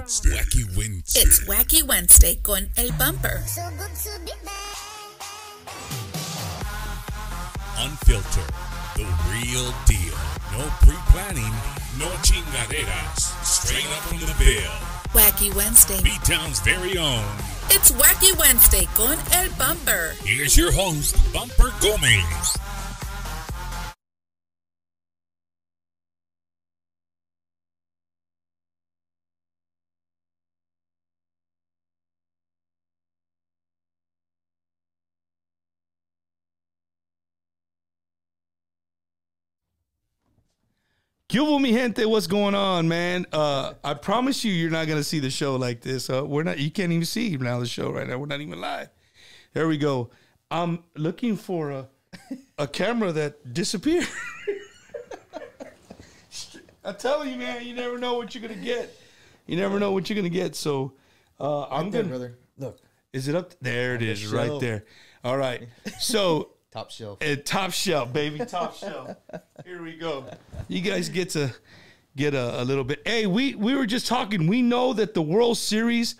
Wednesday. Wacky Wednesday. It's Wacky Wednesday con El Bumper. Unfiltered, the real deal. No pre-planning, no chingaderas. Straight up from the Ville. Wacky Wednesday. B-Town's very own. It's Wacky Wednesday con El Bumper. Here's your host, Bumper Gomez. Cubo, mi gente, what's going on, man? I promise you're not gonna see the show like this. We're not. You can't even see now the show right now. We're not even live. There we go. I'm looking for a camera that disappeared. I'm telling you, man. You never know what you're gonna get. You never know what you're gonna get. So I'm there, gonna. brother. Look, is it up? There it is, right there. All right. So. Top shelf. Top shelf, baby. Top shelf. Here we go. You guys get to get a little bit. Hey, we were just talking. We know that the World Series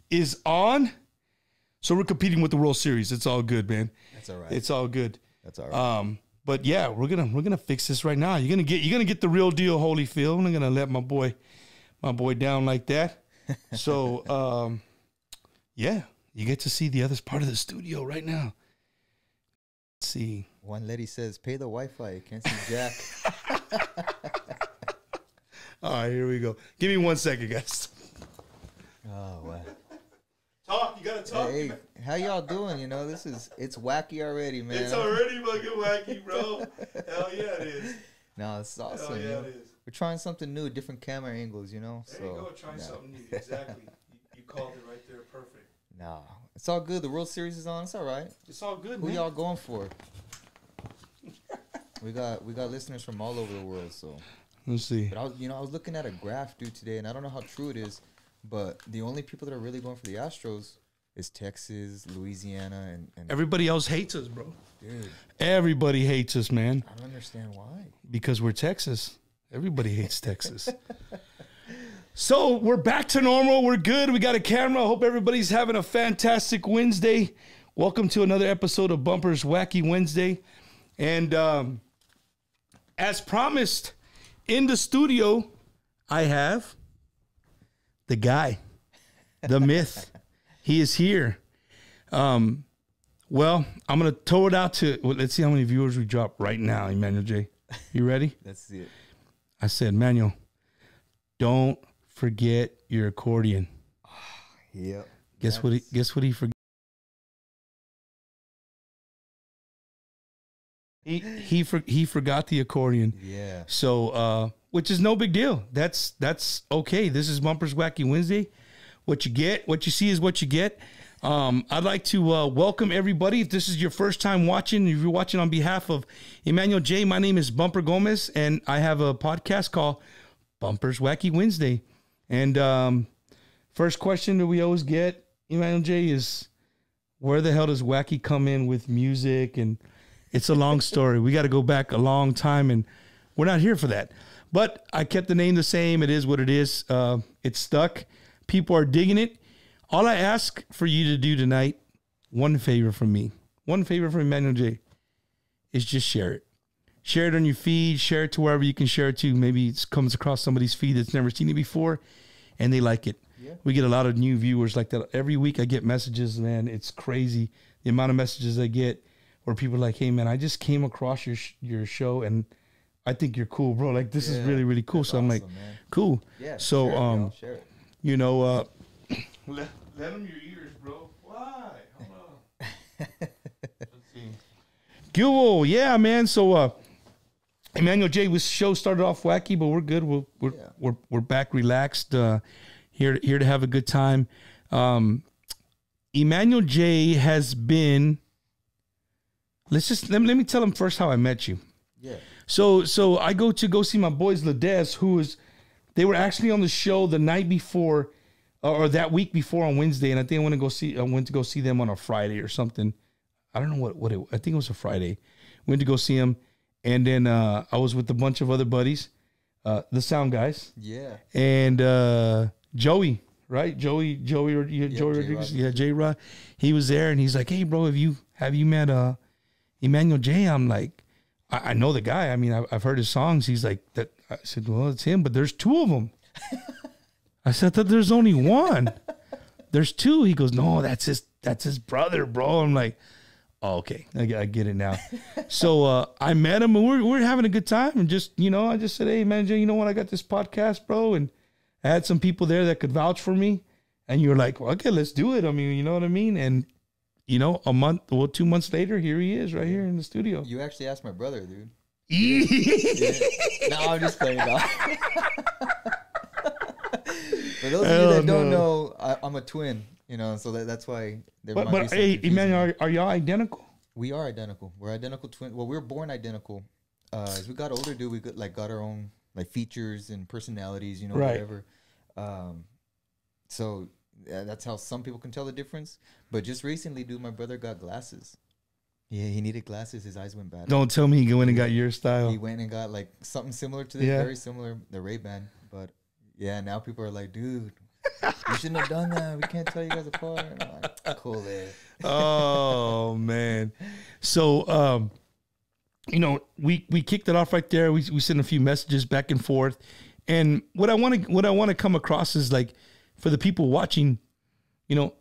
is on. So we're competing with the World Series. It's all good, man. That's all right. It's all good. That's all right. But yeah, we're gonna fix this right now. You're gonna get the real deal, Holyfield. I'm not gonna let my boy down like that. So yeah, you get to see the other part of the studio right now. See, one lady says, "Pay the Wi-Fi." Can't see Jack. All right, here we go. Give me 1 second, guys. Oh wow. Talk. You gotta talk. Hey, how y'all doing? You know, it's wacky already, man. It's already fucking wacky, bro. Hell yeah, it is. No, it's awesome. Hell yeah, it is. We're trying something new, different camera angles. You know. There you go. Trying something new. Exactly. You called it right there. Perfect. No, it's all good. The World Series is on. It's all right. It's all good. Who man. y'all going for? we got listeners from all over the world. So let's see. But I was looking at a graph, dude, today, and I don't know how true it is, but the only people that are really going for the Astros is Texas, Louisiana, and everybody else hates us, bro. Dude, everybody hates us, man. I don't understand why. Because we're Texas. Everybody hates Texas. So we're back to normal. We're good. We got a camera. I hope everybody's having a fantastic Wednesday. Welcome to another episode of Bumper's Wacky Wednesday. And as promised, in the studio, I have the guy, the myth. He is here. Well, I'm going to throw it out to, let's see how many viewers we drop right now, Emanuel J. You ready? Let's see it. I said, Manuel, don't forget your accordion. Yep. Guess what he forgot? He forgot the accordion. Yeah. So which is no big deal. That's okay. This is Bumper's Wacky Wednesday. What you get, what you see is what you get. I'd like to welcome everybody. If this is your first time watching, if you're watching on behalf of Emanuel J, my name is Bumper Gomez, and I have a podcast called Bumper's Wacky Wednesday. And first question that we always get, Emanuel J, is where the hell does Wacky come in with music? And it's a long story. We got to go back a long time, and we're not here for that. But I kept the name the same. It is what it is. It's stuck. People are digging it. All I ask for you to do tonight, one favor from me, one favor from Emanuel J, is just share it. Share it on your feed. Share it to wherever you can share it to. Maybe it comes across somebody's feed that's never seen it before, and they like it. Yeah. We get a lot of new viewers like that. Every week I get messages, man. It's crazy the amount of messages I get where people are like, hey, man, I just came across your show, and I think you're cool, bro. Like, this is really, really cool. So awesome, I'm like, man. Cool. Yeah. So, share it. You know, let them your ears, bro. Why? Hold on. Let's see. Cool. Yeah, man. So, Emanuel J, this show started off wacky, but we're good. We're back relaxed. Here to have a good time. Emanuel J has been. Let me tell him first how I met you. Yeah. So I go see my boys Lades, they were actually on the show the night before, or that week before on Wednesday, and I think I went to go see them on a Friday or something. I don't know I think it was a Friday. Went to go see them, and then I was with a bunch of other buddies, the sound guys. Yeah. And Joey. right? Joey Rodriguez, J-Rod. yeah, J-Rod. He was there, and he's like, "Hey, bro, have you met Emanuel J?" I'm like, I know the guy. I mean, I've heard his songs. He's like that. I said, "Well, it's him, but there's two of them." I said that there's only one. There's two. He goes, "No, that's his brother, bro." I'm like, oh, okay, I get it now. So I met him, and we're having a good time. And just, I just said, "Hey, man, Jay, you know what? I got this podcast, bro." And I had some people there that could vouch for me. And you're like, well, okay, let's do it. I mean, you know what I mean? And, 2 months later, here he is right here in the studio. You actually asked my brother, dude. Yeah. No, I'm just playing, dog. For those of you that don't know, I'm a twin, so that's why there might be some hey, confusion. Emmanuel, are y'all identical? We are identical. We're identical twins. Well, we were born identical. As we got older, dude, we got our own features and personalities, right. whatever. So that's how some people can tell the difference. But just recently, dude, my brother got glasses. Yeah, he needed glasses. His eyes went bad. Don't tell me he went and got your style. He went and got something similar to this, very similar, the Ray-Ban. But yeah, now people are like, dude, you shouldn't have done that. We can't tell you guys apart. And I'm like, cool, man. Oh man. So we kicked it off right there. We sent a few messages back and forth. And what I want to come across is like, for the people watching,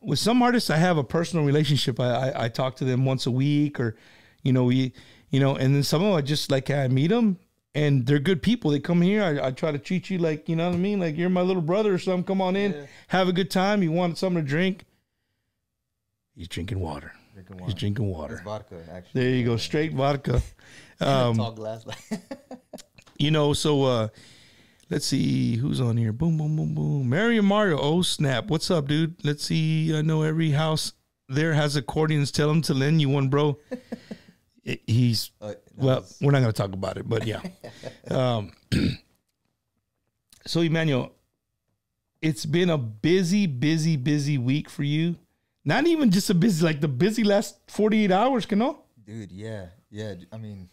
with some artists I have a personal relationship. I talk to them once a week, or and then some of them I just like, I meet them and they're good people. They come here, I try to treat you like, you know what I mean? Like you're my little brother or something. Come on in, have a good time. You want something to drink? He's drinking water. He's drinking water. It's vodka, actually. There you go, straight vodka. Tall glass. So let's see who's on here. Boom, boom, boom, boom. Mario Mario. Oh, snap. What's up, dude? Let's see. I know every house there has accordions. Tell him to lend you one, bro. He's, we're not going to talk about it, but yeah. So, Emmanuel, it's been a busy week for you. Not even just a busy, like the busy last 48 hours, Dude, yeah. I mean,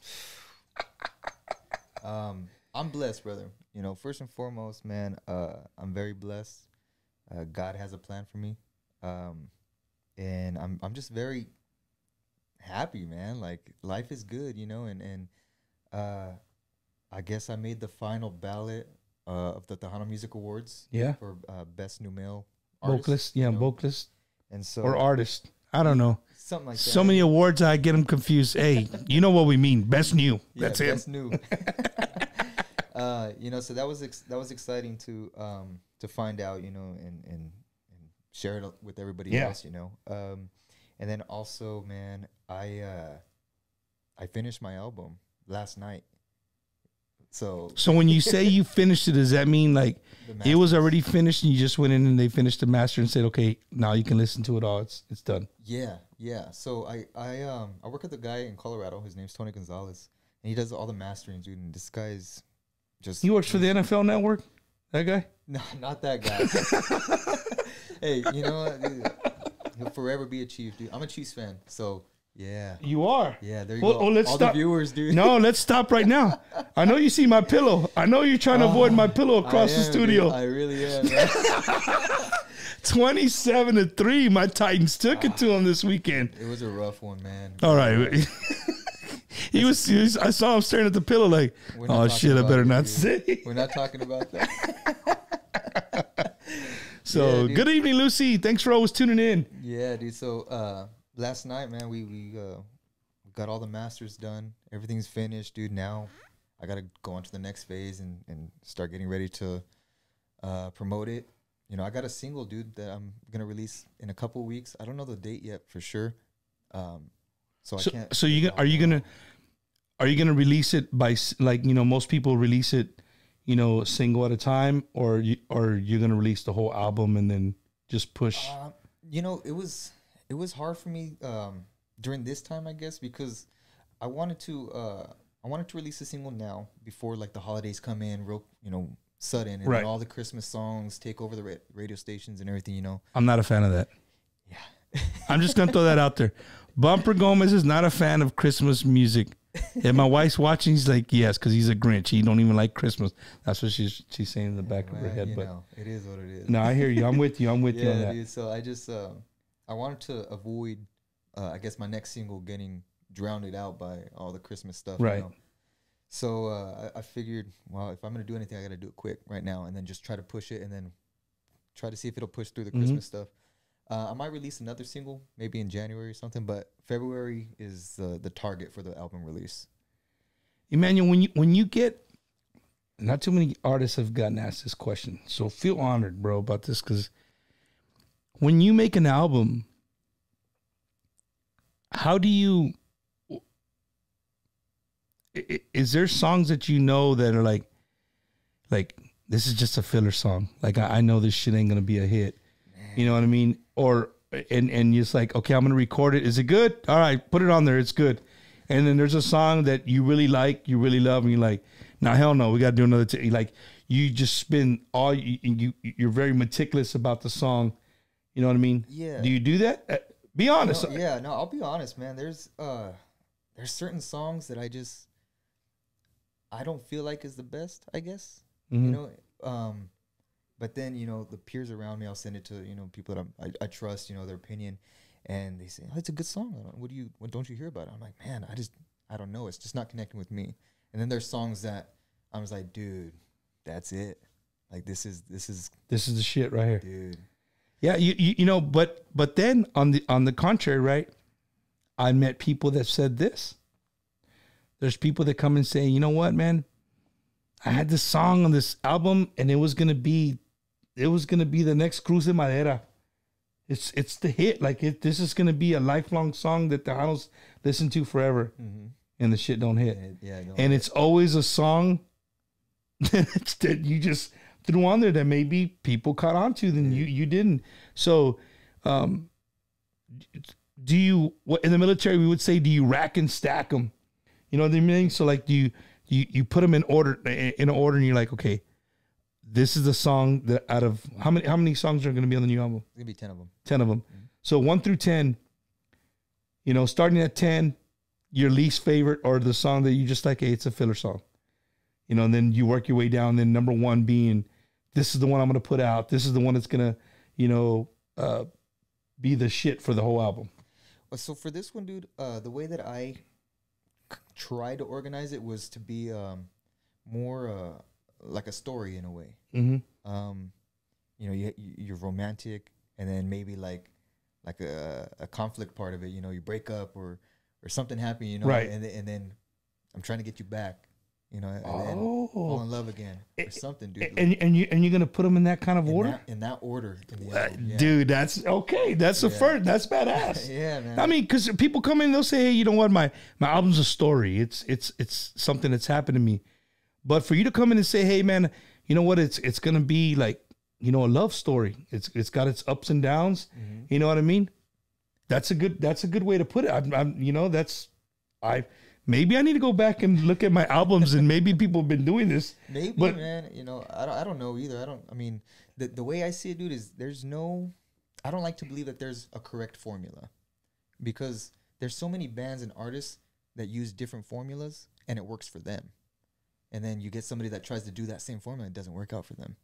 I'm blessed, brother. First and foremost, man, I'm very blessed. God has a plan for me. And I'm just very happy, man. Like, life is good, and I guess I made the final ballot of the Tejano Music Awards. Yeah. For best new male artist. Vocalist. And so, or artist. I don't know. Something like that. So many awards, I get them confused. Hey, you know what we mean. Best new. Yeah, that's it. Best new. So that was exciting to find out, and share it with everybody else, And then also, man, I finished my album last night. So when you say you finished it, does that mean like it was already finished and you just went in and they finished the master and said, okay, now you can listen to it all. It's done. Yeah. So I work with a guy in Colorado. His name's Tony Gonzalez, and he does all the mastering, dude. And this guy's he works for the NFL Network. That guy? No, not that guy. Hey, you know what, dude? He'll forever be a Chief, dude. I'm a Chiefs fan, so. Yeah. You are? Yeah, there you go. Let's all stop. The viewers, dude. No, let's stop right now. I know you see my pillow. I know you're trying to avoid my pillow across the studio. Dude. I really am. 27-3. My Titans took it to him this weekend. It was a rough one, man. All right. He was. I saw him staring at the pillow like, oh, shit, I better not say. We're not talking about that. So, yeah, good evening, Lucy. Thanks for always tuning in. Yeah, dude. So, last night, man, we got all the masters done. Everything's finished, dude. Now I got to go on to the next phase and start getting ready to promote it. I got a single, dude, that I'm going to release in a couple weeks. I don't know the date yet for sure. So I can't. So are you going to release it by, like, most people release it, a single at a time, or you're going to release the whole album and then just push? It was hard for me during this time, I guess, because I wanted to release a single now before like the holidays come in real, sudden, and right. Then all the Christmas songs take over the radio stations and everything, I'm not a fan of that. Yeah. I'm just going to throw that out there. Bumper Gomez is not a fan of Christmas music. If my wife's watching, he's like, yes, because he's a Grinch. He don't even like Christmas. That's what she's saying in the back of her head. But it is what it is. No, I hear you. I'm with you. I'm with you on that. Dude, so I just I wanted to avoid, I guess, my next single getting drowned out by all the Christmas stuff. Right. You know? So I figured, well, if I'm gonna do anything, I gotta do it quick right now, and then just try to push it, and then try to see if it'll push through the Christmas stuff. I might release another single maybe in January or something, but February is the target for the album release. Emanuel, when you get, not too many artists have gotten asked this question, so feel honored, bro, about this, because when you make an album, how do you, is there songs that you know that are like this is just a filler song, like I know this shit ain't gonna be a hit, you know what I mean? Or and you're just like, okay, I'm gonna record it. Is it good? All right, put it on there. It's good. And then there's a song that you really like, you really love, and you're like, nah, hell no, we got to do another. Like, you just spend all you're very meticulous about the song. You know what I mean? Yeah. Do you do that? Be honest. No, I'll be honest, man. There's certain songs that I don't feel like is the best, I guess. You know, but then, you know, the peers around me, I'll send it to, you know, people that I trust, you know, their opinion. And they say, oh, it's a good song. What don't you hear about it? I'm like, man, I don't know. It's just not connecting with me. And then there's songs that I was like, dude, that's it. Like, this is the shit right here, dude. Yeah, you know, but then on the contrary, right? I met people that said this. There's people that come and say, you know what, man? I had this song on this album, and it was gonna be the next Cruz de Madera. It's the hit. Like, this is gonna be a lifelong song that the Tejanos listen to forever, and the shit don't hit. And it's always a song that you just threw on there that maybe people caught on to, then you didn't. So, do you? What in the military we would say? Do you rack and stack them? You know what I mean? So, like, do you put them in order, and you're like, okay, this is the song that out of how many songs are going to be on the new album? It's gonna be 10 of them. 10 of them. So 1 through 10. You know, starting at 10, your least favorite or the song that you just like, hey, it's a filler song. You know, and then you work your way down. Then number 1 being, this is the one I'm going to put out. This is the one that's going to, you know, be the shit for the whole album. So for this one, dude, the way that I tried to organize it was to be more like a story in a way. You know, you're romantic, and then maybe like a conflict part of it. You know, you break up or something happened. You know, right? And then I'm trying to get you back. You know, and then fall in love again or something, dude. And you're gonna put them in that kind of order? In that order, in the album, yeah. Dude, that's okay. That's the first. That's badass. Yeah, man. I mean, because people come in, they'll say, "Hey, you know what? My album's a story. It's something that's happened to me." But for you to come in and say, "Hey, man, you know what? It's gonna be like, you know, a love story. It's got its ups and downs. You know what I mean? That's a good way to put it. I'm you know, maybe I need to go back and look at my albums, and maybe people have been doing this. Maybe, but, man, you know, I don't know either. I mean, the way I see it, dude, is I don't like to believe that there's a correct formula, because there's so many bands and artists that use different formulas and it works for them. And then you get somebody that tries to do that same formula, it doesn't work out for them.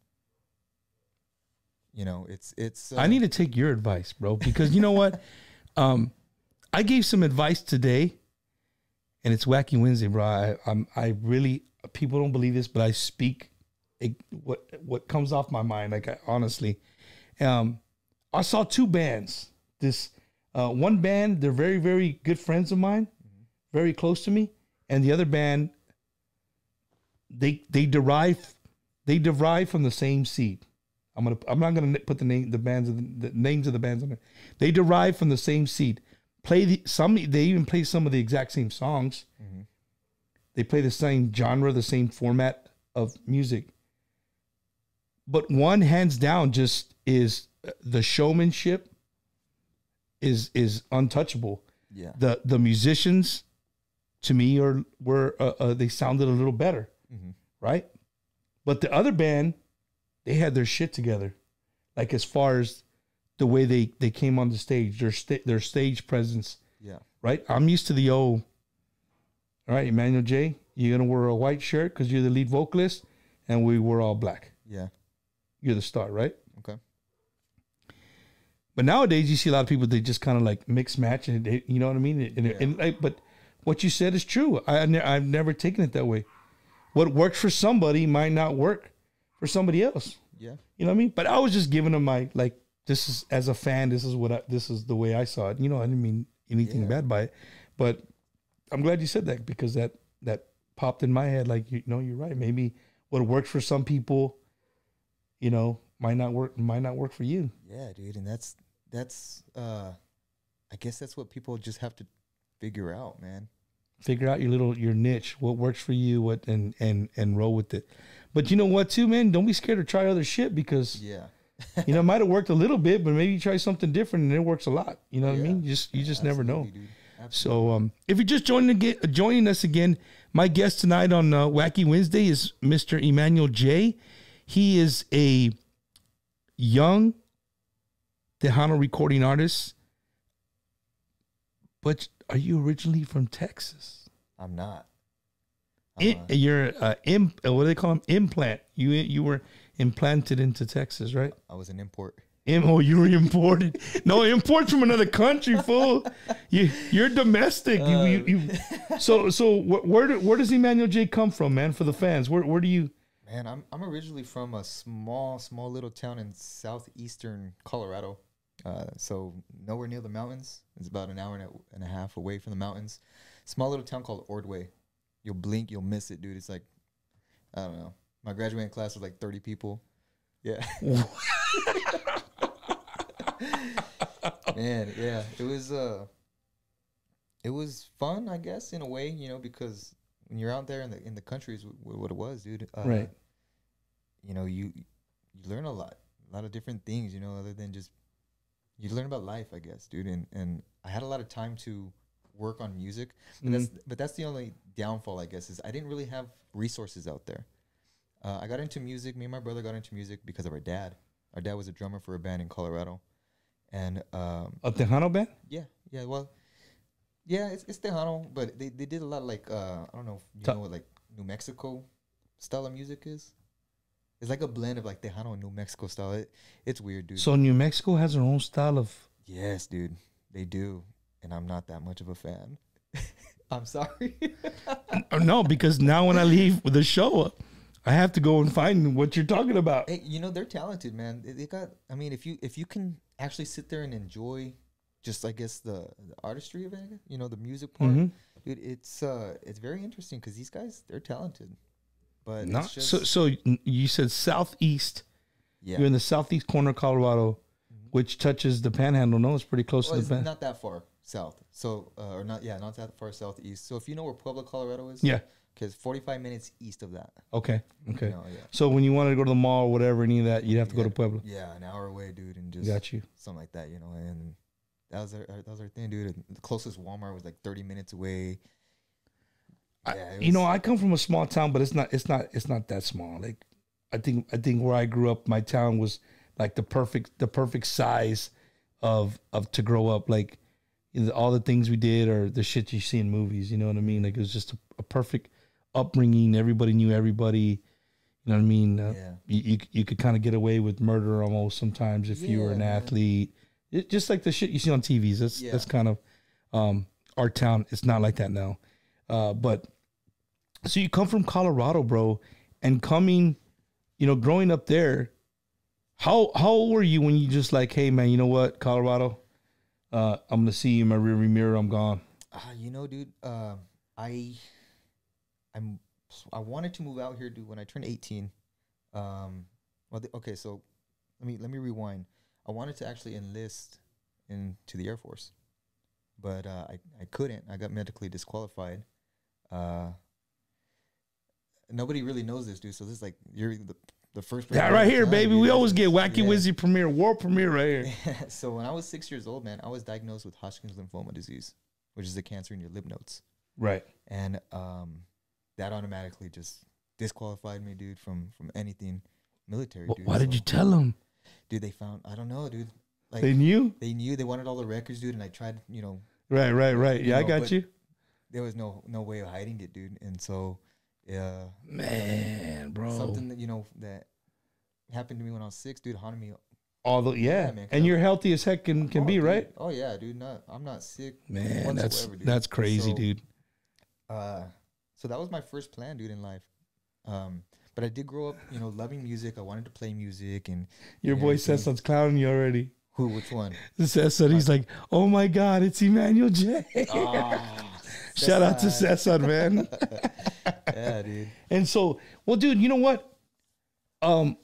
You know, it's I need to take your advice, bro, because you know what? I gave some advice today. And it's Wacky Wednesday, bro. I really, people don't believe this, but I speak what comes off my mind. Like, honestly, I saw 2 bands. This one band, they're very, very good friends of mine, very close to me, and the other band, they derive from the same seed. I'm not gonna put the names of the bands on there. They derive from the same seed. They even play some of the exact same songs. They play the same genre, the same format of music. But one, hands down, just is the showmanship is untouchable. Yeah. The musicians, to me, they sounded a little better, right? But the other band, they had their shit together, like as far as the way they came on the stage, their stage presence. Yeah. Right. I'm used to the All right, Emanuel J, you're gonna wear a white shirt because you're the lead vocalist, and we were all black. Yeah. You're the star, right? Okay. But nowadays, you see a lot of people, they just kind of like mix match, and they, you know what I mean? And like, but what you said is true. I've never taken it that way. What works for somebody might not work for somebody else. Yeah. You know what I mean? But I was just giving them my, like, this is, as a fan, this is the way I saw it. You know, I didn't mean anything bad by it. But I'm glad you said that, because that popped in my head. Like, you know, you're right. Maybe what works for some people, you know, might not work for you. Yeah, dude. And that's I guess that's what people just have to figure out, man. Figure out your niche, what works for you, and roll with it. But you know what, too, man? Don't be scared to try other shit, because you know, it might have worked a little bit, but maybe you try something different and it works a lot. You know what I mean? You just never know. Dude. So if you're just joining us again, my guest tonight on Wacky Wednesday is Mr. Emanuel J. He is a young Tejano recording artist. But are you originally from Texas? I'm not. You're what do they call them? Implant. You were implanted into Texas, right? I was an import. You were imported. No, imports from another country, fool. You're domestic. So where does Emanuel J come from, man? For the fans, where do you? Man, I'm originally from a small little town in southeastern Colorado. So nowhere near the mountains. It's about an hour and a half away from the mountains. Small little town called Ordway. You'll blink, you'll miss it, dude. It's like, I don't know. My graduating class was like 30 people. Yeah. Man, yeah. It was fun, I guess, in a way, you know, because when you're out there in the country is what it was, dude. Right. You know, you learn a lot of different things, you know, other than just, you learn about life, I guess, dude. And I had a lot of time to work on music, but that's the only downfall, I guess, is I didn't really have resources out there. I got into music. Me and my brother got into music because of our dad. Our dad was a drummer for a band in Colorado, and a Tejano band. Yeah. Well, yeah, it's Tejano, but they did a lot of, like, I don't know if you know what, like, New Mexico style of music is. It's like a blend of like Tejano and New Mexico style. It's weird, dude. So New Mexico has their own style of. Yes, dude, they do, and I'm not that much of a fan. I'm sorry. No, because now when I leave with the show, I have to go and find what you're talking about. Hey, you know, they're talented, man. They got. I mean, if you can actually sit there and enjoy, just, I guess, the artistry of it, you know, the music part, dude, it's very interesting because these guys, they're talented. But no, it's just, so you said southeast. Yeah. You're in the southeast corner of Colorado, which touches the Panhandle. No, it's pretty close to the Panhandle. Not that far south. So not that far southeast. So if you know where Pueblo, Colorado is, yeah, because 45 minutes east of that. Okay. You know, yeah. So when you wanted to go to the mall or whatever, any of that, you'd have to go to Pueblo. Yeah, an hour away, dude, and just got you something like that, you know. And that was our thing, dude. The closest Walmart was like 30 minutes away. Yeah, you know, I come from a small town, but it's not that small. Like, I think where I grew up, my town was like the perfect size of to grow up. Like, all the things we did or the shit you see in movies. You know what I mean? Like, it was just a perfect upbringing. Everybody knew everybody. You know what I mean? You could kind of get away with murder almost sometimes if you were an athlete. It, just like the shit you see on TVs. That's kind of our town. It's not like that now. But so you come from Colorado, bro, and coming, you know, growing up there, how old were you when you just like, hey man, you know what, Colorado, I'm gonna see you in my rearview mirror, I'm gone. You know, dude, I wanted to move out here, dude, when I turned 18. Okay, so let me rewind. I wanted to actually enlist into the Air Force, but I couldn't. I got medically disqualified. Nobody really knows this, dude. So this is like, you're the first person. Yeah, right here, baby. Dude. We always get Wacky Wednesday premiere, world premiere right here. So when I was 6 years old, man, I was diagnosed with Hodgkin's lymphoma disease, which is a cancer in your lymph nodes. Right. And that automatically just disqualified me, dude, from anything military. Dude. Why did you tell them? Dude, they found, I don't know, dude. Like, they knew? They knew. They wanted all the records, dude, and I tried, you know. Right. Yeah, I got you. there was no way of hiding it, dude. And so, yeah, Man, bro. something that that happened to me when I was 6, dude, haunted me. Although, yeah, man, and you're healthy as heck can be, dude. right? Oh yeah, dude. I'm not sick. Man, whatsoever, dude. that's crazy, So, dude. So that was my first plan, dude, in life. But I did grow up, loving music. I wanted to play music, and Your boy Cesar's clowning you already. who? Which one? Cesar, he's like, oh my God, it's Emanuel J. Shout out to Cesar, man. Yeah, dude. And so, well, dude, you know what?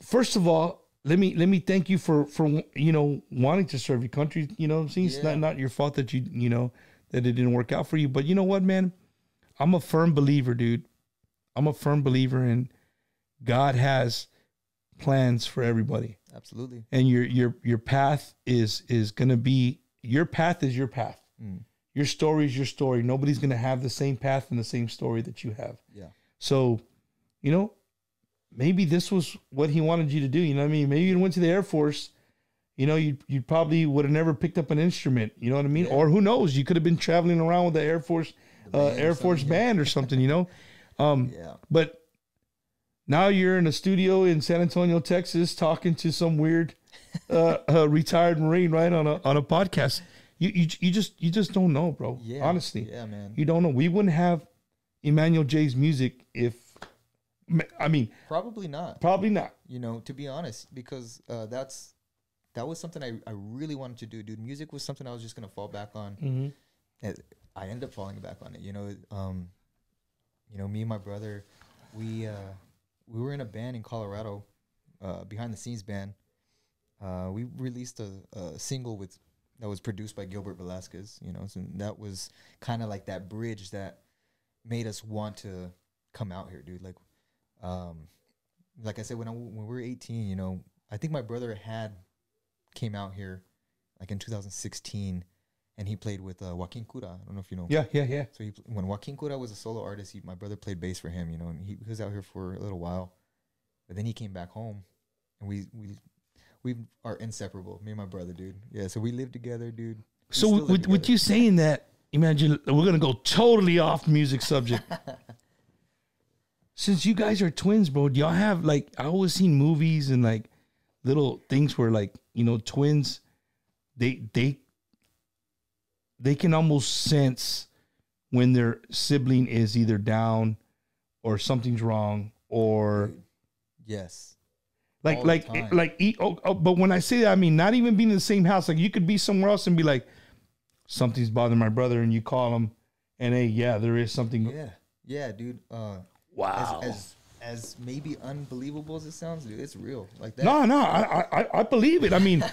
First of all, let me thank you for wanting to serve your country. See, it's not your fault that that it didn't work out for you. But you know what, man? I'm a firm believer, dude. I'm a firm believer in God has plans for everybody. Absolutely. And your path is gonna be your path is your path. Your story is your story. Nobody's gonna have the same path and the same story that you have. Yeah. So, maybe this was what he wanted you to do. You know what I mean? Maybe you went to the Air Force. You probably would have never picked up an instrument. You know what I mean? Yeah. Or who knows? You could have been traveling around with the Air Force band or something. Yeah. But now you're in a studio in San Antonio, Texas, talking to some weird retired Marine, right, on a podcast. You just don't know, bro. Yeah. Honestly. Yeah, man. You don't know. We wouldn't have Emanuel J's music if, probably not. Probably not. To be honest, because that was something I really wanted to do, dude. Music was something I was just gonna fall back on. Mm-hmm. I ended up falling back on it. Me and my brother, we were in a band in Colorado, behind the scenes band. We released a single that was produced by Gilbert Velasquez. So that was kind of like that bridge that made us want to come out here, dude. Like I said, when we were 18, I think my brother came out here like in 2016, and he played with Joaquin Cura. I don't know if you know. Yeah. So when Joaquin Cura was a solo artist, my brother played bass for him, and he was out here for a little while, but then he came back home, and we are inseparable. Me and my brother, dude. Yeah, so we live together, dude. So with you saying that, imagine we're gonna go totally off music subject. Since you guys are twins, bro, do y'all have I always seen movies and little things where twins, they can almost sense when their sibling is either down or something's wrong or dude, yes. But when I say that, I mean not even being in the same house. You could be somewhere else and be like, something's bothering my brother, and you call him, and hey, yeah, there is something. Yeah, dude. Wow. As maybe unbelievable as it sounds, dude, it's real. Like that. No, I believe it. I mean,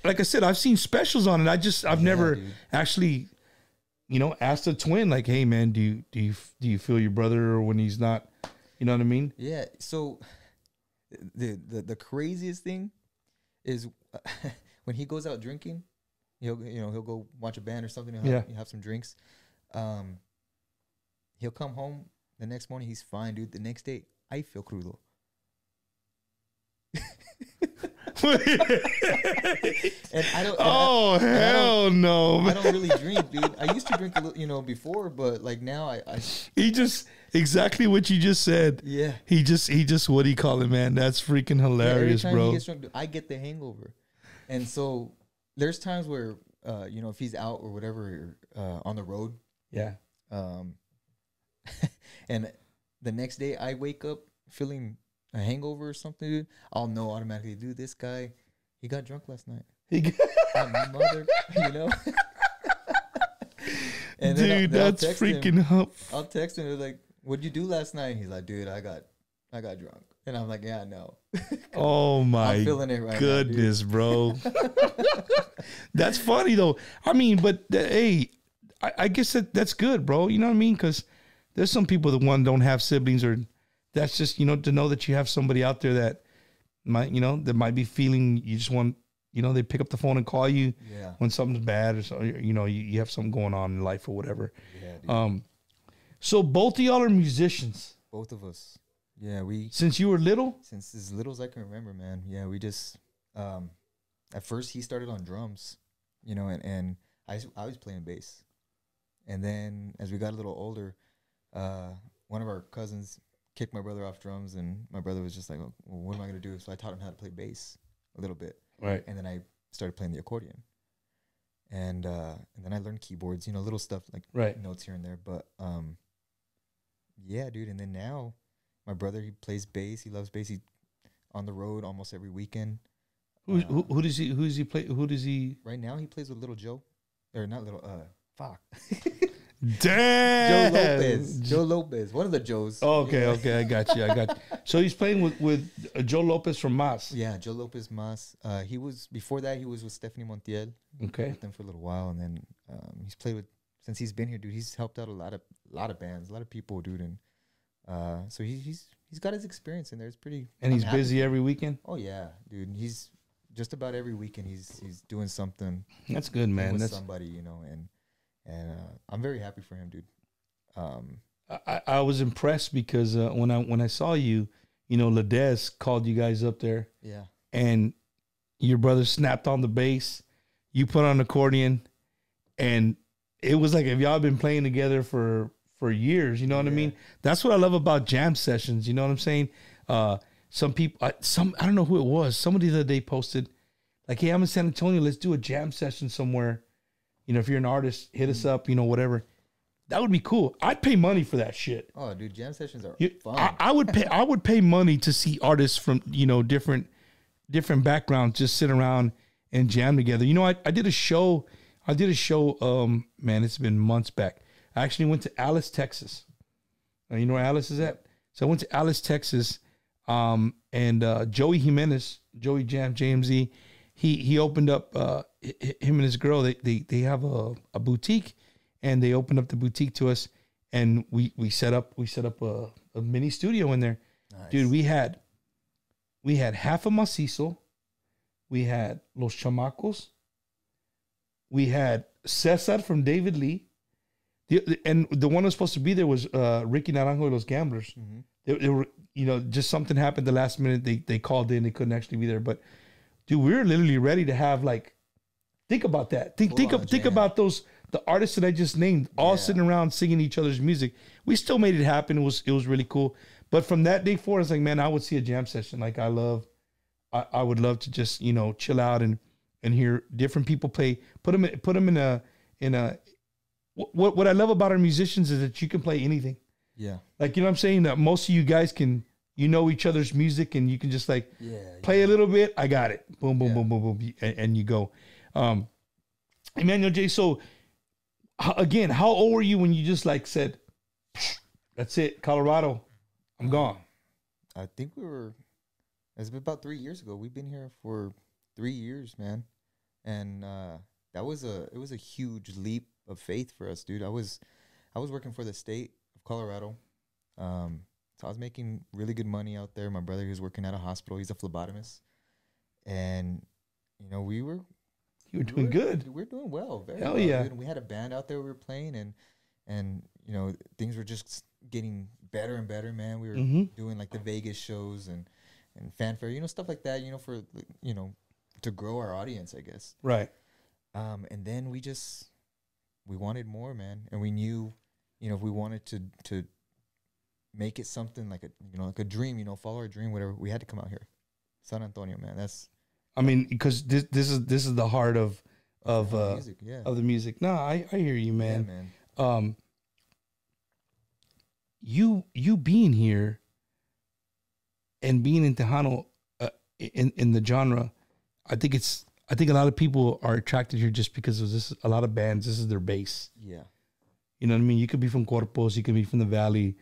like I said, I've seen specials on it. I've never dude. actually, asked a twin hey man, do you feel your brother when he's not, you know what I mean? Yeah. So the craziest thing is when he goes out drinking, he'll go watch a band or something. He'll have some drinks. He'll come home the next morning. He's fine, dude. The next day, I feel crudo. And I don't. Hell no! I don't really drink, dude. I used to drink a little, before, but now I. He just exactly what you just said. Yeah. He just what do you call it, man? That's freaking hilarious, every time bro. He gets drunk, dude, I get the hangover, and so there's times where if he's out or whatever on the road. Yeah. And the next day I wake up feeling a hangover or something, dude. I'll know automatically, dude, this guy, he got drunk last night. My mother, And dude, that's freaking hump. I'll text him like, "What'd you do last night?" And he's like, "Dude, I got drunk." And I'm like, "Yeah, I know." Oh my I'm feeling it right goodness, now, bro. That's funny though. I mean, but hey, I guess that's good, bro. You know what I mean? Because there's some people that don't have siblings, or that's just to know that you have somebody out there that might be feeling. You just want they pick up the phone and call you when something's bad, or so you have something going on in life or whatever. Yeah, dude. So both of y'all are musicians. Both of us. Yeah, since you were little? Since as little as I can remember, man. Yeah, we just at first he started on drums, and I was playing bass. And then as we got a little older, one of our cousins kicked my brother off drums, and my brother was just like, well, what am I going to do? So I taught him how to play bass a little bit. Right. And then I started playing the accordion. And then I learned keyboards, little stuff like notes here and there. But yeah, dude. And then now my brother, he plays bass. He loves bass. He's on the road almost every weekend. Who does he play? Who does he? Right now he plays with Little Joe. Or not Little, fuck. Damn. Joe Lopez. One of the Joes. Oh, okay. I got you. So he's playing with Joe Lopez from Mas. Yeah, Joe Lopez Mas. Before that, he was with Stephanie Montiel. Okay. With them for a little while. And then he's played with, since he's been here, dude, he's helped out a lot of bands, a lot of people, dude. And so he's got his experience in there. It's pretty. And he's busy every weekend? Oh, yeah, dude. He's just about every weekend he's doing something. That's good, man. With somebody, and I'm very happy for him, dude. I was impressed because when I saw you, Ladez called you guys up there. Yeah. And your brother snapped on the bass, you put on accordion, and it was like if y'all been playing together for years, you know what I mean? That's what I love about jam sessions, you know what I'm saying? Some people, I don't know who it was, somebody the other day posted, like, hey, I'm in San Antonio, let's do a jam session somewhere. If you're an artist, hit us up, whatever. That would be cool. I'd pay money for that shit. Oh, dude, jam sessions are fun. I would pay money to see artists from, different backgrounds just sit around and jam together. I did a show, man, it's been months back. I actually went to Alice, Texas. You know where Alice is at? So I went to Alice, Texas, and Joey Jimenez, Joey Jam, JMZ, he opened up, him and his girl, they have a boutique, and they opened up the boutique to us, and we set up a mini studio in there. Nice. Dude, we had half of Macizo, we had Los Chamacos, we had Cesar from David Lee, and the one who was supposed to be there was Ricky Naranjo and Los Gamblers. Mm-hmm. They were, just something happened the last minute. They called in, they couldn't actually be there, but dude, we were literally ready to have, like, think about that. Think about the artists that I just named, all sitting around singing each other's music. We still made it happen. It was really cool. But from that day forward, it's like, man, I would see a jam session. Like, I would love to just, chill out and hear different people play. Put them in a. What I love about our musicians is that you can play anything. Yeah. Like, you know what I'm saying? That most of you guys can. Each other's music, and you can just play a little bit. I got it. Boom, boom, boom, boom, boom, and you go. Emanuel J. So again, how old were you when you just said, "That's it, Colorado, I'm gone"? I think it's been about 3 years ago. We've been here for 3 years, man, and it was a huge leap of faith for us, dude. I was working for the state of Colorado. So I was making really good money out there. My brother, he was working at a hospital. He's a phlebotomist. And, we were doing good. We were doing well. Very Hell well, yeah. dude. And we had a band out there we were playing, and things were just getting better and better, man. We were doing, like, the Vegas shows and fanfare, stuff like that, for, to grow our audience, I guess. Right. And then we wanted more, man. And we knew, if we wanted to make it something like a dream, follow our dream, whatever, we had to come out here. San Antonio, man. Because this is the heart of music, of the music. No, I hear you, man. Yeah, man. You being here and being in Tejano in the genre, I think a lot of people are attracted here just because of this. A lot of bands, this is their base. Yeah. You know what I mean? You could be from Corpus, you could be from the Valley.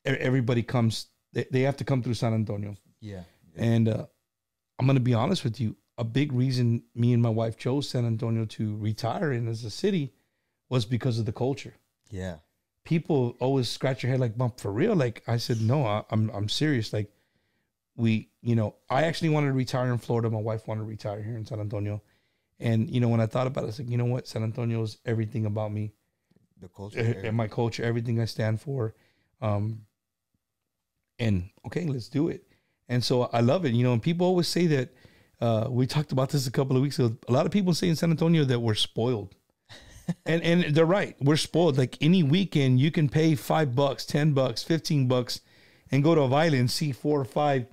Everybody comes, they have to come through San Antonio. Yeah. And I'm going to be honest with you. A big reason me and my wife chose San Antonio to retire in as a city was because of the culture. Yeah. People always scratch your head like, "Bump, for real?" Like, I said, no, I'm serious. Like, I actually wanted to retire in Florida. My wife wanted to retire here in San Antonio. And, when I thought about it, I was like, you know what? San Antonio is everything about me. The culture. And my culture, everything I stand for. And okay, let's do it. And so I love it. And people always say that, we talked about this a couple of weeks ago. A lot of people say in San Antonio that we're spoiled. And they're right. We're spoiled. Like any weekend, you can pay $5, $10, $15, and go to a violin and see 4 or 5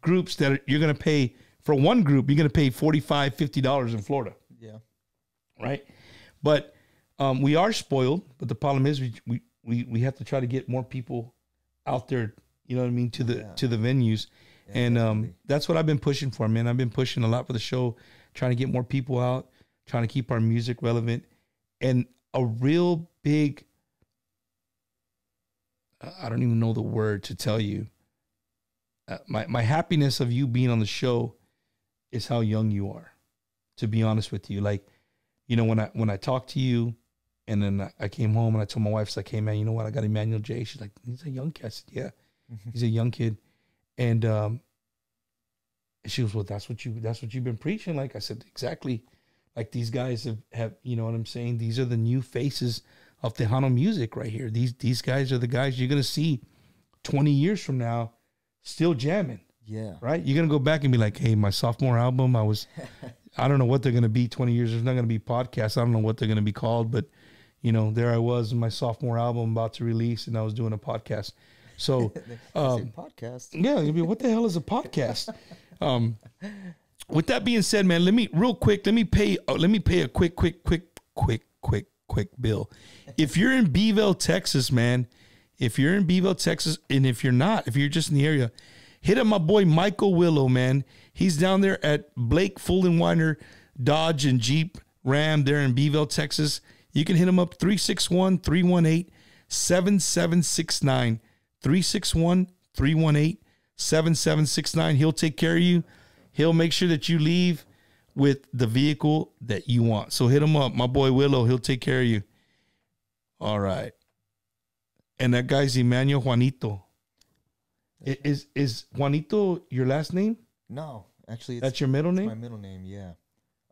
groups that you're going to pay for one group. You're going to pay $45, $50 in Florida. Yeah. Right. But we are spoiled. But the problem is we have to try to get more people out there. You know what I mean? To the venues. Yeah, and that's what I've been pushing for, man. I've been pushing a lot for the show, trying to get more people out, trying to keep our music relevant. And a real big, I don't even know the word to tell you. My happiness of you being on the show is how young you are, to be honest with you. Like, you know, when I talked to you and then I came home and I told my wife, it's like, hey man, you know what? I got Emanuel J. She's like, he's a young kid. I said, yeah, he's a young kid. And she goes, well, that's what you've been preaching. Like I said, exactly. Like these guys have, you know what I'm saying? These are the new faces of Tejano music right here. These guys are the guys you're going to see 20 years from now still jamming. Yeah. Right? You're going to go back and be like, hey, my sophomore album, I don't know what they're going to be 20 years. There's not going to be podcasts. I don't know what they're going to be called. But, you know, there I was in my sophomore album about to release and I was doing a podcast. So, podcast. Yeah, what the hell is a podcast? With that being said, man, let me pay a quick bill. If you're in Beeville, Texas, man, and if you're just in the area, hit up my boy Michael Willow, man. He's down there at Blake Fuldenweiner Dodge and Jeep Ram there in Beeville, Texas. You can hit him up 361-318-7769. 361-318-7769. He'll take care of you. He'll make sure that you leave with the vehicle that you want. So hit him up, my boy Willow. He'll take care of you. All right. And that guy's Emanuel Juanito. Is Juanito your last name? No, actually, that's your middle name. My middle name, yeah.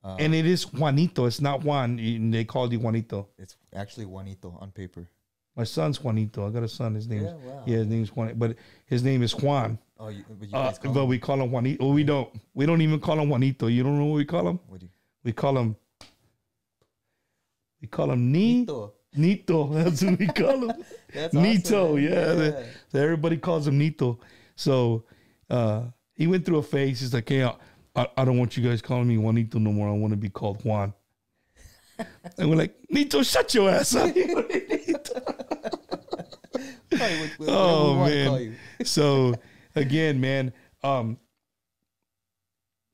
And it is Juanito. It's not Juan. They called you Juanito. It's actually Juanito on paper. My son's Juanito. I got a son. His name's his name's Juan, but his name is Juan. Oh, but you guys call but him? we call him Juanito. Oh, we don't. We don't even call him Juanito. You don't know what we call him? What do you? We call him Nito. That's what we call him. That's Nito. awesome, Yeah. So everybody calls him Nito. So he went through a phase. He's like, hey, I don't want you guys calling me Juanito no more. I want to be called Juan. And we're like, Nito, shut your ass up. Oh man. So again, man,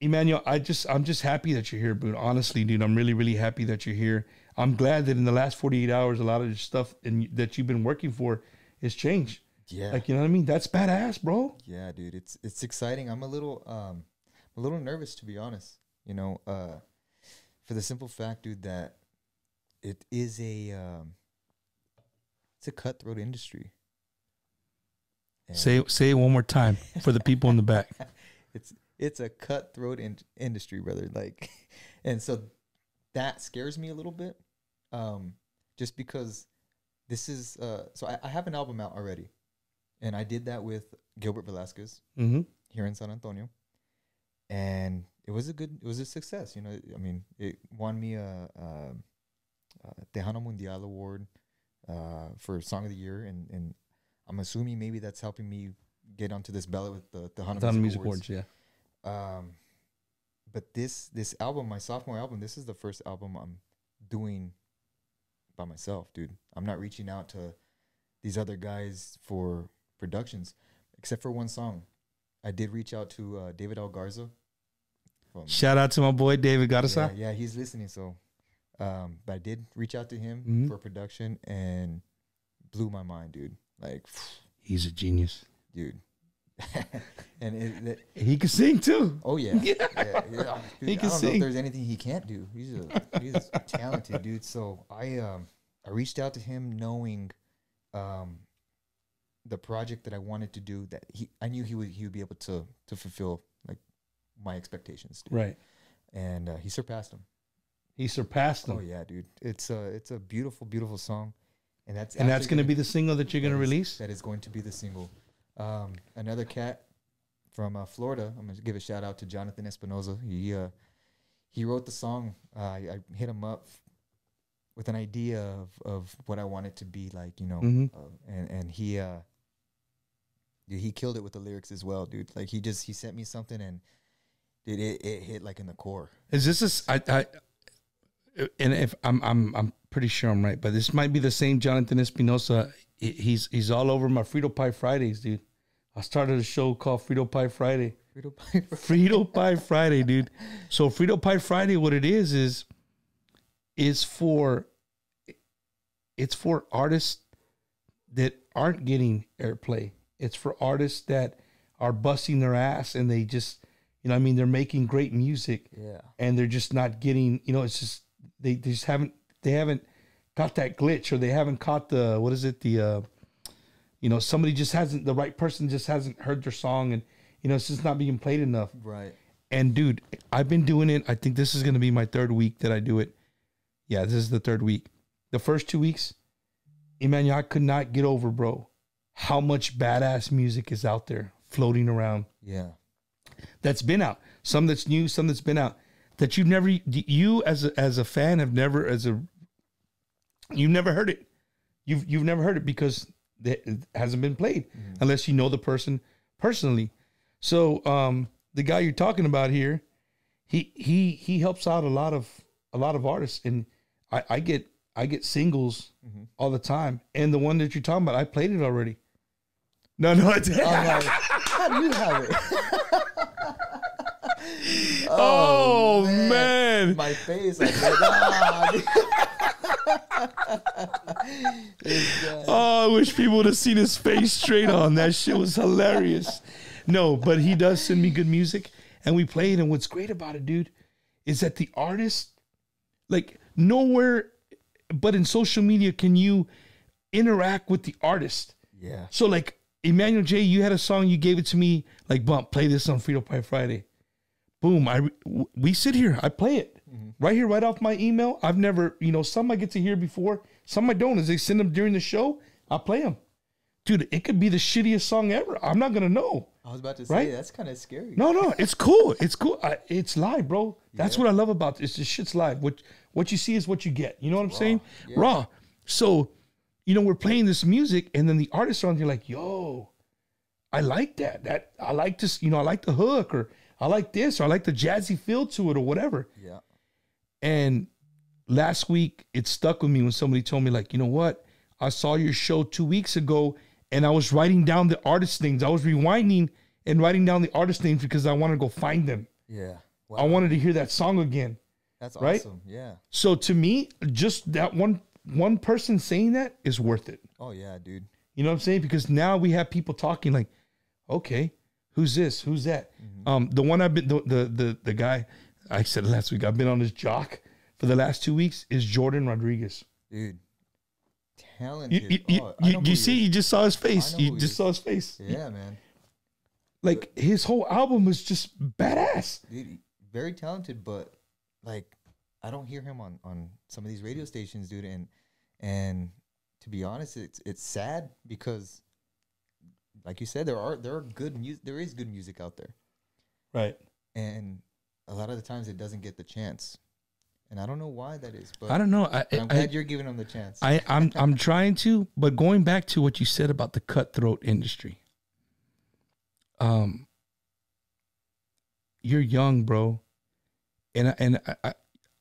Emanuel, I'm just happy that you're here, dude. Honestly, dude, I'm really, really happy that you're here. I'm glad that in the last 48 hours, a lot of the stuff that you've been working for has changed. Yeah. Like, you know what I mean? That's badass, bro. Yeah, dude. It's exciting. I'm a little nervous, to be honest. You know, for the simple fact, dude, that it is it's a cutthroat industry. And Say it one more time for the people in the back. It's a cutthroat industry, brother. Like, and so that scares me a little bit, just because this is. So I have an album out already, and I did that with Gilbert Velasquez here in San Antonio, and it was a success. You know, I mean, it won me a Tejano Mundial award for Song of the Year, and I'm assuming maybe that's helping me get onto this ballot with the Tejano Music Awards. Yeah. But this album, my sophomore album, this is the first album I'm doing by myself, dude. I'm not reaching out to these other guys for productions, except for one song. I did reach out to David Algarza. Shout out to my boy David Garza. Yeah, he's listening. So, but I did reach out to him for production, and blew my mind, dude. Like, he's a genius, dude. And he can sing too. Oh yeah, yeah. Dude, he can I don't sing. know if there's anything he can't do. He's talented, dude. So I reached out to him knowing the project that I wanted to do, that I knew he would be able to fulfill like my expectations, dude. Right. And he surpassed them. He surpassed them. Oh yeah, dude. It's a beautiful, beautiful song. And that's going to be the single that you're going to release? That is going to be the single. Another cat from Florida. I'm going to give a shout out to Jonathan Espinoza. He wrote the song. I hit him up with an idea of what I want it to be like, you know. And he dude, he killed it with the lyrics as well, dude. Like he sent me something and dude, it hit like in the core. Is this and if I'm pretty sure I'm right, but this might be the same Jonathan Espinosa. He's all over my Frito Pie Fridays, dude. I started a show called Frito Pie Friday. Frito Pie Friday, dude. So Frito Pie Friday, what it is for artists that aren't getting airplay. It's for artists that are busting their ass and they just, you know what I mean, they're making great music. Yeah. And they're just not getting, you know, it's just they just haven't got that glitch, or they haven't caught the, what is it, the you know, somebody just hasn't, the right person just hasn't heard their song, and you know, it's just not being played enough. Right. And dude, I've been doing it. I think this is going to be my third week that I do it. Yeah, this is the third week. The first 2 weeks, Emanuel, I could not get over, bro, how much badass music is out there floating around. Yeah. That's been out. Some that's new, some that's been out. That you've never, you as a fan have never, you've never heard it. You've never heard it because it hasn't been played unless you know the person personally. So the guy you're talking about here, he helps out a lot of artists, and I get singles all the time. And the one that you're talking about, I played it already. No, I didn't. Like, how do you have it? Oh man. My face. Like, oh, I wish people would have seen his face straight on. That shit was hilarious. No, but he does send me good music, and we play it. And what's great about it, dude, is that the artist, like, nowhere but in social media can you interact with the artist. Yeah. So, like, Emanuel J, you had a song, you gave it to me, like, bump, play this on Frito Pie Friday. Boom, we sit here, I play it right here, right off my email. I've never, you know, some I get to hear before, some I don't. As they send them during the show, I play them. Dude, it could be the shittiest song ever. I'm not gonna know. I was about to say, right? That's kind of scary. No, it's cool. It's cool. It's live, bro. That's what I love about this. This shit's live. What you see is what you get. You know what I'm saying? Yeah. Raw. So, you know, we're playing this music, and then the artists are on there like, yo, I like that. I like this, you know, I like the hook, or I like this, or I like the jazzy feel to it, or whatever. Yeah. And last week, it stuck with me when somebody told me, like, you know what? I saw your show 2 weeks ago, and I was writing down the artist names. I was rewinding and writing down the artist names because I wanted to go find them. Yeah. Wow. I wanted to hear that song again. That's right? awesome. Yeah. So to me, just that one person saying that is worth it. Oh yeah, dude. You know what I'm saying? Because now we have people talking like, okay, who's this? Who's that? The one I've been, the guy, I said last week, I've been on his jock for the last 2 weeks is Jordan Rodriguez. Dude. Talented. You see, you just saw his face. You just saw his face. Yeah, man. Like, his whole album was just badass. Dude, very talented, but like, I don't hear him on some of these radio stations, dude. And to be honest, it's sad because, like you said, there are good music. There is good music out there, right? And a lot of the times it doesn't get the chance, and I don't know why that is. But I don't know. I'm glad you're giving them the chance. I'm trying to, but going back to what you said about the cutthroat industry. You're young, bro, and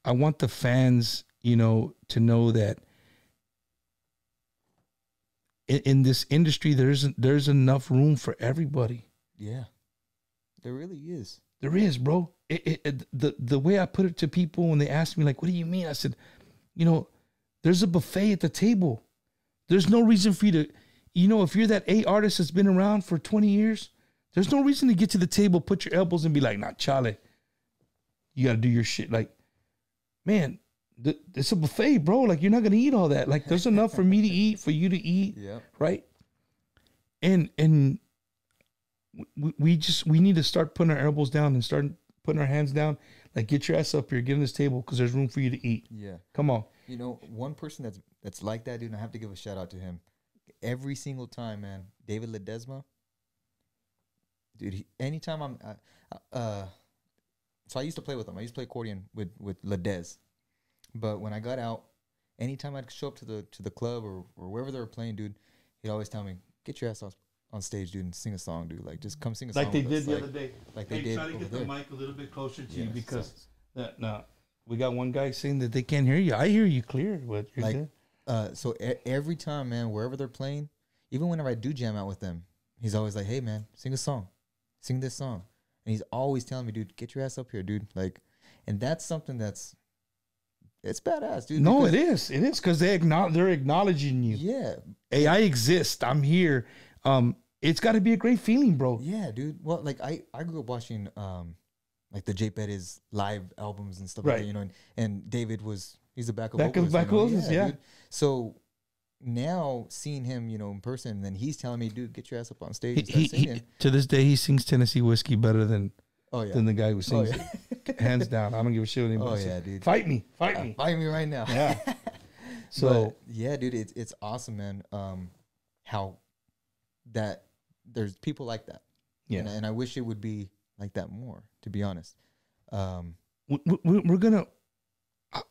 I want the fans, you know, to know that in this industry there's enough room for everybody. Yeah, there really is. There is, bro. The way I put it to people when they ask me, like, what do you mean? I said, you know, there's a buffet at the table. There's no reason for you to, you know, if you're that A artist that's been around for 20 years, there's no reason to get to the table, put your elbows and be like, nah, Charlie, you got to do your shit. Like, man, it's a buffet, bro. Like, you're not going to eat all that. Like, there's enough for me to eat, for you to eat. Yeah. Right. And we need to start putting our elbows down and start putting our hands down. Like, get your ass up here, get on this table, because there's room for you to eat. Yeah. Come on. You know, one person that's like that, dude, and I have to give a shout out to him every single time, man. David Ledesma. Dude, anytime I'm, so I used to play with him. I used to play accordion with Ledez. But when I got out, anytime I'd show up to the club or wherever they were playing, dude, he'd always tell me, "Get your ass on stage, dude, and sing a song, dude. Like, just come sing a song." Like they with did us. the other day. Like they did. Try to get the there. mic a little bit closer to you Yeah, because no, we got one guy saying that they can't hear you. I hear you clear. What you're Like, saying. so every time, man, wherever they're playing, even whenever I do jam out with them, he's always like, "Hey, man, sing a song, sing this song," and he's always telling me, "Dude, get your ass up here, dude." Like, and that's something it's badass, dude. No, because- it is because they're acknowledging you. Yeah, Hey, I exist. I'm here. It's got to be a great feeling, bro. yeah, dude. Well, like I grew up watching like the J Pettis live albums and stuff Right. like that, you know, and David he's a backup Backup vocalist, you know? vocalist, yeah. Dude. So now seeing him, you know, in person, and then he's telling me, "Dude, get your ass up on stage and start singing." To this day, he sings Tennessee Whiskey better than Oh yeah, the guy who sings yeah. it. Hands down. I don't give a shit what anybody Oh, says. yeah, dude. Fight me. Fight me. Fight me right now. Yeah. So, But, yeah, dude, it's awesome, man. How that there's people like that. yeah. And I wish it would be like that more, to be honest. We're gonna.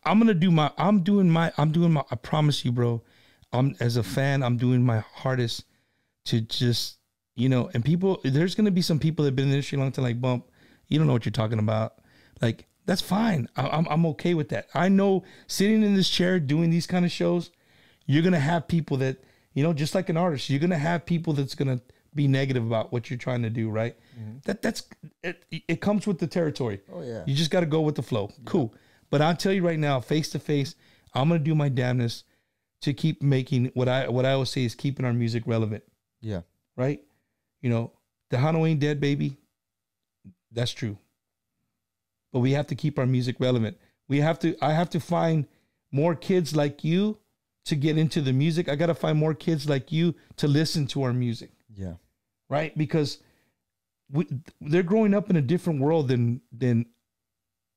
I'm gonna do my. I'm doing my. I promise you, bro. As a fan, I'm doing my hardest to just, you know. And people, there's gonna be some people that've been in the industry a long time. Like, Bump, you don't know what you're talking about. Like, that's fine. I'm okay with that. I know sitting in this chair doing these kind of shows, you're gonna have people that, you know, just like an artist, you're gonna have people that's gonna be negative about what you're trying to do, right? That's it comes with the territory. Oh yeah. You just got to go with the flow. Cool. But I'll tell you right now, face to face, I'm going to do my damnedest to keep making what I always say is keeping our music relevant, Yeah. right? You know, Tejano ain't dead, baby. That's true. But we have to keep our music relevant. I have to find more kids like you to get into the music. I got to find more kids like you to listen to our music. Yeah. Right? Because they're growing up in a different world than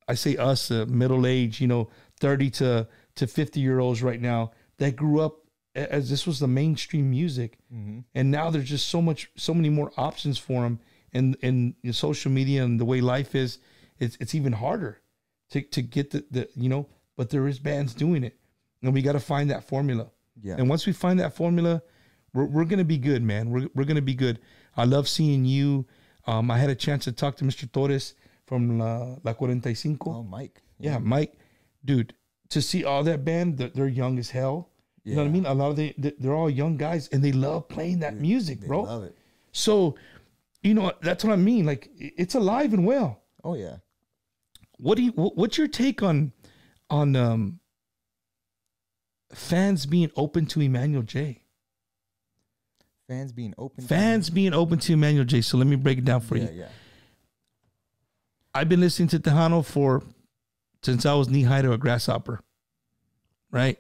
I say us, middle age, you know, 30 to 50-year-olds right now that grew up as this was the mainstream music. Mm-hmm. And now there's just so many more options for them in social media and the way life is. It's even harder to get the you know, but there is bands doing it. And we got to find that formula. Yeah. And once we find that formula, we're going to be good, man. We're going to be good. I love seeing you. I had a chance to talk to Mr. Torres from La 45. Oh, Mike. Yeah, Mike. Dude, to see all that band, they're young as hell. You know what I mean? A lot of they're all young guys, and they love playing that music, They bro. love it. So, you know, that's what I mean. Like, it's alive and well. Oh yeah. What's your take on fans being open to Emanuel J? Fans being open. Being open to Emanuel J. So let me break it down for you. Yeah. I've been listening to Tejano since I was knee high to a grasshopper. Right?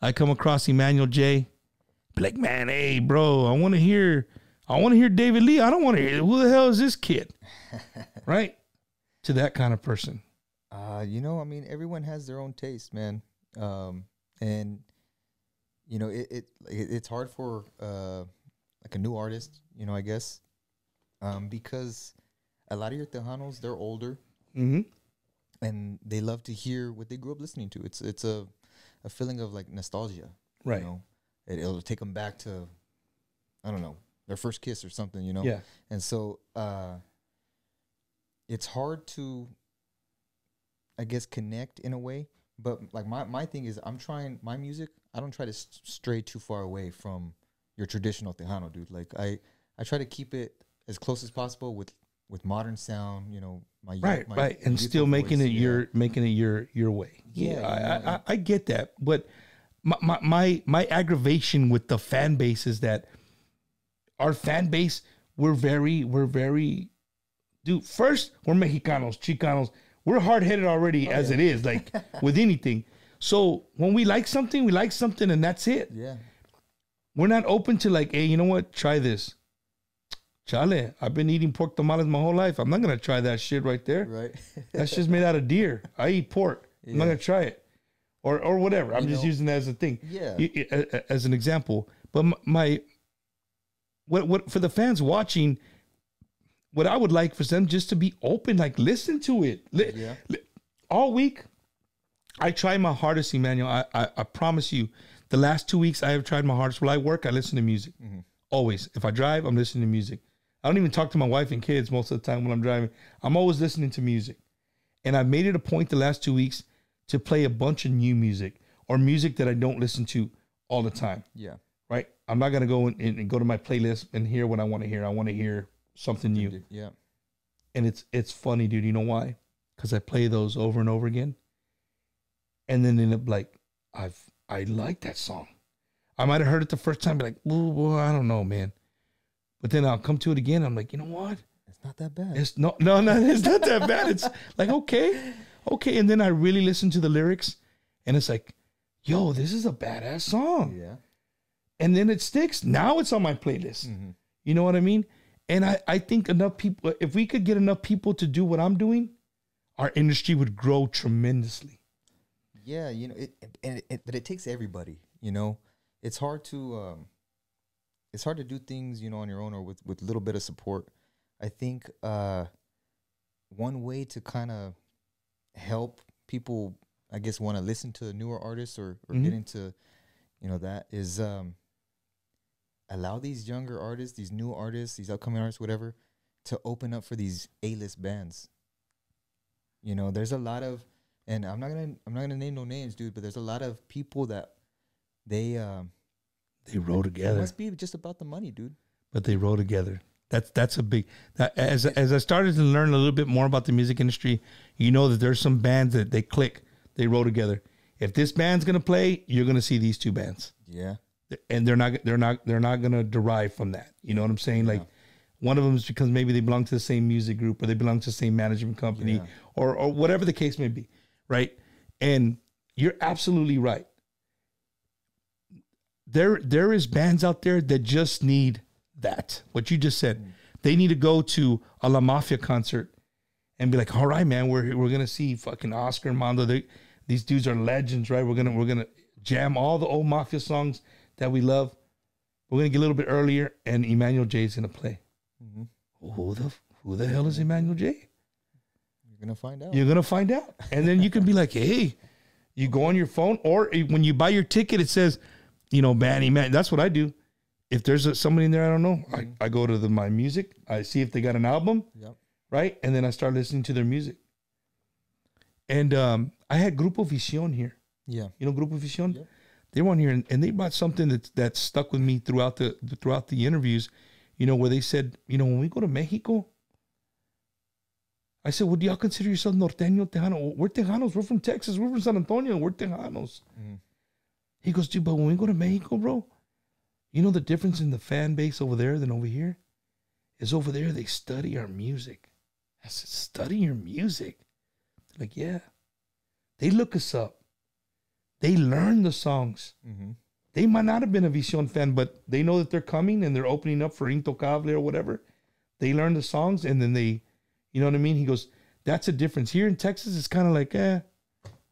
I come across Emanuel J. Be like, man, hey, bro, I want to hear David Lee. I don't want to hear, who the hell is this kid? Right? To that kind of person. You know, I mean, everyone has their own taste, man. And you know, it's hard for like a new artist, you know, I guess, because a lot of your Tejanos, they're older, and they love to hear what they grew up listening to. It's a feeling of like nostalgia, Right? You know, it'll take them back to, I don't know, their first kiss or something, you know. Yeah. And so it's hard to, I guess, connect in a way. But like my thing is, I'm trying my music. I don't try to stray too far away from your traditional Tejano, dude. Like I try to keep it as close as possible with modern sound. You know, my Right, and still making it your way. Yeah, I get that, but my aggravation with the fan base is that our fan base we're very, dude. First, we're Mexicanos, Chicanos. We're hard-headed already as it is, like with anything. So when we like something, and that's it. Yeah. We're not open to like, hey, you know what? Try this. Chale, I've been eating pork tamales my whole life. I'm not going to try that shit right there. Right. That's just made out of deer. I eat pork. I'm not going to try it. Or whatever. I'm just using that as a thing. Yeah. As an example. But what for the fans watching, what I would like for them just to be open, like listen to it. All week, I try my hardest, Emmanuel. I promise you, the last 2 weeks I have tried my hardest. While I work, I listen to music. Always. If I drive, I'm listening to music. I don't even talk to my wife and kids most of the time when I'm driving. I'm always listening to music. And I've made it a point the last 2 weeks to play a bunch of new music or music that I don't listen to all the time. Yeah. Right? I'm not going to go and go to my playlist and hear what I want to hear. I want to hear something new. Yeah. And it's funny, dude. You know why? Because I play those over and over again. And then end up like, I like that song. I might have heard it the first time, be like, well, I don't know, man. But then I'll come to it again. I'm like, you know what? It's not that bad. It's no, it's not that bad. It's like, okay. And then I really listen to the lyrics and it's like, yo, this is a badass song. Yeah. And then it sticks. Now it's on my playlist. You know what I mean? And I think enough people, if we could get enough people to do what I'm doing, our industry would grow tremendously. Yeah, you know, but it takes everybody, you know. It's hard to do things, you know, on your own or with a little bit of support. I think one way to kind of help people, I guess, want to listen to newer artists or get into, you know, that is allow these younger artists, these new artists, these upcoming artists, whatever, to open up for these A-list bands. You know, there's a lot of, and I'm not gonna name no names, dude, but there's a lot of people that they roll together. It must be just about the money, dude. But they roll together. That's a big. As I started to learn a little bit more about the music industry, you know that there's some bands that they click, they roll together. If this band's gonna play, you're gonna see these two bands. Yeah. And they're not gonna derive from that. You know what I'm saying? Like one of them is because maybe they belong to the same music group or they belong to the same management company or whatever the case may be, right? And you're absolutely right. There is bands out there that just need that. What you just said. They need to go to a La Mafia concert and be like, all right, man, we're gonna see fucking Oscar and Mondo. These dudes are legends, right? We're gonna jam all the old Mafia songs that we love. We're gonna get a little bit earlier, and Emanuel J is gonna play. Who the hell is Emanuel J? You're gonna find out. You're gonna find out, and then you can be like, hey, you go on your phone, or when you buy your ticket, it says, you know, man. That's what I do. If there's somebody in there I don't know, I go to my music. I see if they got an album, right, and then I start listening to their music. And I had Grupo Visión here. Yeah, you know Grupo Visión. Yep. They were on here, and they brought something that stuck with me throughout the interviews. You know, where they said, you know, when we go to Mexico, I said, well, do y'all consider yourself norteño, Tejano? We're Tejanos. We're from Texas. We're from San Antonio. We're Tejanos. He goes, dude, but when we go to Mexico, bro, you know the difference in the fan base over there than over here? Is over there they study our music. I said, study your music? They're like, yeah. They look us up. They learn the songs. They might not have been a Visión fan, but they know that they're coming and they're opening up for Intocable or whatever. They learn the songs and then they, you know what I mean? He goes, that's a difference. Here in Texas, it's kind of like,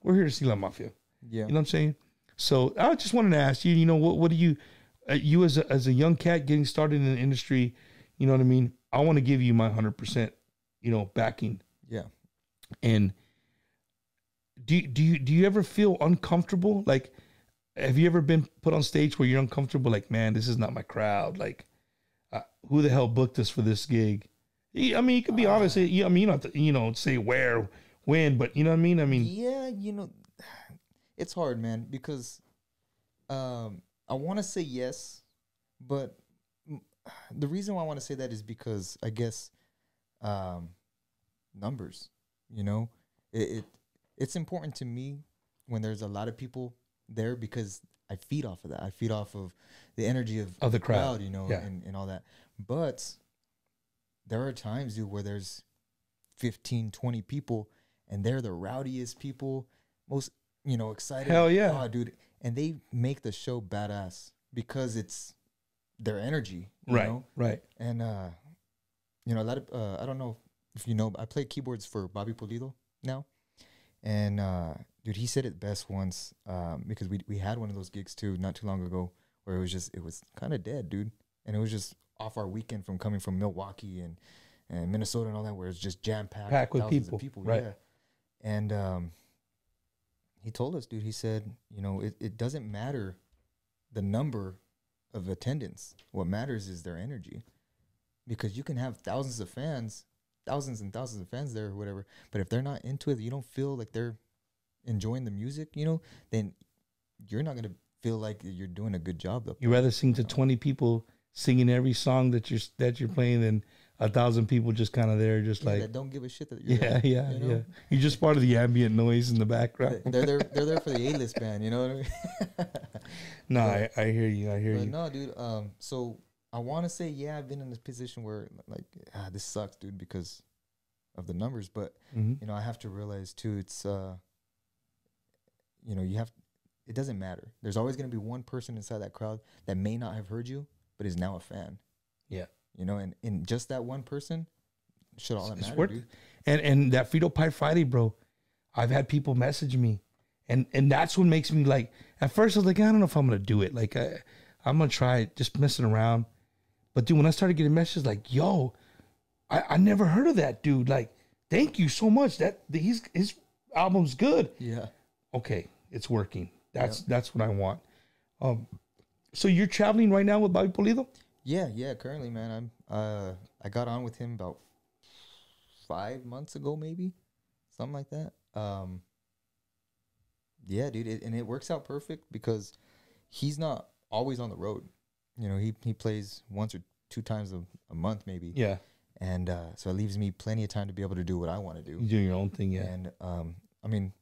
we're here to see La Mafia. Yeah. You know what I'm saying? So I just wanted to ask you, you know, what do you as a young cat getting started in the industry, you know what I mean? I want to give you my 100%, you know, backing. Yeah. And do you ever feel uncomfortable? Like, have you ever been put on stage where you're uncomfortable? Like, man, this is not my crowd. Like, who the hell booked us for this gig? I mean, you could be honest. I mean, you don't have to, you know, say where, when, but you know what I mean? I mean, yeah, you know, it's hard, man, because I want to say yes, but the reason why I want to say that is because I guess numbers, you know, it's important to me when there's a lot of people there because I feed off of that. I feed off of the energy of the crowd, you know, and all that. But there are times, dude, where there's 15, 20 people and they're the rowdiest people, most, you know, excited. Hell yeah. Oh, dude. And they make the show badass because it's their energy. You know? Right. And, you know, a lot of, I don't know if you know, I play keyboards for Bobby Pulido now. And, dude, he said it best once because we had one of those gigs too not too long ago where it was kind of dead, dude. And it was just off our weekend from coming from Milwaukee and Minnesota and all that where it's just jam-packed. Packed with thousands people. of people. Right. Yeah. And he told us, dude, he said, you know, it doesn't matter the number of attendance. What matters is their energy. Because you can have thousands and thousands of fans there or whatever, but if they're not into it, you don't feel like they're enjoying the music, you know, then you're not going to feel like you're doing a good job. You rather sing to 20 people singing every song that you're playing than 1,000 people just kind of there, just like that don't give a shit that you're there, yeah. you know? You're just part of the ambient noise in the background. They're there for the A-list band, you know what I mean? No, I hear you. No, dude. So I want to say, yeah, I've been in this position where like, this sucks, dude, because of the numbers. But you know, I have to realize too, it's you know, it doesn't matter. There's always going to be one person inside that crowd that may not have heard you, but is now a fan. Yeah. You know, and in just that one person should all that matter, dude. And that Frito Pie Friday, bro, I've had people message me, and that's what makes me like. At first, I was like, I don't know if I'm gonna do it. Like, I'm gonna try it, just messing around. But dude, when I started getting messages like, "Yo, I never heard of that dude. Like, thank you so much. His album's good." Yeah. Okay, it's working. That's what I want. So you're traveling right now with Bobby Pulido? Yeah. Currently, man, I got on with him about 5 months ago, maybe something like that. Yeah, dude, and it works out perfect because he's not always on the road. You know, he plays once or two times a month, maybe. Yeah. And so it leaves me plenty of time to be able to do what I want to do. You do your own thing, yeah. And I mean,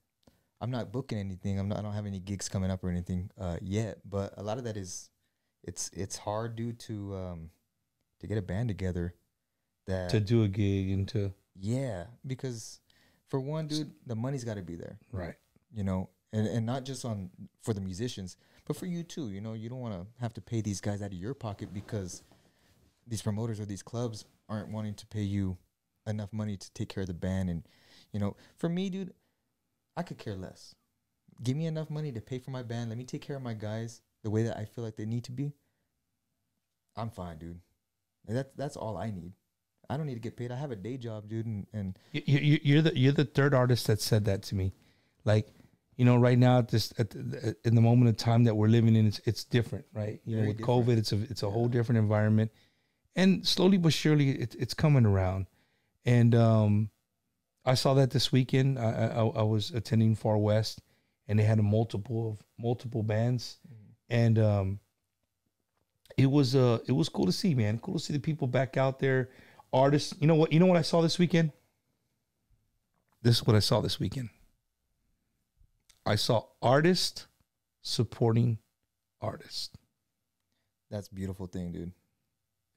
I'm not booking anything. I don't have any gigs coming up or anything yet. But a lot of that is, it's hard, dude, to get a band together that to do a gig and to because for one, dude, the money's got to be there, right? You know, and not just for the musicians, but for you too. You know, you don't want to have to pay these guys out of your pocket because these promoters or these clubs aren't wanting to pay you enough money to take care of the band. And you know, for me, dude, I could care less. Give me enough money to pay for my band. Let me take care of my guys the way that I feel like they need to be. I'm fine, dude. That's all I need. I don't need to get paid. I have a day job, dude. And you're the third artist that said that to me. Like, you know, right now in the moment of time that we're living in, it's different, right? You know, with COVID, it's a whole different environment, and slowly but surely it's coming around. And I saw that this weekend. I was attending Far West, and they had a multiple bands, and it was cool to see, man. Cool to see the people back out there, artists. You know what I saw this weekend? This is what I saw this weekend. I saw artists supporting artists. That's a beautiful thing, dude.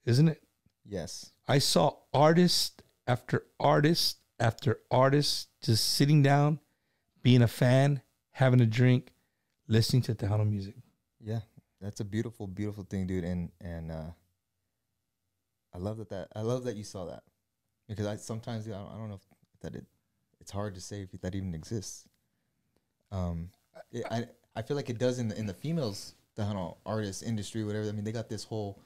Isn't it? Yes. I saw artist after artist after artist just sitting down, being a fan, having a drink, listening to Tejano music. Yeah, that's a beautiful, beautiful thing, dude. And I love that you saw that, because I sometimes I don't know if it's hard to say if that even exists. I feel like it does in the females Tejano artists industry, whatever. I mean, they got this whole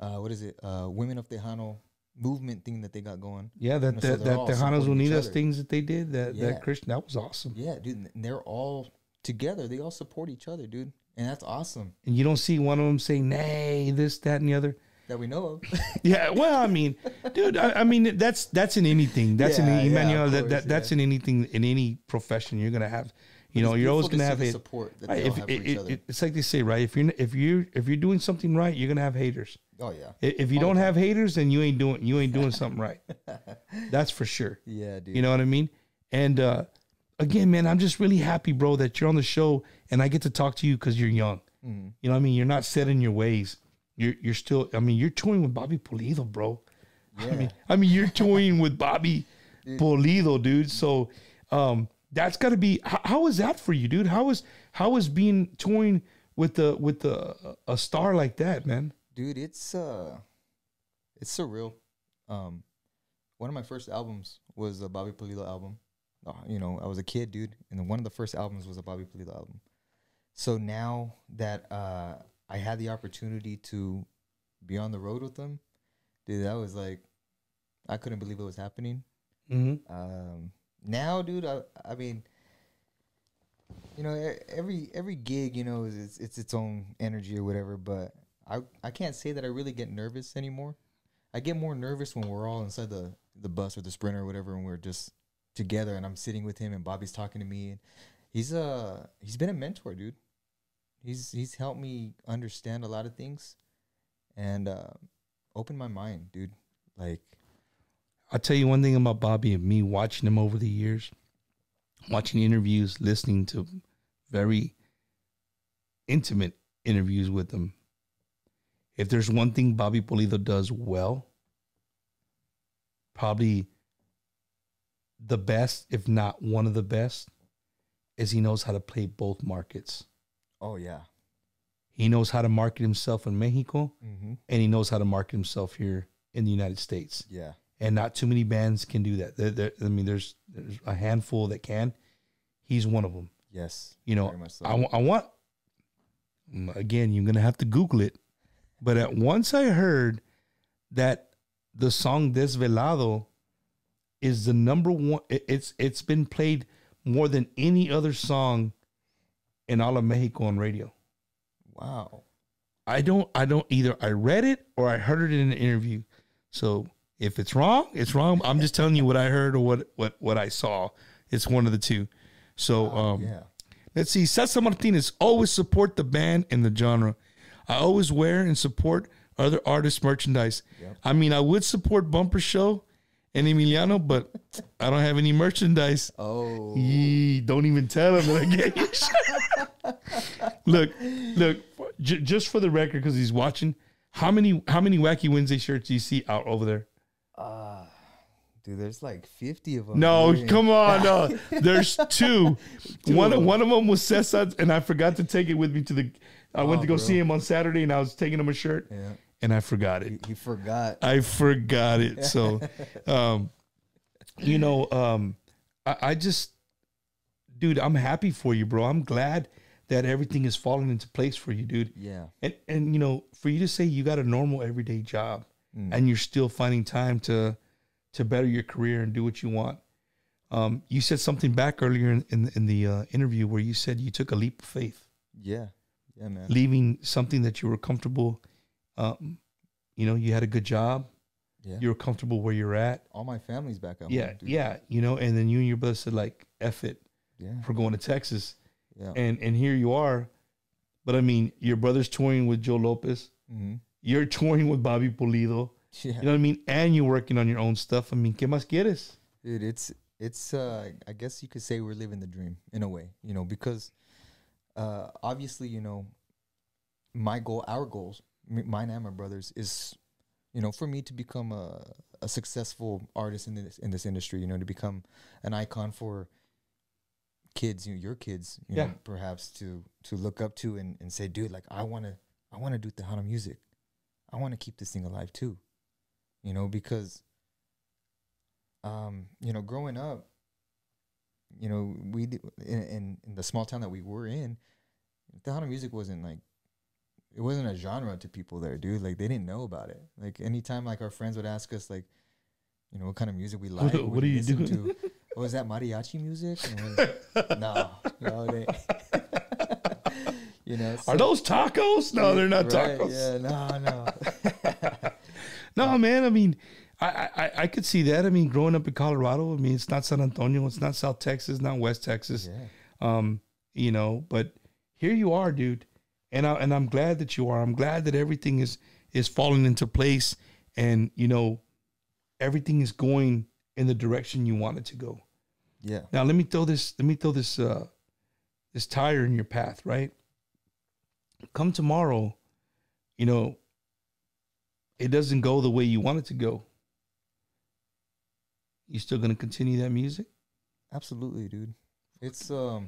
Women of Tejano movement thing that they got going. Yeah, that Tejanos Unidas things that they did. That Christian, that was awesome. Yeah, dude, and they're all together. They all support each other, dude, and that's awesome. And you don't see one of them saying, "Nay, this, that, and the other." That we know of. Yeah, well, I mean, dude, I mean that's in anything. That's in Emanuel. That's in anything, in any profession. You're gonna have, you know, you're always gonna have the support that they all have for each other. It's like they say, right? If you're doing something right, you're gonna have haters. Oh yeah. If you don't have haters, then you ain't doing something right. That's for sure. Yeah, dude. You know what I mean? And again, man, I'm just really happy, bro, that you're on the show and I get to talk to you because you're young. Mm-hmm. You know what I mean? You're not set in your ways. You're still. I mean, you're touring with Bobby Pulido, bro. Yeah. I mean, you're touring with Bobby Pulido, dude. So that's got to be. How is that for you, dude? How is being touring with a star like that, man? Dude, it's surreal. One of my first albums was a Bobby Pulido album. You know, I was a kid, dude, and one of the first albums was a Bobby Pulido album. So now that I had the opportunity to be on the road with them, dude, that was like, I couldn't believe it was happening. Mm-hmm. Now, dude, I mean, You know, every gig, you know, is it's its own energy or whatever. But I can't say that I really get nervous anymore. I get more nervous when we're all inside the bus or the Sprinter or whatever, and we're just together, and I'm sitting with him, and Bobby's talking to me, and he's been a mentor, dude. He's helped me understand a lot of things, and open my mind, dude. Like, I'll tell you one thing about Bobby and me watching him over the years, watching interviews, listening to very intimate interviews with him. If there's one thing Bobby Pulido does well, probably the best, if not one of the best, is he knows how to play both markets. oh yeah, He knows how to market himself in Mexico, mm-hmm. and he knows how to market himself here in the United States. Yeah, And not too many bands can do that. I mean, there's a handful that can. He's one of them. yes. You know, Very much so. I want, again, you're going to have to Google it. But at once I heard that the song Desvelado is the number one. It's been played more than any other song in all of Mexico on radio. Wow. I don't either. I read it or I heard it in an interview. So if it's wrong, it's wrong. I'm just telling you what I heard or what I saw. It's one of the two. So Yeah. let's see. Cesar Martinez, always support the band and the genre. I always wear and support other artists' merchandise. Yep. I mean, I would support Bumper Show and Emiliano, but I don't have any merchandise. Oh. Yee, don't even tell him that I get you shit. Look, just for the record, because he's watching, how many Wacky Wednesday shirts do you see out over there? Dude, there's like 50 of them. No, dude. come on, no. There's two. One of them was Cesar's, and I forgot to take it with me to the. I went to go bro. see him on Saturday, and I was taking him a shirt, Yeah. and I forgot it. He forgot. I forgot it. So, I just, dude, I'm happy for you, bro. I'm glad that everything is falling into place for you, dude. Yeah. And you know, for you to say you got a normal everyday job and you're still finding time to better your career and do what you want. You said something back earlier in the interview where you said you took a leap of faith, Yeah. Yeah, man. leaving something that you were comfortable. You had a good job. Yeah. You were comfortable where you're at. All my family's back up. Yeah, yeah. And then you and your brother said like, F it Yeah. for going to Texas. Yeah. And here you are. But I mean, your brother's touring with Joe Lopez. Mm-hmm. You're touring with Bobby Pulido. Yeah. You know what I mean? And you're working on your own stuff. I mean, ¿qué más quieres? Dude, it's I guess you could say we're living the dream in a way, because obviously, our goals, mine and my brother's, is, for me to become a successful artist in this industry, to become an icon for kids, your kids, Yeah. perhaps to look up to and say, dude, like I wanna do Tejano music. I wanna keep this thing alive too. Because growing up, we in the small town that we were in, Tejano music wasn't like, it wasn't a genre to people there, dude. Like they didn't know about it. Like anytime like our friends would ask us like, what kind of music we like, What do you listen do? to. Oh, is that mariachi music? No, they Are those tacos? No, they're not right, tacos. Yeah, no. No, man. I mean, I could see that. I mean, growing up in Colorado, I mean, it's not San Antonio, it's not South Texas, not West Texas. Yeah. But here you are, dude. And I'm glad that you are. I'm glad that everything is falling into place, and everything is going in the direction you want it to go. Yeah. Now let me throw this this tire in your path, right? Come tomorrow, it doesn't go the way you want it to go. You still gonna continue that music? Absolutely, dude. It's for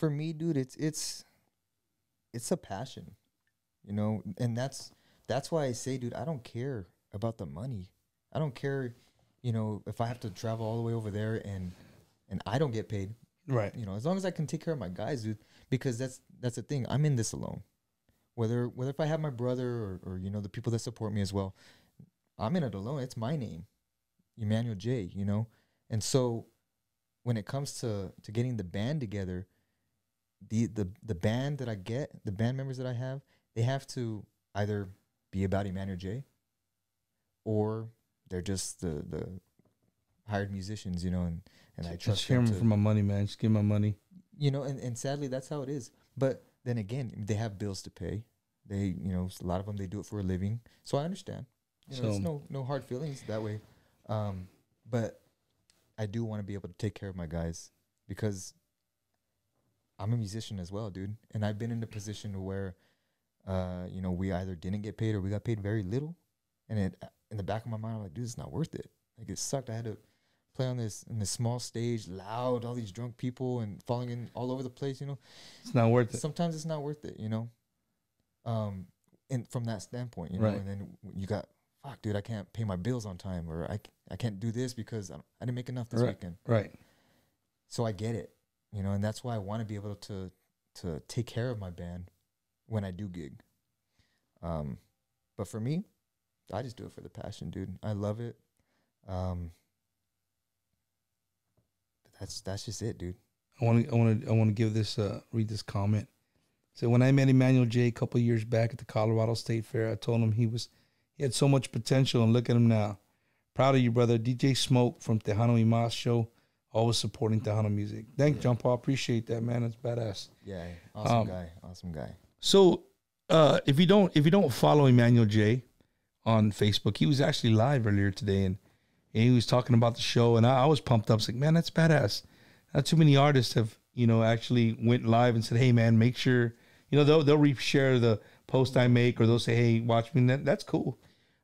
me, dude, it's a passion, and that's why I say, dude, I don't care about the money. I don't care, if I have to travel all the way over there and I don't get paid. Right. As long as I can take care of my guys, dude, because that's the thing. I'm in this alone. Whether if I have my brother or the people that support me as well, I'm in it alone. It's my name, Emanuel J, and so when it comes to getting the band together, the band that I get, the band members that I have, they have to either be about Emanuel J, or they're just the hired musicians, you know, and I trust hear them me to, for my money, man. Just give my money. you know, and sadly that's how it is. But then again, they have bills to pay. They, you know, a lot of them, they do it for a living. So I understand. You know, there's no hard feelings that way. But I do want to be able to take care of my guys, because I'm a musician as well, dude. And I've been in the position where, you know, we either didn't get paid or we got paid very little. And it, in the back of my mind, I'm like, dude, it's not worth it. Like, it sucked. I had to play in this small stage, loud, all these drunk people and falling in all over the place, you know. It's not worth it. Sometimes it's not worth it, you know. And from that standpoint, you know, and then you got, fuck, dude, I can't pay my bills on time, or I can't do this because I didn't make enough this weekend. Right. So I get it, you know, and that's why I want to be able to take care of my band when I do gig. But for me, I just do it for the passion, dude. I love it. That's just it, dude. I want to give this read this comment. So when I met Emanuel J a couple of years back at the Colorado State Fair, I told him he had so much potential, and look at him now. Proud of you, brother. DJ Smoke from Tejano Imas show, always supporting Tejano music. Thank you, John Paul. Appreciate that, man. That's badass. Yeah, awesome guy. So if you don't follow Emanuel J on Facebook, he was actually live earlier today, and he was talking about the show, and I was pumped up. I was like, man, that's badass. Not too many artists have, you know, actually went live and said, hey, man, make sure, you know, they'll reshare the post I make, or they'll say, hey, watch me. That's cool.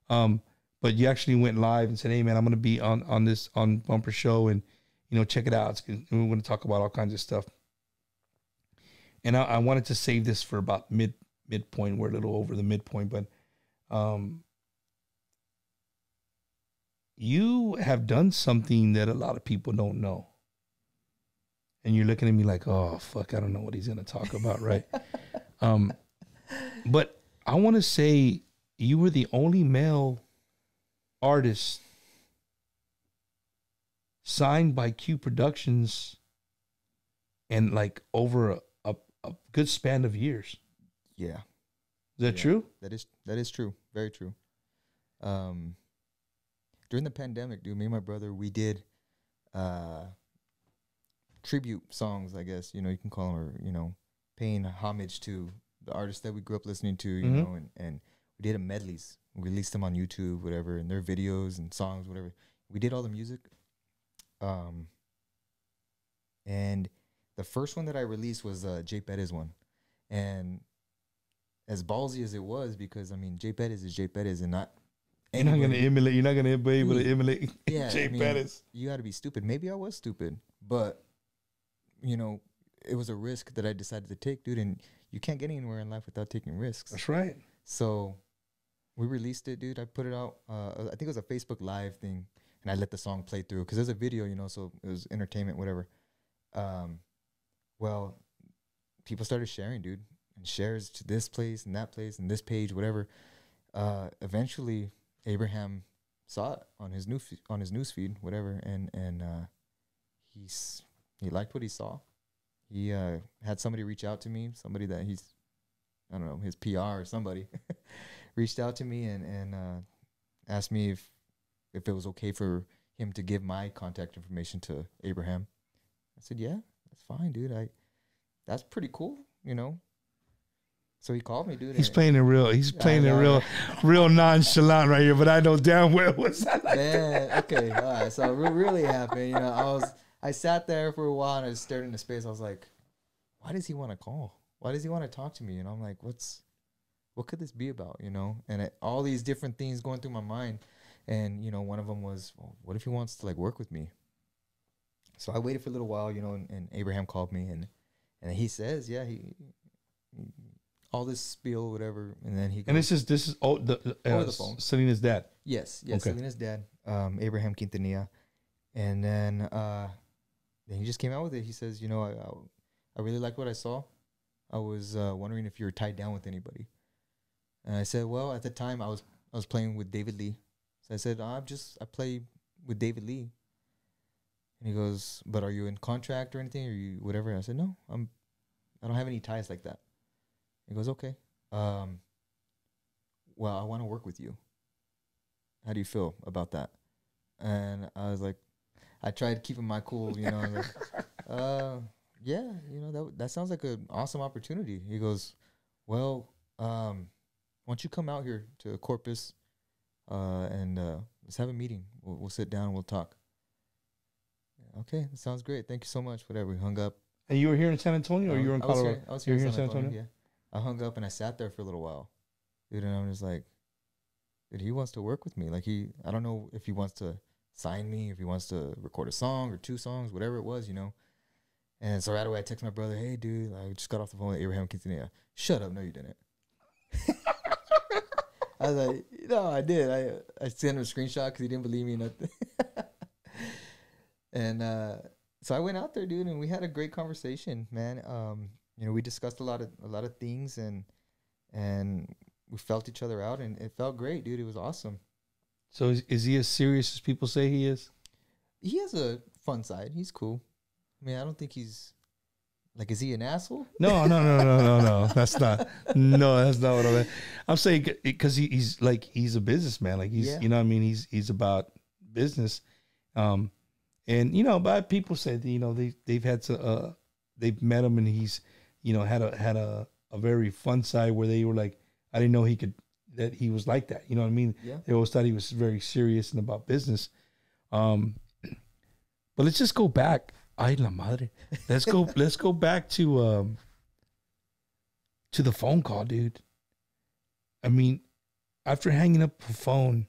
But you actually went live and said, hey, man, I'm going to be on this Bumper Show, and, you know, check it out. We're going to talk about all kinds of stuff. And I wanted to save this for about midpoint. We're a little over the midpoint, but you have done something that a lot of people don't know. And you're looking at me like, oh, fuck, I don't know what he's going to talk about, right? But I want to say you were the only male artist signed by Q Productions and like over a good span of years. Yeah. Is that true? That is true. Very true. During the pandemic, dude, me and my brother, we did tribute songs, I guess, you know, you can call them, or, you know, paying homage to the artists that we grew up listening to, you know, and we did a medleys. We released them on YouTube, whatever, and their videos and songs, whatever. We did all the music. And the first one that I released was J Perez one. And as ballsy as it was, because, I mean, J Perez is J Perez, and not anybody. You're not gonna be able to emulate J Perez. You got to be stupid. Maybe I was stupid, but, you know, it was a risk that I decided to take, dude. And you can't get anywhere in life without taking risks. That's right. So we released it, dude. I put it out. I think it was a Facebook Live thing, and I let the song play through because there's a video, you know, so it was entertainment, whatever. Well, people started sharing, dude, and shares to this place and that place and this page, whatever. Eventually, Abraham saw it on his news feed, whatever, and he liked what he saw. He had somebody reach out to me, somebody that I don't know, his PR or somebody reached out to me and asked me if it was okay for him to give my contact information to Abraham. I said, yeah, that's fine, dude. That's pretty cool, you know. So he called me, dude. He's playing it real nonchalant right here, but I know damn well what's that like. Man, okay, all right. So it really happened, you know. I sat there for a while and I just stared into space. I was like, why does he want to call? Why does he want to talk to me? And I'm like, what could this be about, you know? And all these different things going through my mind. And, you know, one of them was, well, what if he wants to, like, work with me? So I waited for a little while, you know, and Abraham called me. And he says, yeah, he all this spiel, whatever. And then he goes. And this is over the phone. Selena's dad. Yes, okay. Selena's dad, Abraham Quintanilla. And then he just came out with it. He says, you know, I really liked what I saw. I was wondering if you were tied down with anybody. And I said, well, at the time I was playing with David Lee. So I said, I play with David Lee. And he goes, "But are you in contract or anything? Or you whatever?" And I said, "No, I don't have any ties like that." He goes, "Okay. Well, I want to work with you. How do you feel about that?" And I was like, I tried keeping my cool, you know. I was like, yeah, you know, that sounds like an awesome opportunity. He goes, "Well, why don't you come out here to Corpus, and let's have a meeting. We'll sit down and we'll talk." Okay, that sounds great. Thank you so much. Whatever. We hung up. And you were here in San Antonio, or you were in Colorado? I was here in San Antonio. Yeah, I hung up and I sat there for a little while, dude. And I'm just like, dude, he wants to work with me. Like I don't know if he wants to sign me, if he wants to record a song or 2 songs, whatever it was, you know. And so right away I text my brother, "Hey, dude, I just got off the phone with Abraham Quintanilla." "Shut up, no, you didn't." I was like, "No, I did." I sent him a screenshot because he didn't believe me. Nothing. And so I went out there, dude, and we had a great conversation, man. You know, we discussed a lot of things, and we felt each other out, and it felt great, dude. It was awesome. So is he as serious as people say he is? He has a fun side. He's cool. I mean, I don't think he's like, is he an asshole? No. That's not. No, that's not what I meant. I'm saying because he's a businessman. Like you know what I mean? He's about business. And you know, but people said, you know, they've had to they've met him, and he's, you know, had a very fun side where they were like, I didn't know that he was like that. You know what I mean? Yeah. They always thought he was very serious and about business. But let's just go back. Ay la madre. Let's go back to the phone call, dude. I mean, after hanging up the phone,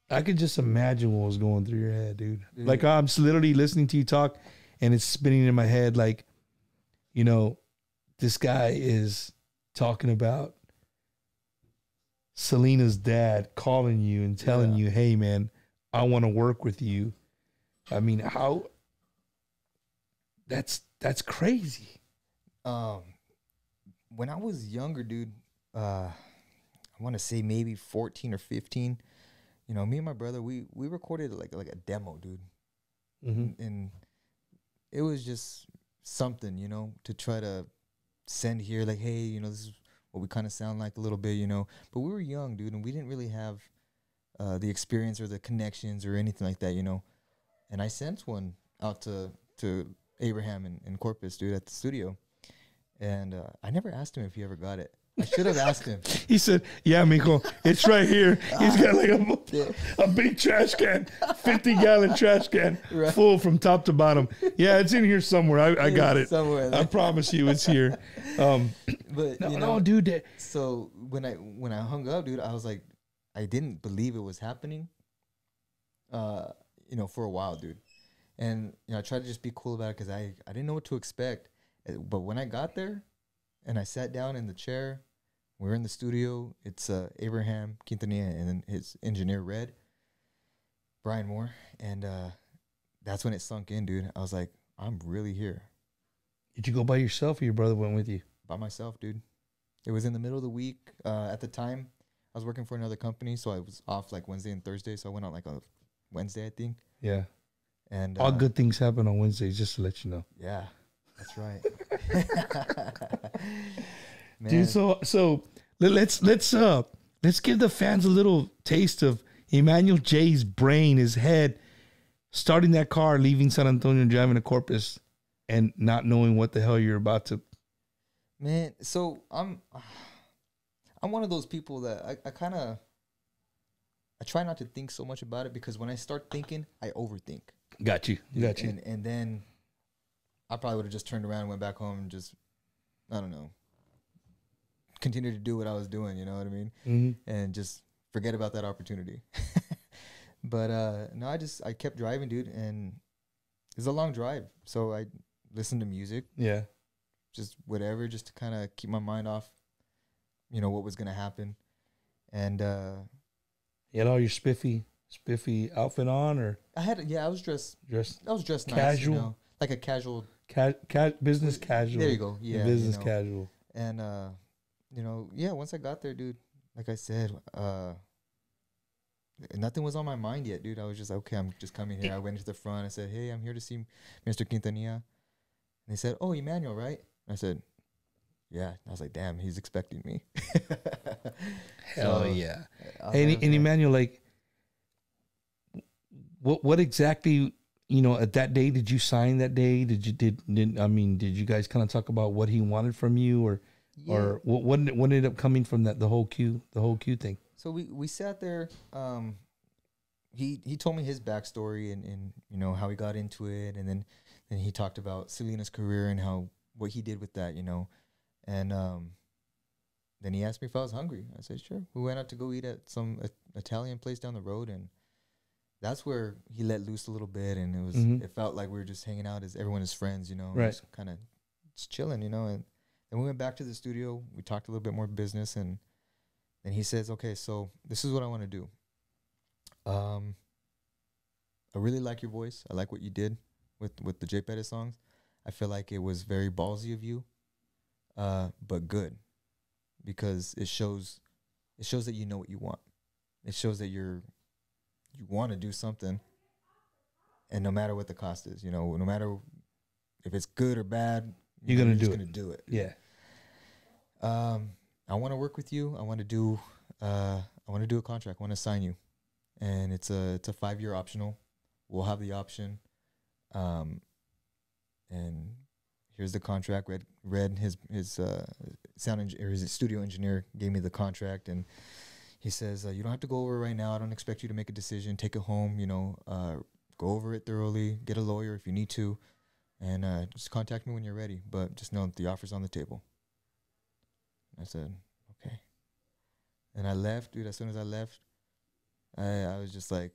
I could just imagine what was going through your head, dude. Like, I'm literally listening to you talk, and it's spinning in my head. Like, you know, this guy is talking about Selena's dad calling you and telling you, "Hey, man, I want to work with you." I mean, how? That's crazy. When I was younger, dude, I want to say maybe 14 or 15. You know, me and my brother, we recorded like a demo, dude. Mm-hmm. And it was just something, you know, to try to send here, like, "Hey, you know, this is what we kind of sound like a little bit, you know." But we were young, dude, and we didn't really have the experience or the connections or anything like that, you know. And I sent one out to Abraham in Corpus, dude, at the studio. And I never asked him if he ever got it. I should have asked him. He said, "Yeah, mijo, it's right here." He's got like a big trash can, 50-gallon trash can, full from top to bottom. "Yeah, it's in here somewhere. I got it. Somewhere. I promise you, it's here." But no, you know, dude. So when I hung up, dude, I was like, I didn't believe it was happening. You know, for a while, dude. And you know, I tried to just be cool about it because I didn't know what to expect. But when I got there, and I sat down in the chair, we're in the studio. It's Abraham Quintanilla and then his engineer, Brian Moore. And that's when it sunk in, dude. I was like, I'm really here. Did you go by yourself, or your brother went with you? By myself, dude. It was in the middle of the week. At the time, I was working for another company, so I was off like Wednesday and Thursday. So I went on like a Wednesday, I think. Yeah. And all good things happen on Wednesdays, just to let you know. Yeah, that's right. Dude, so let's give the fans a little taste of Emanuel J's brain, his head, starting that car, leaving San Antonio and driving to Corpus, and not knowing what the hell you're about to. Man, so I'm one of those people that I try not to think so much about it, because when I start thinking, I overthink. Got you. And then I probably would have just turned around and went back home and just, I don't know, continue to do what I was doing, you know what I mean? Mm-hmm. And just forget about that opportunity. But no, I kept driving, dude, and it's a long drive. So I listened to music. Yeah. Just whatever, just to kind of keep my mind off, you know, what was going to happen. And you had all your spiffy outfit on, or? I was dressed nice, casual, you know, like a casual business casual. There you go. Yeah. Business you know. casual. And you know, yeah, once I got there, dude, like I said, nothing was on my mind yet, dude. I was just like, okay, I'm just coming here. I went to the front. I said, hey, I'm here to see Mr. Quintanilla. And they said, oh, Emanuel, right? I said, yeah. I was like, damn, he's expecting me. Hell yeah. And Emanuel, like, what exactly, at that day, did you sign that day? Did you guys kind of talk about what he wanted from you, or what ended up coming from that, the whole Q thing? So we sat there. He told me his backstory and how he got into it, and then he talked about Selena's career and what he did with that, and then he asked me if I was hungry. I said sure. We went out to go eat at some Italian place down the road, and that's where he let loose a little bit, and it felt like we were just hanging out as everyone as friends, right? Just kind of just chilling, and then we went back to the studio. We talked a little bit more business, and then he says, okay, so this is what I want to do. I really like your voice. I like what you did with the J Pettis songs. I feel like it was very ballsy of you, but good, because it shows that you know what you want. It shows that you want to do something, and no matter what the cost is, no matter if it's good or bad, you're gonna do it. Yeah. I want to work with you. I want to do a contract. I want to sign you, and it's a 5-year optional. We'll have the option, and here's the contract. Red his his studio engineer gave me the contract, and he says, you don't have to go over it right now. I don't expect you to make a decision. Take it home, go over it thoroughly. Get a lawyer if you need to, and just contact me when you're ready. But just know that the offer's on the table. I said, okay. And I left, dude. As soon as I left, I was just like,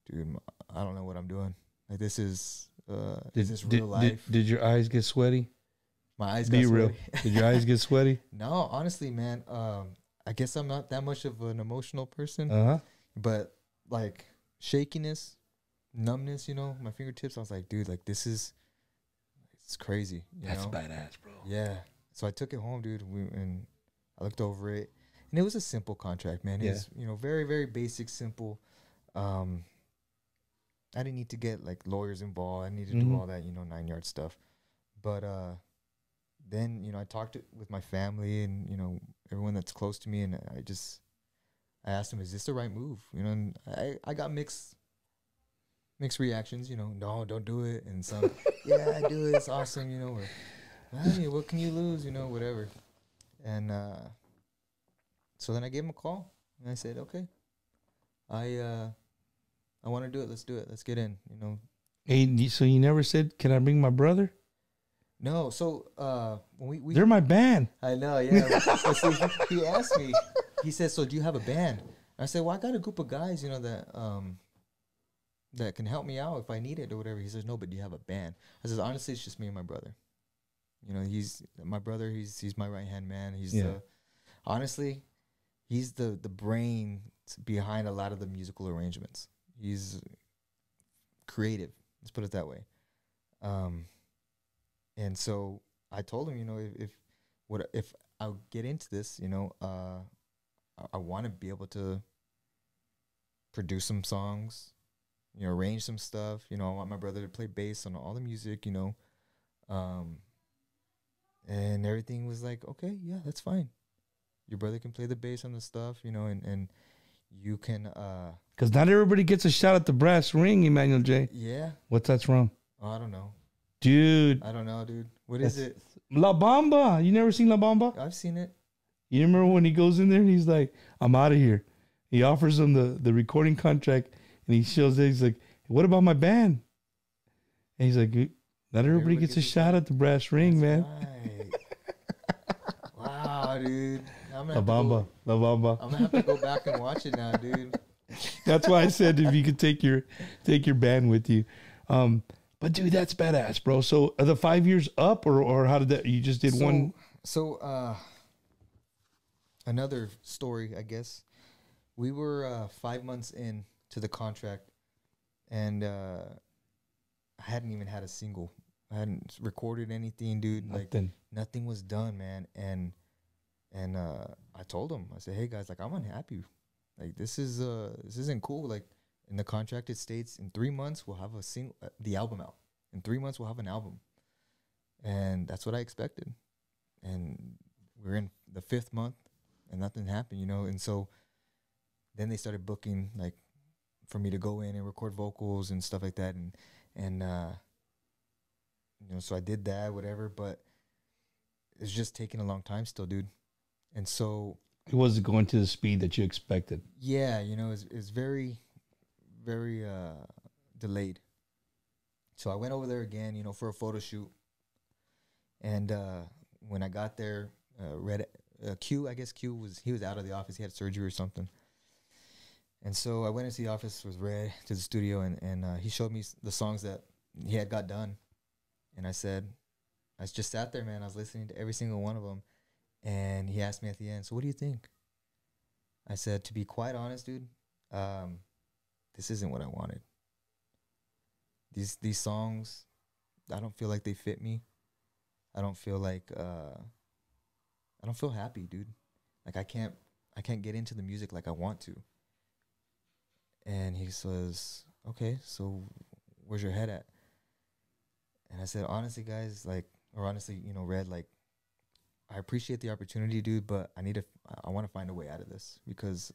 dude, I don't know what I'm doing. Like, this is real life. Did your eyes get sweaty? My eyes got sweaty. Did your eyes get sweaty? No, honestly, man. I guess I'm not that much of an emotional person. But like shakiness, numbness, my fingertips. I was like, dude, like it's crazy. That's badass, bro. Yeah. So I took it home, dude, and I looked over it, and it was a simple contract, man. It was, very, very basic, simple. I didn't need to get like lawyers involved. I needed to do all that, 9-yard stuff. But then, I talked with my family and, everyone that's close to me, and I asked them, is this the right move? And I got mixed reactions, no, don't do it. And some, yeah, do it. It's awesome, or, hey, what can you lose, whatever. And so then I gave him a call, and I said, okay, I want to do it. Let's do it. Let's get in, Hey, so you never said, can I bring my brother? No, so when we they're my band. I know, yeah. But see, he asked me, he said, so do you have a band? I said, well, I got a group of guys, that can help me out if I need it or whatever. He says, no, but do you have a band? I says, honestly, it's just me and my brother. He's my brother. He's my right hand man. Honestly, he's the brain behind a lot of the musical arrangements. He's creative. Let's put it that way. And so I told him, if I get into this, I want to be able to produce some songs, arrange some stuff. I want my brother to play bass on all the music, and everything was like, okay, yeah, that's fine. Your brother can play the bass on the stuff, and you can. Because not everybody gets a shot at the brass ring, Emanuel J. Yeah. What's that from? Oh, I don't know. Dude. I don't know, dude. What is it? La Bamba. You never seen La Bamba? I've seen it. You remember when he goes in there and he's like, I'm out of here. He offers him the recording contract, and he shows it. He's like, what about my band? And he's like, not everybody gets a shot at the brass ring, man. Right. Wow, dude. La Bamba. I'm going to have to go back and watch it now, dude. That's why I said if you could take your band with you. But dude, that's badass, bro. So are the 5 years up, or how did that? You just did one. So another story, I guess. We were 5 months in to the contract, and I hadn't even had a single. I hadn't recorded anything, dude. Nothing. Like nothing was done, man. And I told him, I said, hey guys, like I'm unhappy. Like this isn't cool. Like in the contract it states in 3 months we'll have the album out. In 3 months we'll have an album. And that's what I expected. And we're in the 5th month and nothing happened, you know. And so then they started booking like for me to go in and record vocals and stuff like that. And you know, so I did that, whatever, but it's just taking a long time still, dude. And so it wasn't going to the speed that you expected. Yeah, you know, it's very, very delayed. So I went over there again, you know, for a photo shoot. And when I got there, Q was out of the office. He had surgery or something. And so I went into the office with Red to the studio, and he showed me the songs that he had got done. And I just sat there, man. I was listening to every single one of them. And he asked me at the end, so what do you think? I said, to be quite honest, dude, this isn't what I wanted. These songs, I don't feel like they fit me. I don't feel like I don't feel happy, dude. Like I can't get into the music like I want to. And he says, okay, so where's your head at? And I said, honestly, guys, honestly, you know, Red, like, I appreciate the opportunity, dude, but I want to find a way out of this because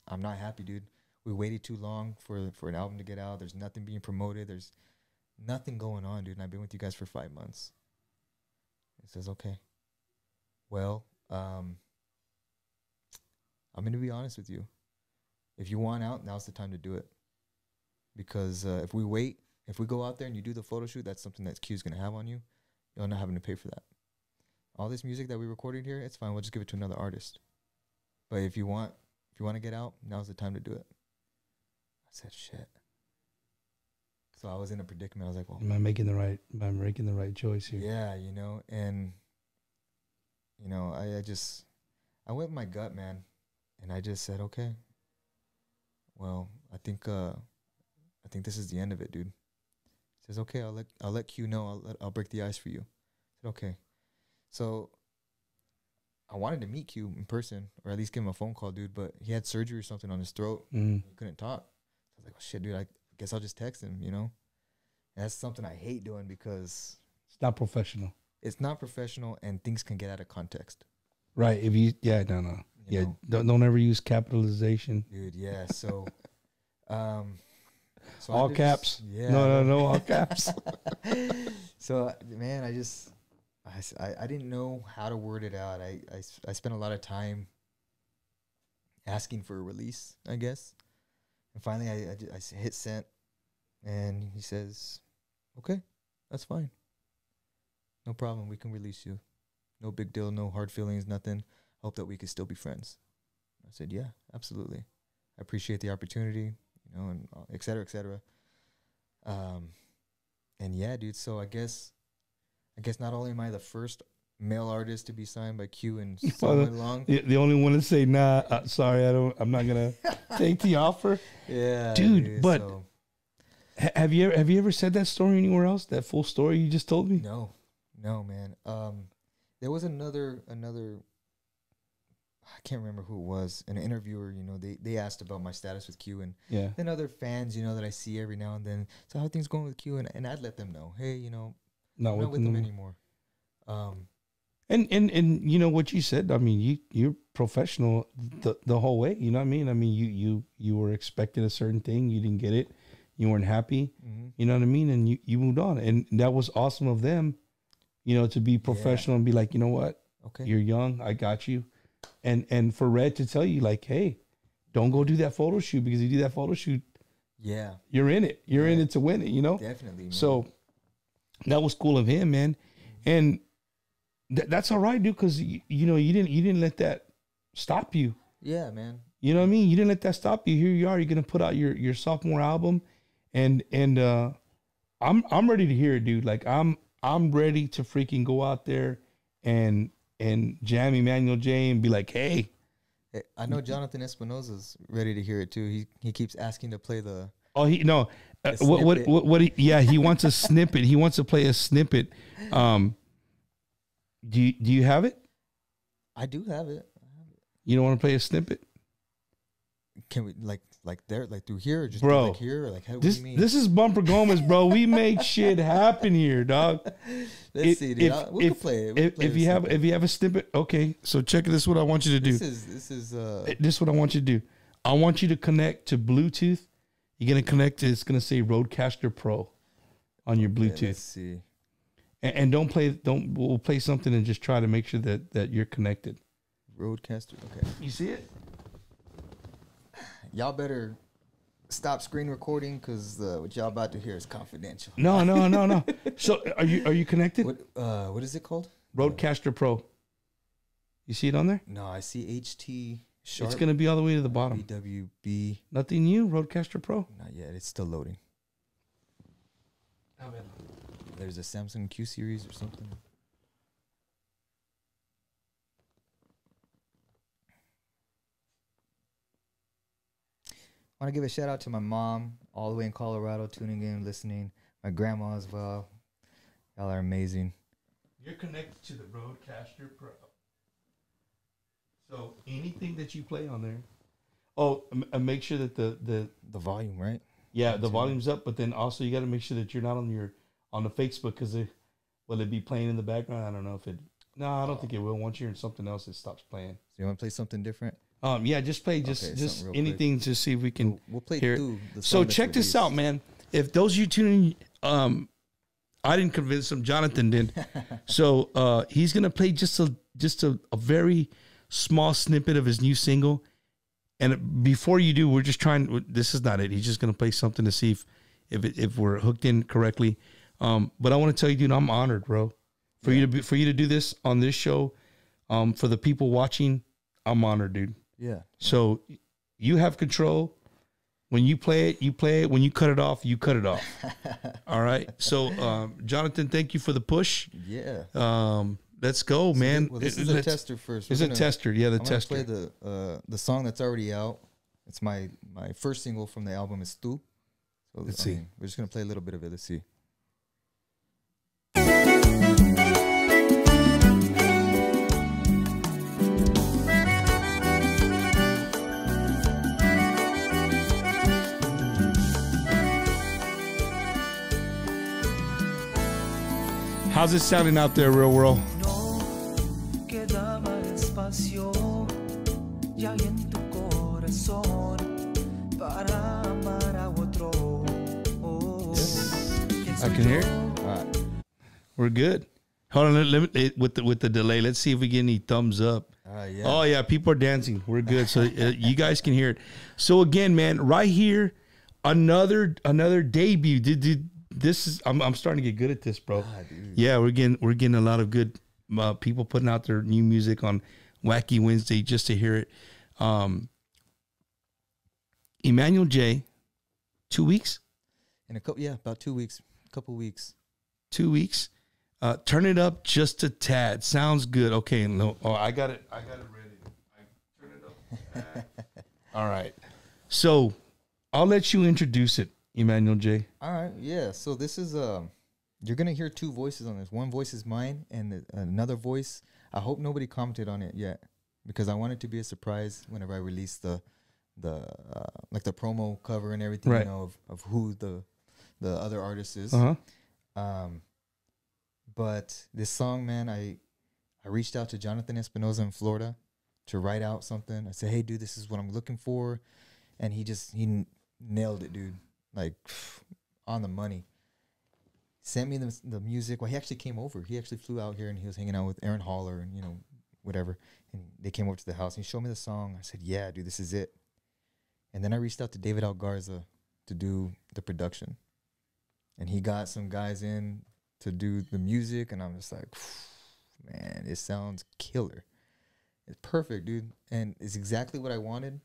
I'm not happy, dude. We waited too long for an album to get out. There's nothing being promoted. There's nothing going on, dude. And I've been with you guys for 5 months. He says, okay. Well, I'm going to be honest with you. If you want out, now's the time to do it. Because if we go out there and you do the photo shoot, that's something that Q's going to have on you. You're not having to pay for that. All this music that we recorded here, it's fine. We'll just give it to another artist. But if you want to get out, now's the time to do it. I said, shit. So I was in a predicament. I was like, well, am I making the right choice here? Yeah, you know, and you know, I went with my gut, man, and I just said, okay. Well, I think this is the end of it, dude. He says, okay, I'll let Q know. I'll break the ice for you. I said, okay. So I wanted to meet Q in person or at least give him a phone call, dude, but he had surgery or something on his throat. He couldn't talk. I was like, oh, shit, dude, I guess I'll just text him, you know? And that's something I hate doing because it's not professional. It's not professional and things can get out of context. Right. If you, no. You know? Don't ever use capitalization. Dude, yeah. So, so all caps. Yeah. No, all caps. So, man, I didn't know how to word it out. I spent a lot of time asking for a release, I guess. And finally, I hit send, and he says, okay, that's fine. No problem. We can release you. No big deal. No hard feelings, nothing. Hope that we could still be friends. I said, yeah, absolutely. I appreciate the opportunity, you know, and et cetera, et cetera. And yeah, dude, so I guess not only am I the first male artist to be signed by Q and so long. The only one to say, nah, sorry, I'm not going to take the offer. Yeah. Dude, but so. Have you ever said that story anywhere else? That full story you just told me? No, man. There was another, I can't remember who it was, an interviewer, you know, they asked about my status with Q and then other fans, you know, that I see every now and then. So how are things going with Q? And I'd let them know, hey, you know, I'm not with them anymore. And you know what you said, I mean, you're professional the whole way, you know what I mean? I mean, you were expecting a certain thing, you didn't get it, you weren't happy, you know what I mean? And you moved on. And that was awesome of them, you know, to be professional and be like, you know what? Okay. You're young, I got you. And for Red to tell you, like, hey, don't go do that photo shoot, because you do that photo shoot, you're in it. You're in it to win it, you know? Definitely, man. So that was cool of him, man. And that's all right, dude, because you know, you didn't let that stop you. Yeah, man. You know what I mean? You didn't let that stop you. Here you are. You're gonna put out your sophomore album, and I'm ready to hear it, dude. Like I'm ready to freaking go out there and jam Emanuel J and be like, hey. I know Jonathan Espinosa's ready to hear it too. He keeps asking to play the. Oh, he wants a snippet. He wants to play a snippet. Do you have it? I do have it. You don't want to play a snippet? Can we like there, like through here, or just Bro, like here, or like how? What This do you mean? this is Bumper Gomez, bro. We make shit happen here, dog. Let's see, dude. We can play it. We can play If this you have a snippet, okay. So check this. What I want you to do. This is This is what I want you to do. I want you to connect to Bluetooth. You're gonna connect to. It's gonna say Rodecaster Pro on your Bluetooth. let's see. And don't play. Don't. We'll play something and just try to make sure that you're connected. Roadcaster. Okay. You see it? Y'all better stop screen recording because what y'all about to hear is confidential. No. So are you connected? What is it called? Rodecaster Pro. You see it on there? No, I see HT Sharp. It's gonna be all the way to the bottom. BWB. Nothing new. Rodecaster Pro. Not yet. It's still loading. There's a Samsung Q series or something. I want to give a shout out to my mom all the way in Colorado, tuning in, listening. My grandma as well. Y'all are amazing. You're connected to the Rodecaster Pro. So anything that you play on there. Oh, make sure that the volume, right? Yeah, the volume's up, but then also you got to make sure that you're not on the Facebook because will it be playing in the background? I don't know if it. No, I don't think it will. Once you're in something else, it stops playing. So you want to play something different? Yeah, just play just anything to see if we can. We'll play hear through the So song check that's this out, released. man. If those of you tuning, I didn't convince him. Jonathan did. So he's gonna play just a very small snippet of his new single. And before you do, we're just trying. This is not it. He's just gonna play something to see if we're hooked in correctly. But I want to tell you, dude, I'm honored, bro, for you to do this on this show. For the people watching, I'm honored, dude. Yeah. So you have control. When you play it, you play it. When you cut it off, you cut it off. All right. So, Jonathan, thank you for the push. Yeah. Let's go, man. This is a tester first. It's a tester. Yeah, the I'm tester. gonna play the song that's already out. It's my first single from the album is Tu. So Let's see. We're just gonna play a little bit of it. Let's see. How's it sounding out there, real world? No quedaba espacio ya en tu corazón para amar a otro. I can hear it. All right. We're good. Hold on, let me, with the delay. Let's see if we get any thumbs up. Yeah. Oh yeah, people are dancing. We're good. So you guys can hear it. So again, man, right here, another debut. This is I'm starting to get good at this, bro. Yeah, we're getting a lot of good people putting out their new music on Wacky Wednesday just to hear it. Emanuel J, 2 weeks. In a couple, about 2 weeks. Couple weeks. 2 weeks. Turn it up just a tad. Sounds good. Okay. No, I got it ready. Turn it up. All right. So I'll let you introduce it, Emanuel J. All right. Yeah. So this is you're gonna hear two voices on this. One voice is mine, and another voice. I hope nobody commented on it yet because I want it to be a surprise whenever I release the like the promo cover and everything. Right. You know of who the other artist is. But this song, man, I reached out to Jonathan Espinoza in Florida to write out something. I said, hey, dude, this is what I'm looking for. And he nailed it, dude. Like, on the money. Sent me the music. Well, he actually came over. He actually flew out here and he was hanging out with Aaron Haller and, whatever. And they came over to the house and he showed me the song. I said, yeah, dude, this is it. And then I reached out to David Algarza to do the production. And he got some guys in to do the music, and I'm just like, man, it sounds killer. It's perfect, dude. And it's exactly what I wanted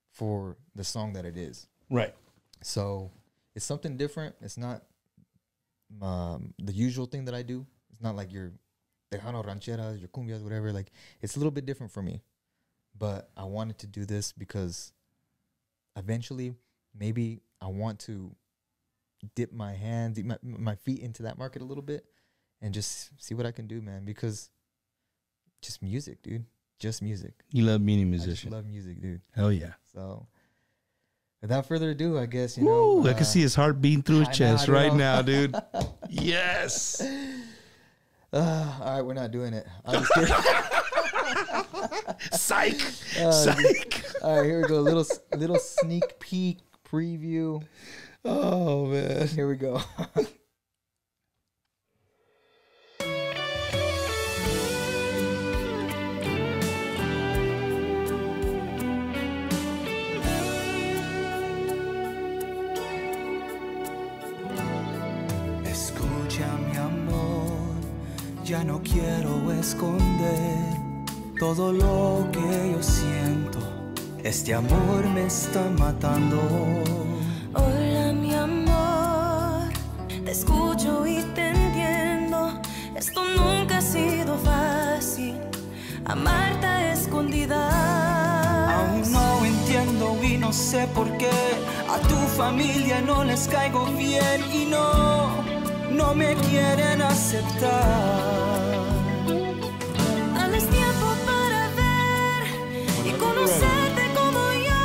for the song that it is. Right. So it's something different. It's not the usual thing that I do. It's not like your Tejano rancheras, your cumbias, whatever. Like, it's a little bit different for me. But I wanted to do this because eventually maybe I want to dip my hand, dip my feet into that market a little bit and just see what I can do, man, because just music, dude. Just music. You love being a I musician. just love music, dude. Hell yeah. So without further ado, I guess, Woo, I can see his heart beating through his chest right now, dude. Yes. All right, we're not doing it. I'm just kidding. Psych. Psych. All right, here we go. Little sneak peek preview. Oh, man. Here we go. Escucha, mi amor, ya no quiero esconder todo lo que yo siento. Este amor me está matando. Hola, mi amor, te escucho y te entiendo. Esto nunca ha sido fácil, amarte a escondidas. Aún no entiendo y no sé por qué a tu familia no les caigo bien y no me quieren aceptar. Dales tiempo para ver y conocerte como yo.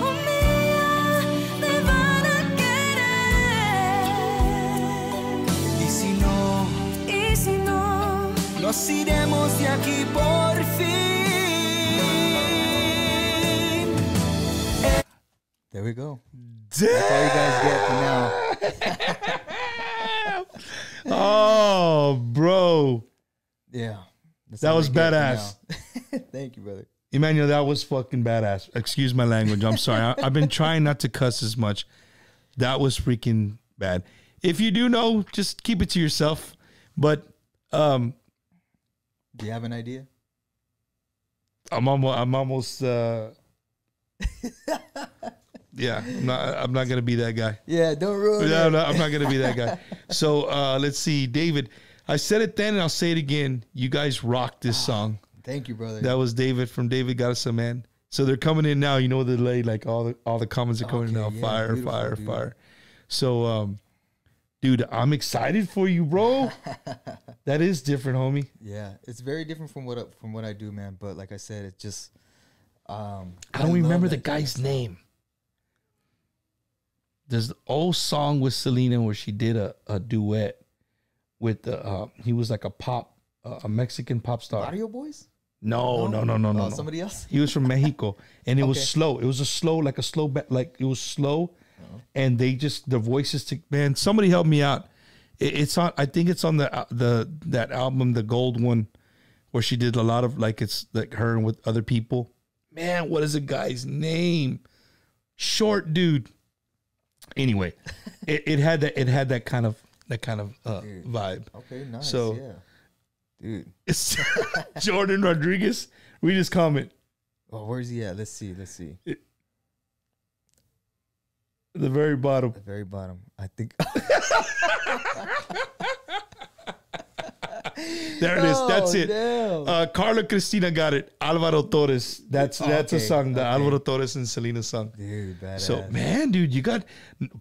Un día te van a querer. Y si no, nos iremos de aquí por fin. There we go. That's all you guys get for now. Oh, bro. Yeah. That was badass. Thank you, brother. Emmanuel, that was fucking badass. Excuse my language. I'm sorry. I've been trying not to cuss as much. That was freaking bad. If you do know, just keep it to yourself. But do you have an idea? I'm almost yeah, I'm not gonna be that guy. Yeah, don't ruin it. No, I'm not gonna be that guy. So let's see, David. I said it then and I'll say it again. You guys rocked this song. Thank you, brother. That was David from David Got Us a Man. So they're coming in now. You know the delay, like all the comments are coming in now. Yeah, Fire, beautiful, fire, dude. fire. So dude, I'm excited for you, bro. That is different, homie. Yeah, it's very different from what I do, man. But like I said, it just I don't remember the guy's name. There's the old song with Selena where she did a duet with he was like a Mexican pop star. Barrio Boys? No. Somebody else? He was from Mexico, and it was slow. It was a slow, like it was slow, and they just the voices. Man, somebody help me out. It's on. I think it's on that album, the gold one, where she did a lot of like it's like her and with other people. Man, what is the guy's name? Short dude. Anyway, it had that kind of vibe. Okay, nice. So, yeah, dude, it's Jordan Rodriguez. Read his comment. Well, where's he at? Let's see. At the very bottom. The very bottom. I think. There it is. That's it. Damn. Carla Cristina got it. Alvaro Torres. That's Okay, a song. The okay. Alvaro Torres and Selena song. Dude, badass. So, man, dude, you got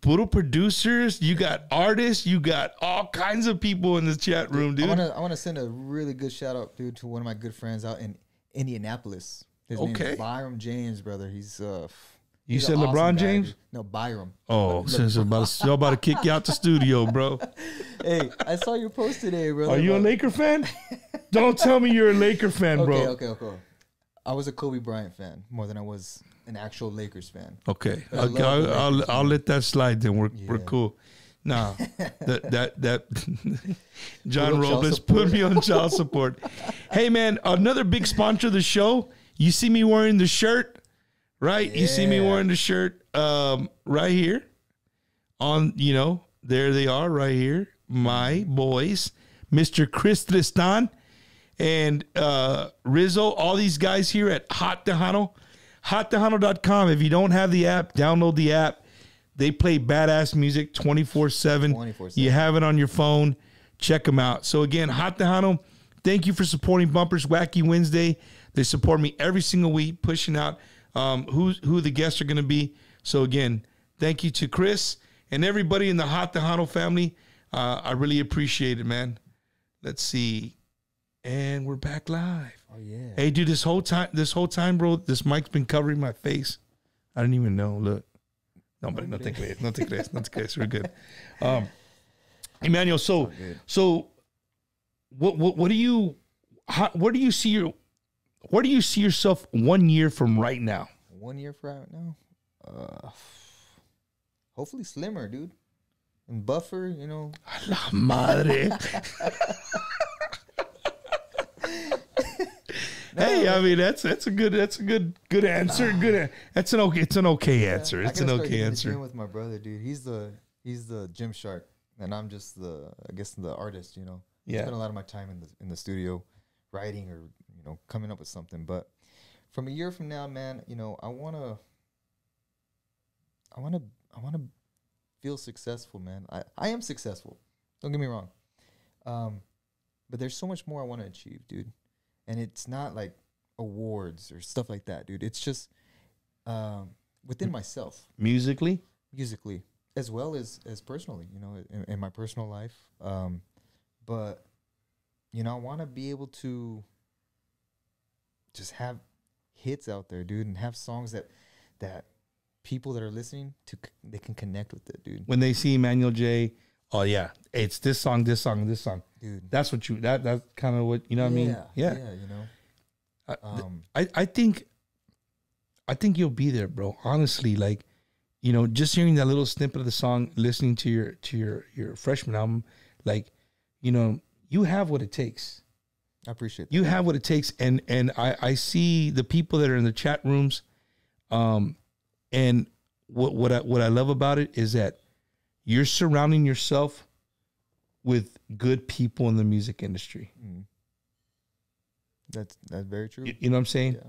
puro producers, you got artists, you got all kinds of people in the chat room, dude. I want to send a really good shout out, dude, to one of my good friends out in Indianapolis. His name Okay. is Byram James, brother. He's You he's said an LeBron awesome guy, James? dude. No, Byram. Oh, since y'all about to kick you out the studio, bro. Hey, I saw your post today, brother. Are you a Laker fan? Don't tell me you're a Laker fan, bro. Okay. I was a Kobe Bryant fan more than I was an actual Lakers fan. Okay, But I love the Lakers, I'll let that slide. Then we're Yeah. cool. Nah, that John Put on child Robles support. put me on child support. Hey man, another big sponsor of the show. You see me wearing the shirt, right? You see me Yeah. wearing the shirt, right here. On there they are right here. My boys, Mr. Chris Tristan and Rizzo, all these guys here at Hot Tejano. HotTejano.com. If you don't have the app, download the app. They play badass music 24/7. 24/7. You have it on your phone. Check them out. So again, Hot Tejano, thank you for supporting Bumpers Wacky Wednesday. They support me every single week, pushing out who the guests are going to be. So again, thank you to Chris and everybody in the Hot Tejano family. I really appreciate it, man. Let's see. And we're back live. Oh yeah. Hey, dude, this whole time, bro, this mic's been covering my face. I didn't even know. Look. No, but no te crees. We're good. Emanuel, so what do you where do you see yourself 1 year from right now? 1 year from right now? Hopefully slimmer, dude. And buffer, you know. A la madre. Hey, I mean that's a good answer. It's an okay answer. It's an okay answer. With my brother, dude. He's the gym shark, and I'm just the artist. You know. Yeah. I spend a lot of my time in the studio, writing or coming up with something. But from a year from now, man, I wanna feel successful, man. I am successful. Don't get me wrong. But there's so much more I want to achieve, dude. And it's not like awards or stuff like that, dude. It's just within myself. Musically, as well as personally, in my personal life. But, I want to be able to just have hits out there, dude, and have songs that people that are listening to, they can connect with it, dude. When they see Emanuel J, oh yeah, it's this song, dude. That's what that's kind of what what I mean. Yeah. I think you'll be there, bro. Honestly, like, just hearing that little snippet of the song, listening to your freshman album, like, you have what it takes. I appreciate that. You have what it takes, and I see the people that are in the chat rooms, and what I love about it is that you're surrounding yourself with good people in the music industry. Mm. That's very true. You know what I'm saying? Yeah.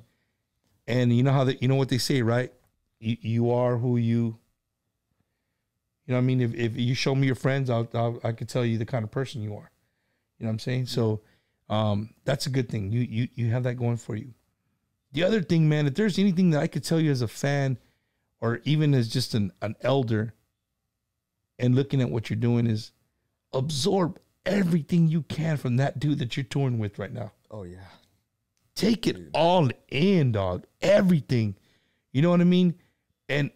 And you know how what they say, right? You are who you. You know what I mean? If you show me your friends, I can tell you the kind of person you are. You know what I'm saying? So, that's a good thing. You have that going for you. The other thing, man, if there's anything that I could tell you as a fan, or even as just an elder, and looking at what you're doing, is absorb everything you can from that dude that you're touring with right now. Oh yeah. Take it all in, dog. Everything. You know what I mean? And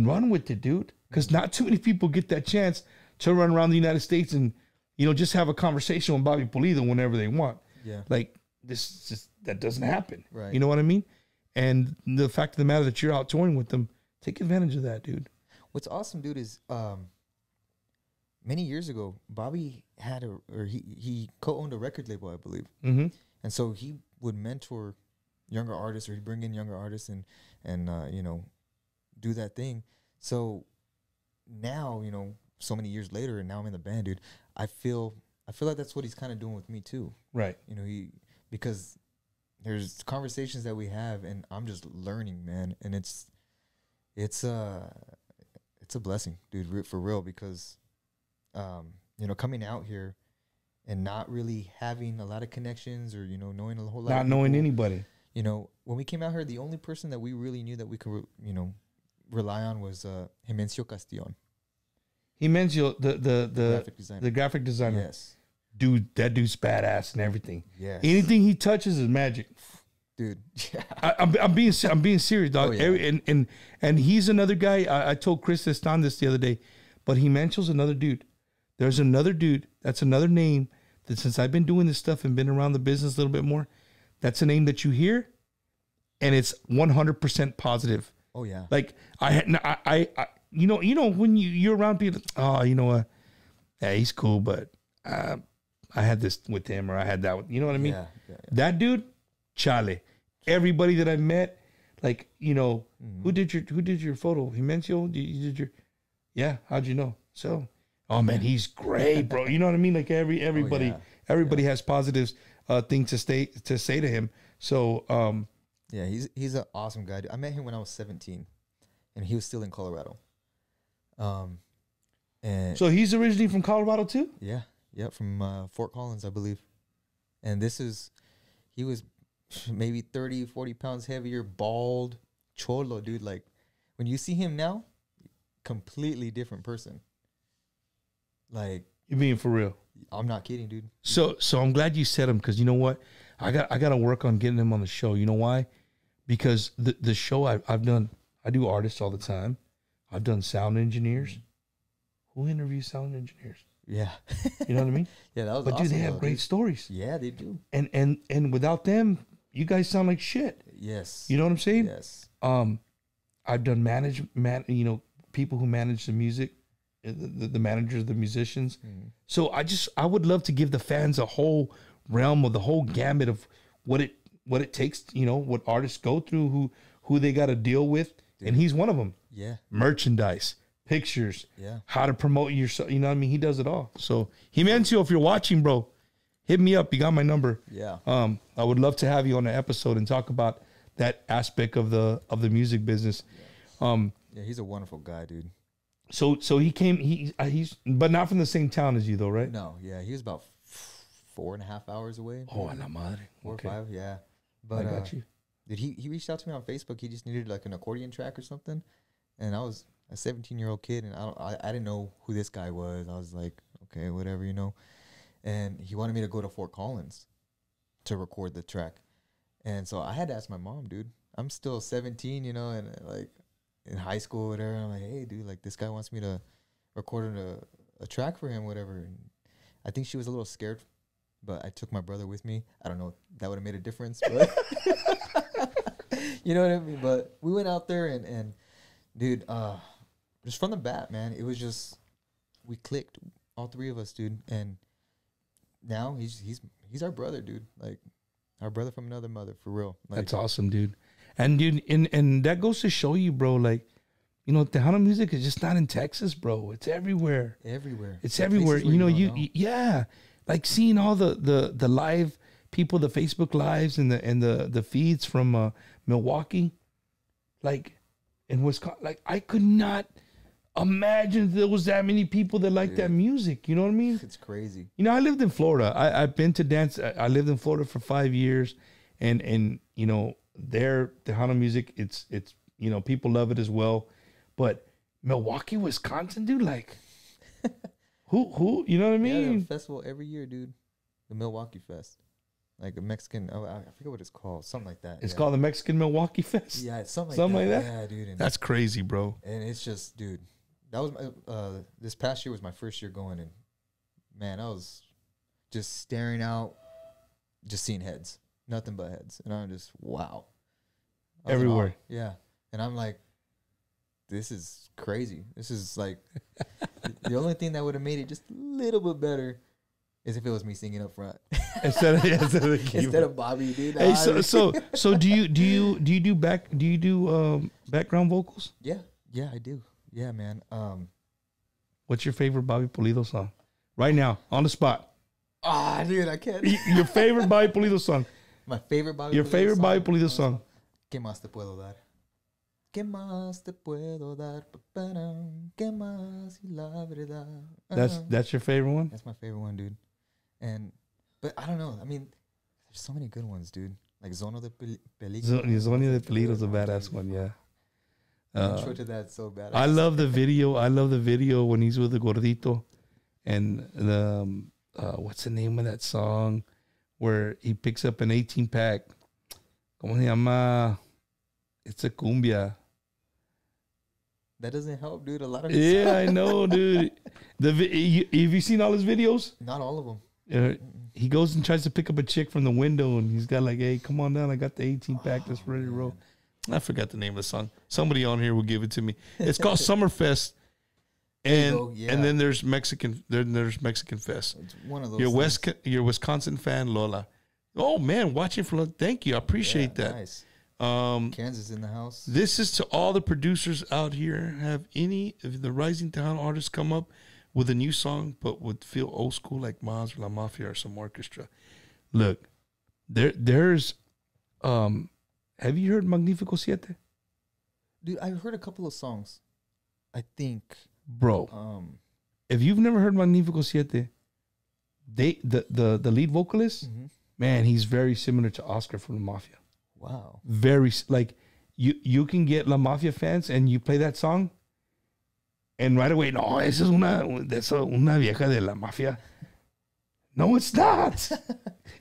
run with it, dude. Because not too many people get that chance to run around the United States and, just have a conversation with Bobby Pulido whenever they want. Yeah. Like, that doesn't happen. Right. You know what I mean? And the fact of the matter that you're out touring with them, take advantage of that, dude. What's awesome, dude, is many years ago, Bobby he co-owned a record label, I believe. Mm-hmm. And so he would mentor younger artists, or he'd bring in younger artists and do that thing. So now, so many years later, and now I'm in the band, dude, I feel like that's what he's kind of doing with me too. Right. Because there's conversations that we have, and I'm just learning, man. And it's a blessing, dude, for real, because, coming out here and not really having a lot of connections, or, knowing a whole lot. Not knowing anybody. When we came out here, the only person that we really knew that we could, rely on was Emanuel Castillon. Emanuel, the graphic designer. Yes. Dude, that dude's badass and everything. Yes. Anything he touches is magic. Dude, yeah. I'm being serious, dog. Oh, yeah. And he's another guy. I told Chris Estan this the other day, but he mentions another dude. There's another dude. That's another name that, since I've been doing this stuff and been around the business a little bit more, that's a name that you hear, and it's 100% positive. Oh yeah. Like I when you're around people, yeah, he's cool, but I had this with him, or I had that with, you know what I mean? Yeah. That dude, chale. Everybody that I met, like, who did your photo? Emanuel, you did your, yeah. How'd you know? So, oh man, he's great, bro. You know what I mean? Like everybody has positive things to say to him. So, yeah, he's an awesome guy. I met him when I was 17, and he was still in Colorado. And so he's originally from Colorado too? Yeah, from Fort Collins, I believe. And he was maybe 30, 40 pounds heavier, bald, cholo, dude. Like, when you see him now, completely different person. Like, you being for real? I'm not kidding, dude. So I'm glad you said him, because you know what? I got to work on getting him on the show. You know why? Because the show I've done I do artists all the time. I've done sound engineers. Who interviews sound engineers? Yeah. You know what I mean? Yeah, that was But awesome. dude, they have though, great dude. stories. Yeah, they do. And without them, you guys sound like shit. Yes. You know what I'm saying? Yes. I've done people who manage the music, the managers, the musicians. So I would love to give the fans a whole realm of the whole gamut of what it takes, what artists go through, who they got to deal with. Dude. And he's one of them. Yeah. Merchandise, pictures, yeah, how to promote yourself. You know what I mean? He does it all. So Himencio, if you're watching, bro, hit me up. You got my number. Yeah. I would love to have you on an episode and talk about that aspect of the music business. Yeah, he's a wonderful guy, dude. So he came. He's but not from the same town as you though, right? No, yeah, he was about 4.5 hours away. Oh, a la madre. 4 Okay. or 5, yeah. But I got you. Dude, he reached out to me on Facebook. He just needed like an accordion track or something, and I was a 17-year-old kid, and I didn't know who this guy was. I was like, okay, whatever, And he wanted me to go to Fort Collins to record the track, and so I had to ask my mom, dude. I'm still 17, and like in high school, or whatever. I'm like, hey, dude, like this guy wants me to record a track for him, whatever. And I think she was a little scared, but I took my brother with me. I don't know if that would have made a difference, but you know what I mean? But we went out there and dude, just from the bat, man, it was just, we clicked, all three of us, dude. And now he's our brother, dude. Like our brother from another mother, for real. Like, That's awesome, dude. And dude, and that goes to show you, bro, like, Tejano music is just not in Texas, bro. It's everywhere. Everywhere. It's The everywhere. places where you don't know. Yeah. Like seeing all the live people, the Facebook lives and the feeds from Milwaukee, like in Wisconsin. Like I could not imagine there was that many people that like that music. You know what I mean? It's crazy. I lived in Florida. I've been to dance. I lived in Florida for 5 years, and there Tejano music. It's people love it as well, but Milwaukee, Wisconsin, dude, like who you know what I Yeah, they have mean? a festival every year, dude. The Milwaukee Fest. Like a Mexican, I forget what it's called. Something like that. It's yeah. called the Mexican Milwaukee Fest. Yeah, it's something Something like that. like that? Yeah, dude. And, That's crazy, bro. and it's just, dude, that was my, this past year was my first year going, and man, I was just staring out, just seeing heads. Nothing but heads. And I'm just, wow. I was in Everywhere. awe. Yeah. And I'm like, this is crazy. This is like, the only thing that would have made it just a little bit better is if it was me singing up front Instead of the keyboard. instead of Bobby, dude. Hey, so do you do background vocals? Yeah, I do. Yeah, man. What's your favorite Bobby Pulido song? Right now, on the spot. Dude, I can't. Your favorite Bobby Pulido song. My favorite Bobby. Your Pulido favorite song. Bobby Pulido song. ¿Qué más te puedo dar? ¿Qué más te puedo dar? ¿Qué más y la verdad? That's your favorite one? That's my favorite one, dude. But I don't know. I mean, there's so many good ones, dude. Like Zono de Peligro. Zonia de Peligro is a badass one, yeah. The intro to that is so badass. I love the video. I love the video when he's with the Gordito, and the what's the name of that song where he picks up an 18-pack? ¿Cómo se llama? It's a cumbia. That doesn't help, dude. A lot of Yeah, I know, dude. Have you seen all his videos? Not all of them. He goes and tries to pick up a chick from the window, and he's got like, "Hey, come on down. I got the 18-pack that's ready to roll." I forgot the name of the song. Somebody on here will give it to me. It's called Summerfest, and then there's Mexican. There's Mexican Fest. It's one of those. Your Wisconsin fan, Lola. Oh man, watching for thank you. I appreciate that. Nice. Kansas in the house. This is to all the producers out here. Have any of the rising Tejano artists come up with a new song, but would feel old school like Maz or La Mafia or some orchestra? Look, there's. Have you heard Magnifico Siete? Dude, I've heard a couple of songs. I think. Bro, if you've never heard Magnifico Siete, the lead vocalist, man, he's very similar to Oscar from La Mafia. Wow. Very, like, you can get La Mafia fans and you play that song, and right away, no, esa es una vieja de La Mafia. No, it's not.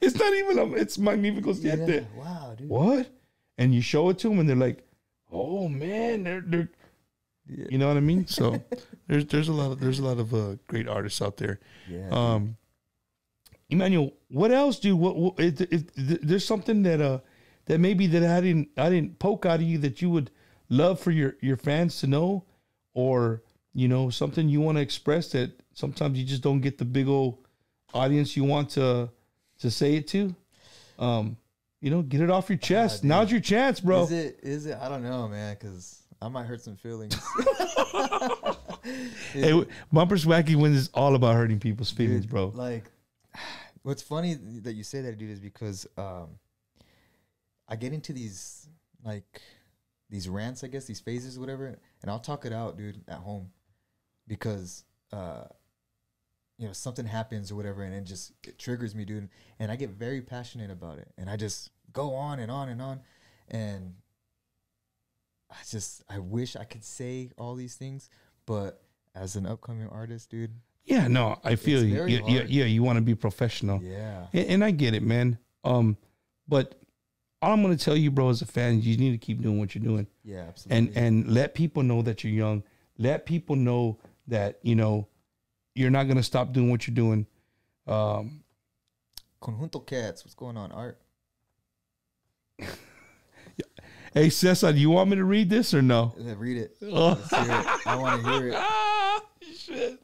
It's not even, it's Magnifico Siete. Yeah. Wow, dude. What? And you show it to them and they're like, oh man, they're you know what I mean? So there's a lot of great artists out there. Yeah. Emmanuel, what else, dude? What if there's something that maybe that I didn't poke out of you that you would love for your fans to know, or something you want to express that sometimes you just don't get the big old audience you want to say it to. Get it off your chest. Now's your chance, bro. Is it? I don't know, man, because I might hurt some feelings. Hey, Bumpers Wacky Wins is all about hurting people's feelings, Dude, bro. Like, what's funny that you say that, dude, is because I get into these rants, I guess, these phases, whatever, and I'll talk it out, dude, at home, because something happens or whatever, and it triggers me, dude, and I get very passionate about it, and I just go on and on and on, and I wish I could say all these things, but as an upcoming artist, dude. Yeah, no, I feel you. You want to be professional. Yeah. And I get it, man. But all I'm going to tell you, bro, as a fan, you need to keep doing what you're doing. Yeah, absolutely. And let people know that you're young. Let people know that, you're not going to stop doing what you're doing. Conjunto Cats, what's going on, Art? Hey, Cesar, do you want me to read this or no? Read it. Oh. Let's hear it. I want to hear it. Shit.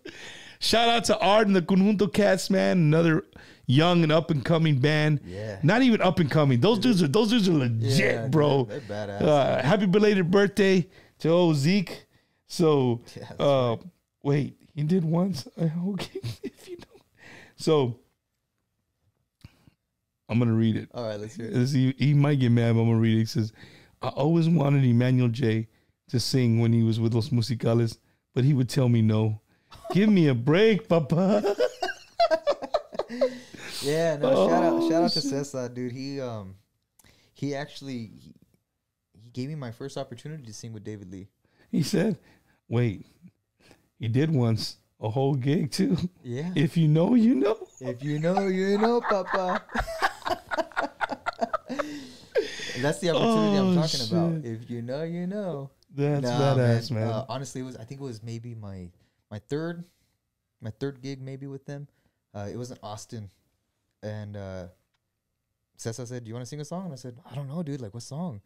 Shout out to Art and the Conjunto Cats, man. Another young and up and coming band. Yeah. Not even up and coming. Those dudes are legit, bro. They're badass. Happy belated birthday to old Zeke. So, right. wait, he did once. Okay, if you know. So, I'm gonna read it. All right, let's hear it. He might get mad, but I'm gonna read it. He says, "I always wanted Emanuel J to sing when he was with Los Musicales, but he would tell me no. Give me a break, papa." Yeah, no, shout out to Cesar, dude. He actually gave me my first opportunity to sing with David Lee. He said, "Wait, he did once a whole gig too." Yeah. If you know, you know. If you know, you know, papa. That's the opportunity I'm talking about. If you know, you know. That's badass, man. Honestly, I think it was maybe my third gig maybe with them. It was in Austin, and Cesar said, "Do you want to sing a song?" And I said, "I don't know, dude. Like, what song?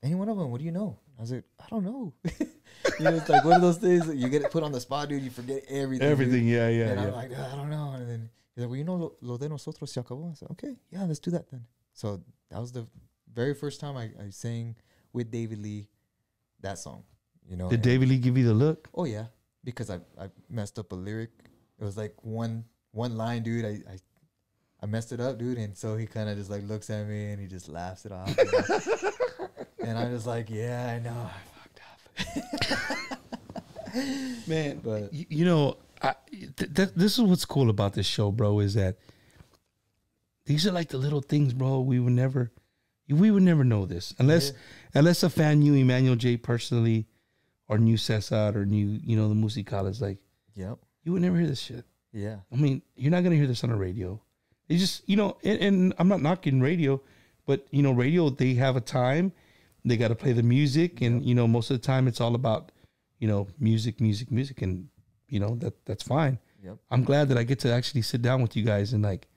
Any one of them. What do you know?" I was like, "I don't know." It's like one of those things that you get put on the spot, dude. You forget everything. Everything, dude. yeah. And I'm like, I don't know. And then he's like, "Well, you know, lo de nosotros se acabó." I said, "Okay, yeah, let's do that then." So that was the very first time I sang with David Lee that song. Did David Lee give you the look? Oh yeah, because I messed up a lyric. It was like one line, dude. I messed it up, dude, and so he kind of just like looks at me and he just laughs it off. And I'm just like, yeah, I know, I fucked up. Man, but this is what's cool about this show, bro, is that these are like the little things, bro. We would never know this unless a fan knew Emanuel J personally, or knew Cesar, or knew the Musicales. Like, yep, you would never hear this shit. Yeah, I mean, you're not gonna hear this on the radio. It's just and I'm not knocking radio, but radio, they have a time, they got to play the music, and most of the time it's all about music, and that's fine. Yep. I'm glad that I get to actually sit down with you guys and like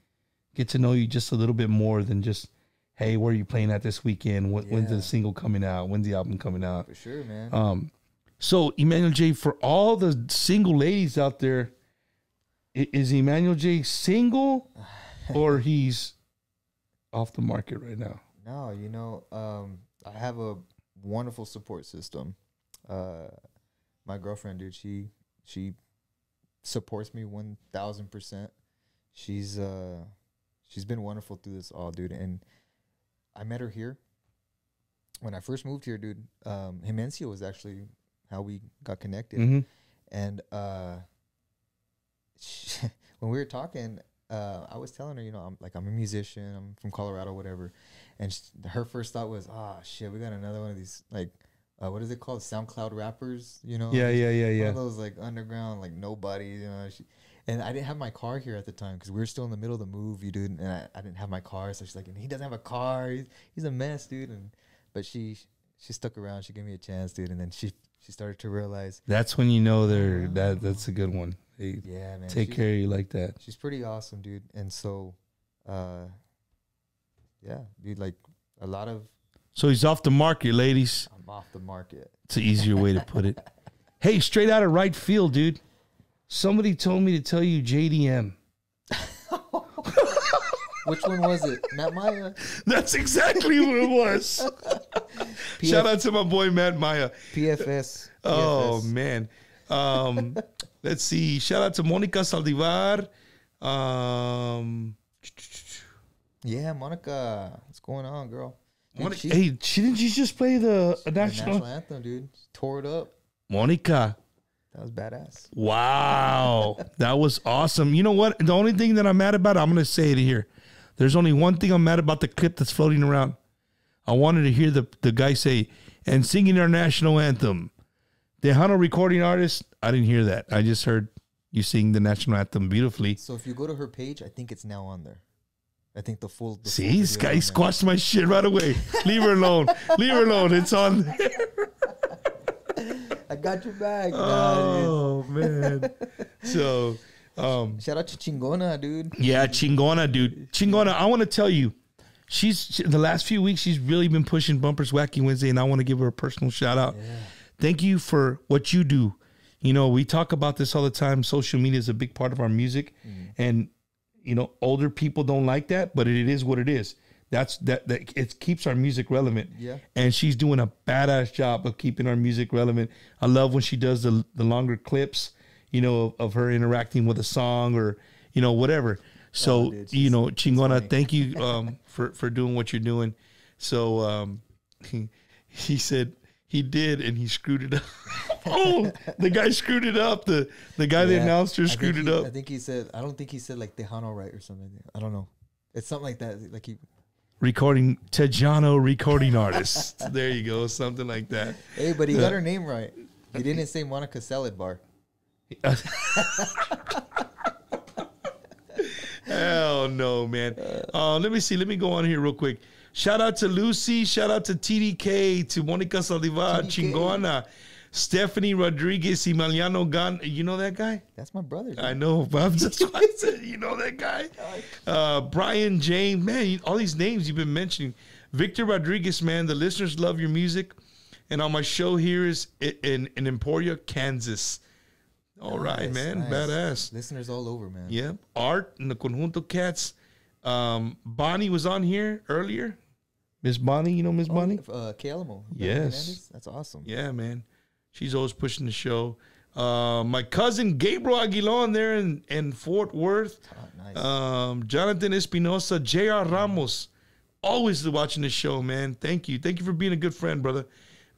get to know you just a little bit more than just, hey, where are you playing at this weekend? When's the single coming out? When's the album coming out? For sure, man. So Emanuel J, for all the single ladies out there, is Emanuel J single or he's off the market right now? No, I have a wonderful support system. My girlfriend, dude, she supports me 1,000%. She's been wonderful through this all, dude. And I met her here when I first moved here, dude. Jimencio was actually how we got connected. Mm-hmm. And when we were talking, I was telling her, I'm a musician. I'm from Colorado, whatever. And her first thought was, shit, we got another one of these, like, what is it called? SoundCloud rappers, Yeah. One of those, like, underground, like, nobodies, And I didn't have my car here at the time because we were still in the middle of the move, dude. And I didn't have my car. So she's like, and he doesn't have a car. He's a mess, dude. But she she stuck around. She gave me a chance, dude. And then she started to realize. That's when you know that's a good one. They Yeah, man. take care of you like that. She's pretty awesome, dude. And so, yeah, dude, like a lot of. So he's off the market, ladies. I'm off the market. It's an easier way to put it. Hey, straight out of right field, dude. Somebody told me to tell you JDM. Which one was it? Matt Maya? That's exactly what it was. Shout out to my boy Matt Maya. PFS. Oh man. Let's see. Shout out to Monica Saldivar. Yeah, Monica. What's going on, girl? Dude, Hey, didn't she just play the the national anthem, dude. Tore it up. Monica? That was badass. Wow, that was awesome. You know what? The only thing that I'm mad about, I'm gonna say it here. There's only one thing I'm mad about the clip that's floating around. I wanted to hear the guy say, and singing our national anthem. Tejano recording artist, I didn't hear that. I just heard you sing the national anthem beautifully. So if you go to her page, I think it's now on there. I think the full. See, this guy squashed my shit right away. Leave her alone. Leave her alone. It's on there. I got your back. Oh, man. So, Shout out to Chingona, dude. yeah, Chingona, dude. Chingona, I want to tell you, the last few weeks, she's really been pushing Bumpers Wacky Wednesday, and I want to give her a personal shout out. Yeah. Thank you for what you do. You know, we talk about this all the time. Social media is a big part of our music, and you know, older people don't like that, but it is what it is. That it keeps our music relevant. Yeah. And she's doing a badass job of keeping our music relevant. I love when she does the longer clips, of her interacting with a song or, whatever. So, Chingona, thank you for doing what you're doing. So he said he did, and he screwed it up. Oh, the guy screwed it up. The guy, the announcer, screwed it up. I think he said, I don't think he said like Tejano right or something like that. I don't know. It's something like that. Like he recording Tejano recording artist. There you go, something like that. Hey, but he got her name right. He didn't say Monica Salad Bar. Hell no, man. Let me see. Let me go on here real quick. Shout out to Lucy. Shout out to TDK, to Monica Saldivar, Chingona, Stephanie Rodriguez, Emiliano Gan. You know that guy? That's my brother. Dude. I know, but I'm just trying to say, you know that guy? Brian James, man, all these names you've been mentioning. Victor Rodriguez, man, the listeners love your music. And on my show here is in Emporia, Kansas. All right, man. Nice. Badass. Listeners all over, man. Yeah. Art and the Conjunto Cats. Bonnie was on here earlier. Miss Bonnie, you know Miss Bonnie? K. Alamo. Yes. That's awesome. Yeah, man. She's always pushing the show. My cousin Gabriel Aguilon there in Fort Worth. Oh, nice. Jonathan Espinosa, J.R. Ramos. Always watching the show, man. Thank you. Thank you for being a good friend, brother.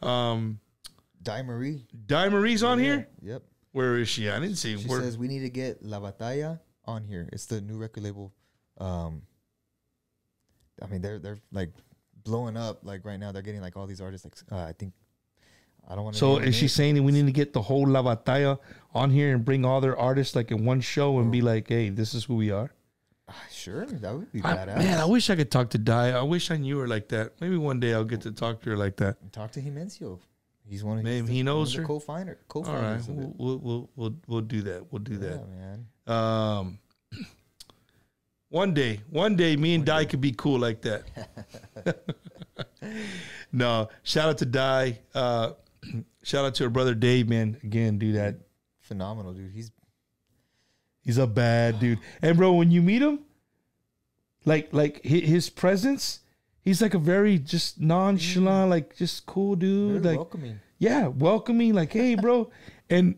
Di Marie. Di Marie's on here? Yep. Where is she? I didn't see. She says we need to get La Batalla on here. It's the new record label. I mean, they're like blowing up. Like right now, they're getting like all these artists. Like I think I don't want to. So is she saying that we need to get the whole La Batalla on here and bring all their artists like in one show and be like, hey, this is who we are? Sure, that would be badass. Man, I wish I could talk to Di. I wish I knew her like that. Maybe one day I'll get to talk to her like that. And talk to Himencio. He's one of he knows her. Co-founders. All right, we'll do that. We'll do that. Man. One day, me and Di could be cool like that. No, shout out to Di. Shout out to her brother Dave, man. Again, do that. Phenomenal, dude. He's a bad dude. And bro, when you meet him, like his presence, he's like a very just nonchalant, like just cool dude. Very like welcoming. Yeah, welcoming. Like, hey, bro. And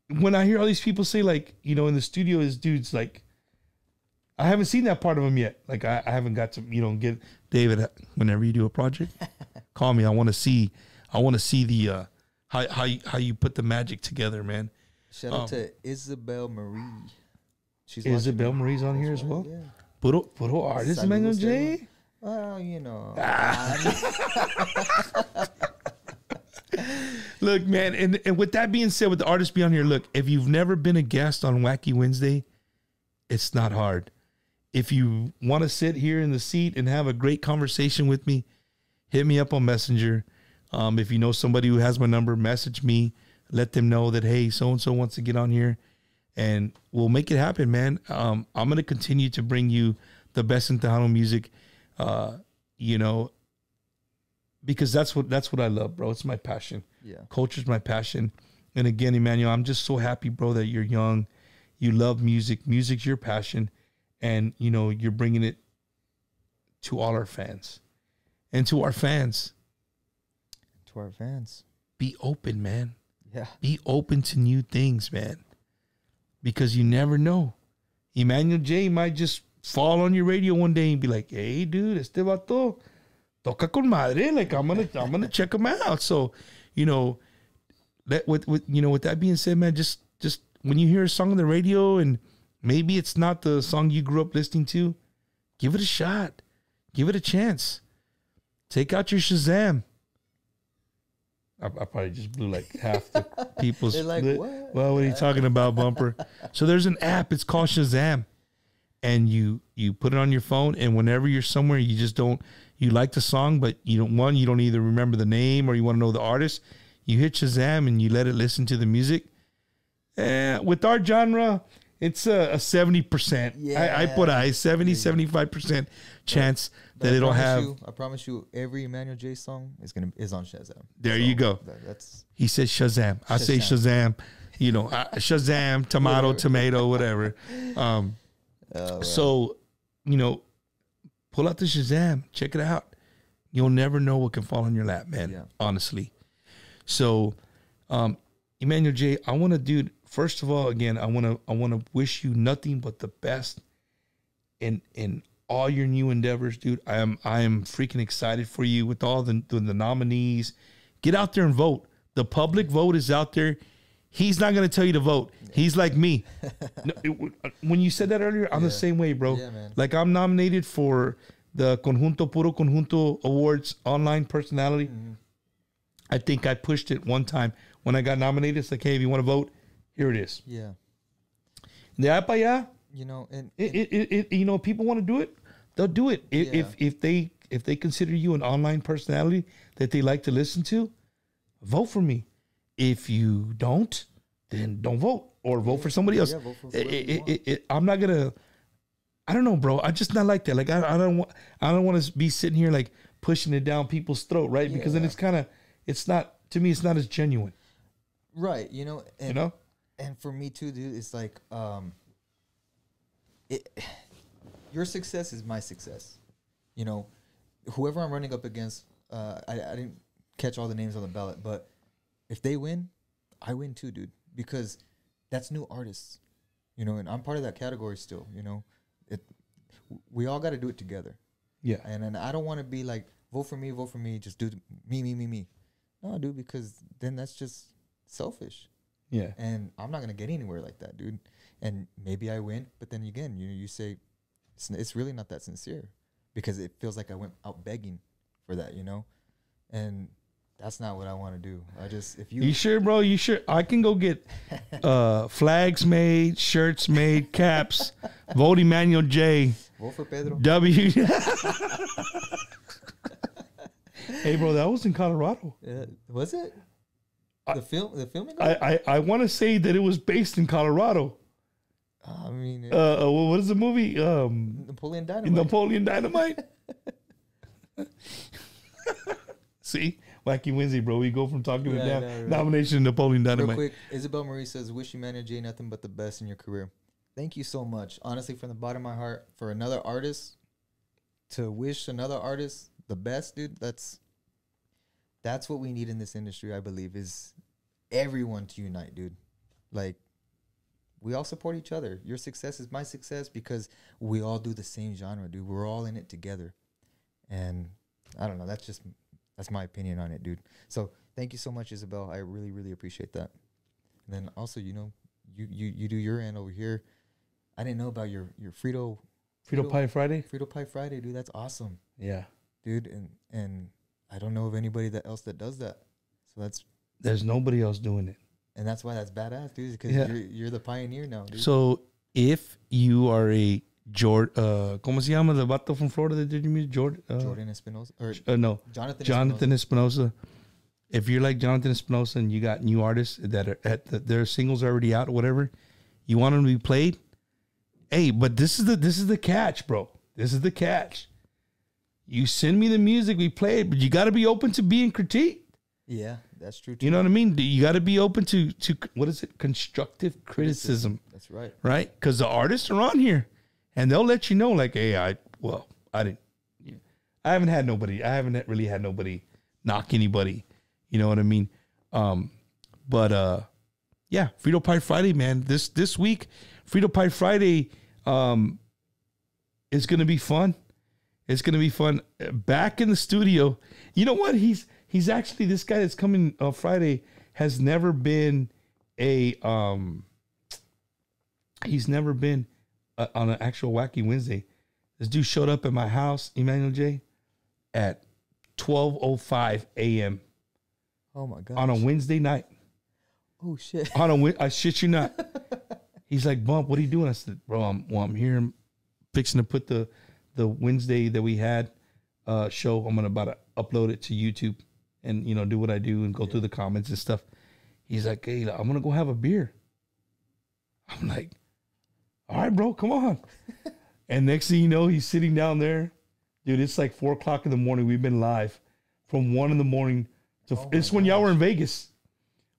when I hear all these people say, like, in the studio, this dude's like, I haven't seen that part of him yet. Like, I haven't got to, get David. Whenever you do a project, call me. I want to see the how you put the magic together, man. Shout out to Isabel Marie. Isabel Marie's on here as well. Yeah. Puro artist, Emanuel J. Well, Look, man, and with that being said, with the artists be on here, look, if you've never been a guest on Wacky Wednesday, it's not hard. If you want to sit here in the seat and have a great conversation with me, hit me up on Messenger. If you know somebody who has my number, message me. Let them know that, hey, so-and-so wants to get on here. And we'll make it happen, man. I'm going to continue to bring you the best in Tejano music, you know, because that's what I love, bro. It's my passion. Yeah. Culture's my passion. And again, Emanuel, I'm just so happy, bro, that you're young. You love music. Music's your passion. And, you know, you're bringing it to all our fans. And to our fans. To our fans. Be open, man. Yeah. Be open to new things, man. Because you never know. Emanuel J might just fall on your radio one day and be like, hey, dude, este vato toca con madre. Like, I'm gonna check him out. So, you know, with that being said, man, just when you hear a song on the radio and maybe it's not the song you grew up listening to, give it a shot. Give it a chance. Take out your Shazam. I probably just blew like half the people's. They're like, what? Well, what are you talking about, Bumper? So there's an app. It's called Shazam. And you put it on your phone, and whenever you're somewhere, you like the song, but you don't either remember the name or you want to know the artist. You hit Shazam and you let it listen to the music. With our genre, it's a 70%. Yeah. I put a 75% chance that it'll have. I promise you, every Emanuel J song is on Shazam. There you go. He says Shazam. I say Shazam. You know, Shazam, tomato, whatever. So, you know, pull out the Shazam. Check it out. You'll never know what can fall on your lap, man. Yeah. Honestly. So, Emanuel J, I want to, dude. First of all, again, I want to wish you nothing but the best in all your new endeavors, dude. I am freaking excited for you with all the nominees. Get out there and vote. The public vote is out there. He's not going to tell you to vote. He's like me. When you said that earlier, I'm the same way, bro. Yeah, man. Like, I'm nominated for the Puro Conjunto Awards online personality. Mm-hmm. I think I pushed it one time when I got nominated. It's like, hey, if you want to vote, here it is. Yeah. De ahí para allá, you know, and you know, people want to do it, they'll do it. If they consider you an online personality that they like to listen to, vote for me. If you don't, then don't vote or vote for somebody else. Vote for I'm not gonna. I don't know, bro. I just not like that. Like, I don't want to be sitting here like pushing it down people's throat, right? Because then it's not, to me, it's not as genuine. Right. You know. And for me too, dude, it's like, your success is my success. You know, whoever I'm running up against, I didn't catch all the names on the ballot, but if they win, I win too, dude, because that's new artists, you know, and I'm part of that category still, you know. We all got to do it together. Yeah. And I don't want to be like, vote for me, just do me. No, dude, because then that's just selfish. Yeah. And I'm not going to get anywhere like that, dude. And maybe I win, but then again, you say it's really not that sincere because it feels like I went out begging for that, you know? And that's not what I want to do. You sure, bro? You sure? I can go get flags made, shirts made, caps. Vote Emanuel J. Vote for Pedro. W. Hey, bro, that was in Colorado. Was it? The filming? I want to say that it was based in Colorado. I mean, what is the movie? Napoleon Dynamite. Napoleon Dynamite. See, Wacky Wednesday, bro. We go from talking to nomination to Napoleon Dynamite. Real quick, Isabel Marie says, "Wish Emanuel J nothing but the best in your career." Thank you so much, honestly, from the bottom of my heart. For another artist to wish another artist the best, dude. That's what we need in this industry, I believe, is everyone to unite, dude. Like, we all support each other. Your success is my success because we all do the same genre, dude. We're all in it together. And I don't know. That's my opinion on it, dude. So thank you so much, Isabel. I really, really appreciate that. And then also, you know, you do your end over here. I didn't know about your Frito Pie Friday? Frito Pie Friday, dude. That's awesome. Yeah. Dude, and I don't know of anybody else that does that. So there's nobody else doing it. And that's why that's badass, dude, because you're the pioneer now, dude. So if you are a ¿cómo se llama the vato from Florida that did your music? Jordan Espinosa. No. Jonathan Espinosa. if you're like Jonathan Espinosa and you got new artists that are their singles are already out or whatever, you want them to be played. Hey, but this is the catch, bro. This is the catch. You send me the music, we play it, but you got to be open to being critiqued. Yeah, that's true too. You know what I mean? You got to be open to what is it? Constructive criticism. That's right. Right? Because the artists are on here, and they'll let you know, like, hey, I haven't really had nobody knock anybody. You know what I mean? Yeah, Frito Pie Friday, man. This week, Frito Pie Friday is going to be fun. It's going to be fun. Back in the studio. You know what? He's actually, this guy that's coming Friday has never been on an actual Wacky Wednesday. This dude showed up at my house, Emanuel J, at 12:05 a.m. Oh my god! On a Wednesday night. Oh shit! I shit you not. He's like, Bump, what are you doing? I said, bro, I'm here. I'm fixing to put the Wednesday that we had show. I'm about to upload it to YouTube and do what I do and go through the comments and stuff. He's like, hey, I'm gonna go have a beer. I'm like, all right, bro, come on. And next thing you know, he's sitting down there. Dude, it's like 4 o'clock in the morning. We've been live from 1 in the morning to it's when y'all were in Vegas.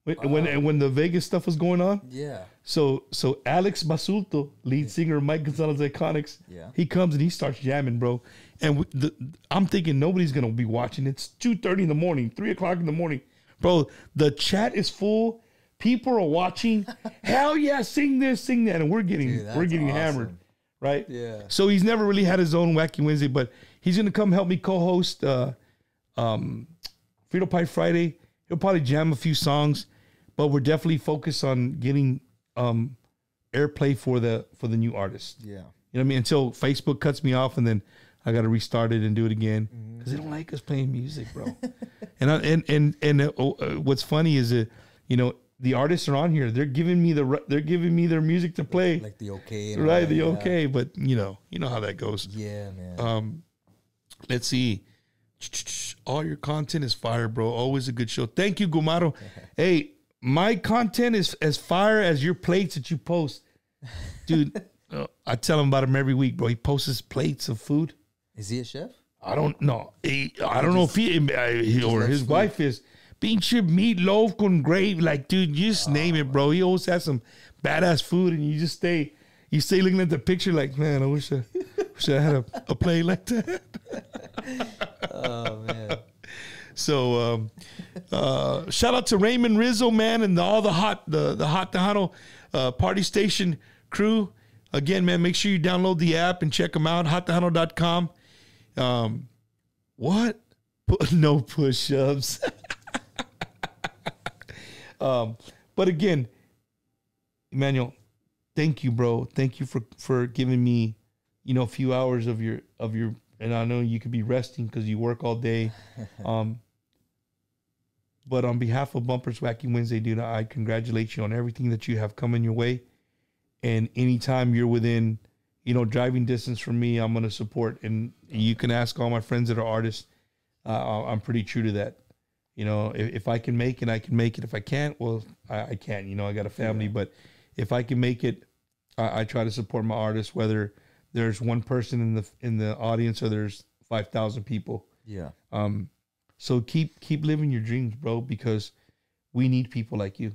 When the Vegas stuff was going on. Yeah. So Alex Basulto, lead singer of Mike Gonzalez Iconics, he comes and he starts jamming, bro. And I'm thinking nobody's gonna be watching. It's 2:30 in the morning, 3 o'clock in the morning, bro. The chat is full. People are watching. Hell yeah, sing this, sing that, and we're getting awesome. Hammered, right? Yeah. So he's never really had his own Wacky Wednesday, but he's gonna come help me co-host Frito Pie Friday. He'll probably jam a few songs, but we're definitely focused on getting airplay for the new artist. Yeah. You know what I mean? Until Facebook cuts me off and then I got to restart it and do it again because they don't like us playing music, bro. What's funny is that, the artists are on here. They're giving me their music to play. Like the okay. Right. The okay. But you know how that goes. Yeah, man. Let's see. All your content is fire, bro. Always a good show. Thank you, Gumaro. Hey, my content is as fire as your plates that you post. Dude, I tell him about him every week, bro. He posts his plates of food. Is he a chef? I don't know. I don't know if he or his wife is. Pinche meatloaf con gravy. Like, dude, you just name it, bro. He always has some badass food, and you stay looking at the picture like, man, I wish I had a plate like that. Oh, man. So, shout out to Raymond Rizzo, man, and all the hot Tejano party station crew. Again, man, make sure you download the app and check them out. hottejano.com. What? No push-ups. But again, Emanuel, thank you, bro. Thank you for giving me, a few hours of your, and I know you could be resting because you work all day. But on behalf of Bumpers Wacky Wednesday, dude, I congratulate you on everything that you have coming your way. And anytime you're within, driving distance from me, I'm going to support. And you can ask all my friends that are artists. I'm pretty true to that. If I can make it, I can make it. If I can't, well, I can't. I got a family. Yeah. But if I can make it, I try to support my artists, whether there's one person in the audience or there's 5,000 people. Yeah. So keep living your dreams, bro, because we need people like you.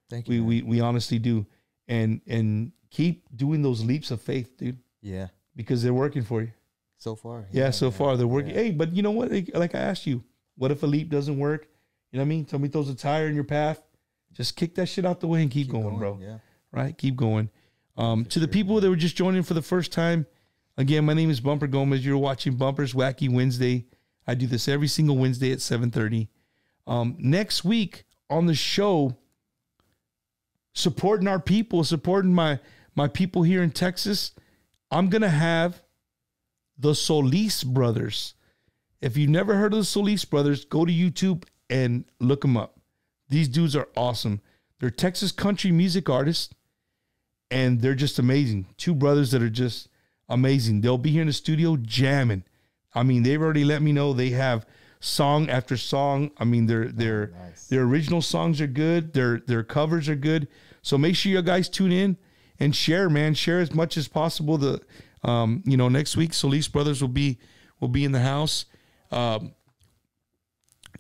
Thank you. We honestly do. And keep doing those leaps of faith, dude. Yeah. Because they're working for you. So far. Yeah, so far they're working. Yeah. Hey, but you know what? Like I asked you, what if a leap doesn't work? You know what I mean? Somebody throws a tire in your path. Just kick that shit out the way and keep going, bro. Yeah. Right? Keep going. To the people that were just joining for the first time, again, my name is Bumper Gomez. You're watching Bumpers Wacky Wednesday. I do this every single Wednesday at 7:30. Next week on the show, supporting our people, supporting my people here in Texas, I'm going to have the Solis Brothers. If you've never heard of the Solis Brothers, go to YouTube and look them up. These dudes are awesome. They're Texas country music artists, and they're just amazing. Two brothers that are just amazing. They'll be here in the studio jamming. I mean, they've already let me know they have song after song. I mean, their original songs are good. Their covers are good. So make sure you guys tune in and share, man. Share as much as possible. Next week Solis Brothers will be in the house.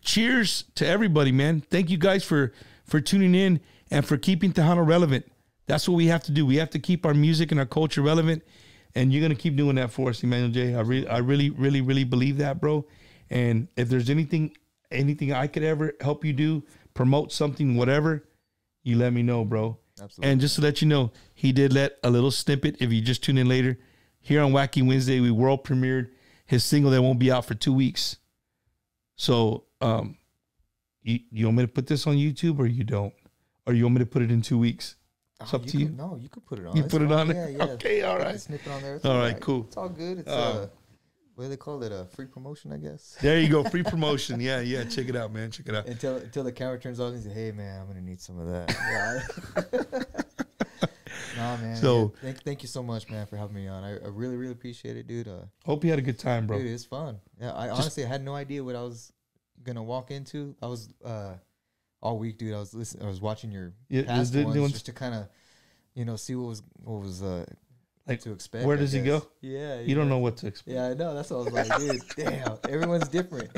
Cheers to everybody, man. Thank you guys for tuning in and for keeping Tejano relevant. That's what we have to do. We have to keep our music and our culture relevant, and you're gonna keep doing that for us, Emanuel J. I really believe that, bro. And if there's anything I could ever help you do, promote something, whatever, you let me know, bro. Absolutely. And just to let you know, he did let a little snippet, if you just tune in later, here on Wacky Wednesday, we world premiered his single that won't be out for 2 weeks. So, you want me to put this on YouTube or you don't? Or you want me to put it in 2 weeks? It's up to you. No, you could put it on. You put it on there? Yeah. Okay, all right. Snippet on there. All right, cool. It's all good. It's what do they call it? A free promotion, I guess. There you go, free promotion. Yeah. Check it out, man. Check it out. Until the camera turns off and say, "Hey, man, I'm gonna need some of that." Nah, man. So thank you so much, man, for having me on. I really appreciate it, dude. Hope you had a good time, bro. Dude, it's fun. Yeah, honestly had no idea what I was gonna walk into. I was all week, dude. I was watching your past ones just to kind of, see what was like to expect. Where does he go? Yeah, you don't know what to expect. Yeah, I know. That's what I was like, dude. Damn, everyone's different.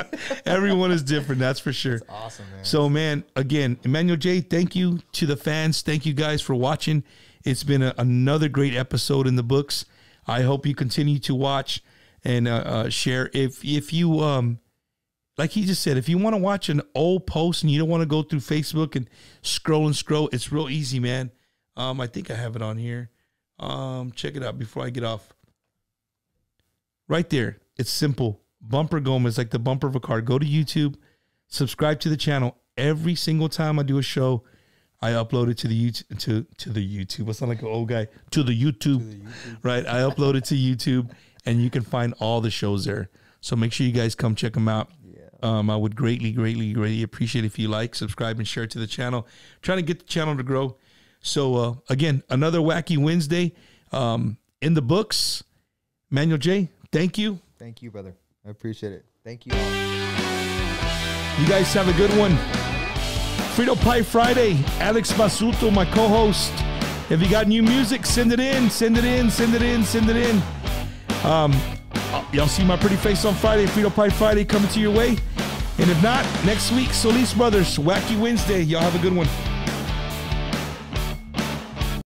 Everyone is different. That's for sure. That's awesome, man. So, man, again, Emanuel J, thank you to the fans. Thank you guys for watching. It's been another great episode in the books. I hope you continue to watch and share. If you like he just said, if you want to watch an old post and you don't want to go through Facebook and scroll, it's real easy, man. I think I have it on here. Check it out before I get off. Right there. It's simple. Bumper Gomez, like the bumper of a car. Go to YouTube, subscribe to the channel. Every single time I do a show, I upload it to the YouTube, to the YouTube. I sound like an old guy. To the YouTube. Right? I upload it to YouTube, and you can find all the shows there. So make sure you guys come check them out. I would greatly appreciate if you like, subscribe, and share to the channel. Trying to get the channel to grow. So, again, another Wacky Wednesday in the books. Emanuel J, thank you. Thank you, brother. I appreciate it. Thank you all. You guys have a good one. Frito Pie Friday. Alex Basuto, my co-host. If you got new music, send it in. Y'all see my pretty face on Friday. Frito Pie Friday coming to your way. And if not, next week, Solis Brothers, Wacky Wednesday. Y'all have a good one.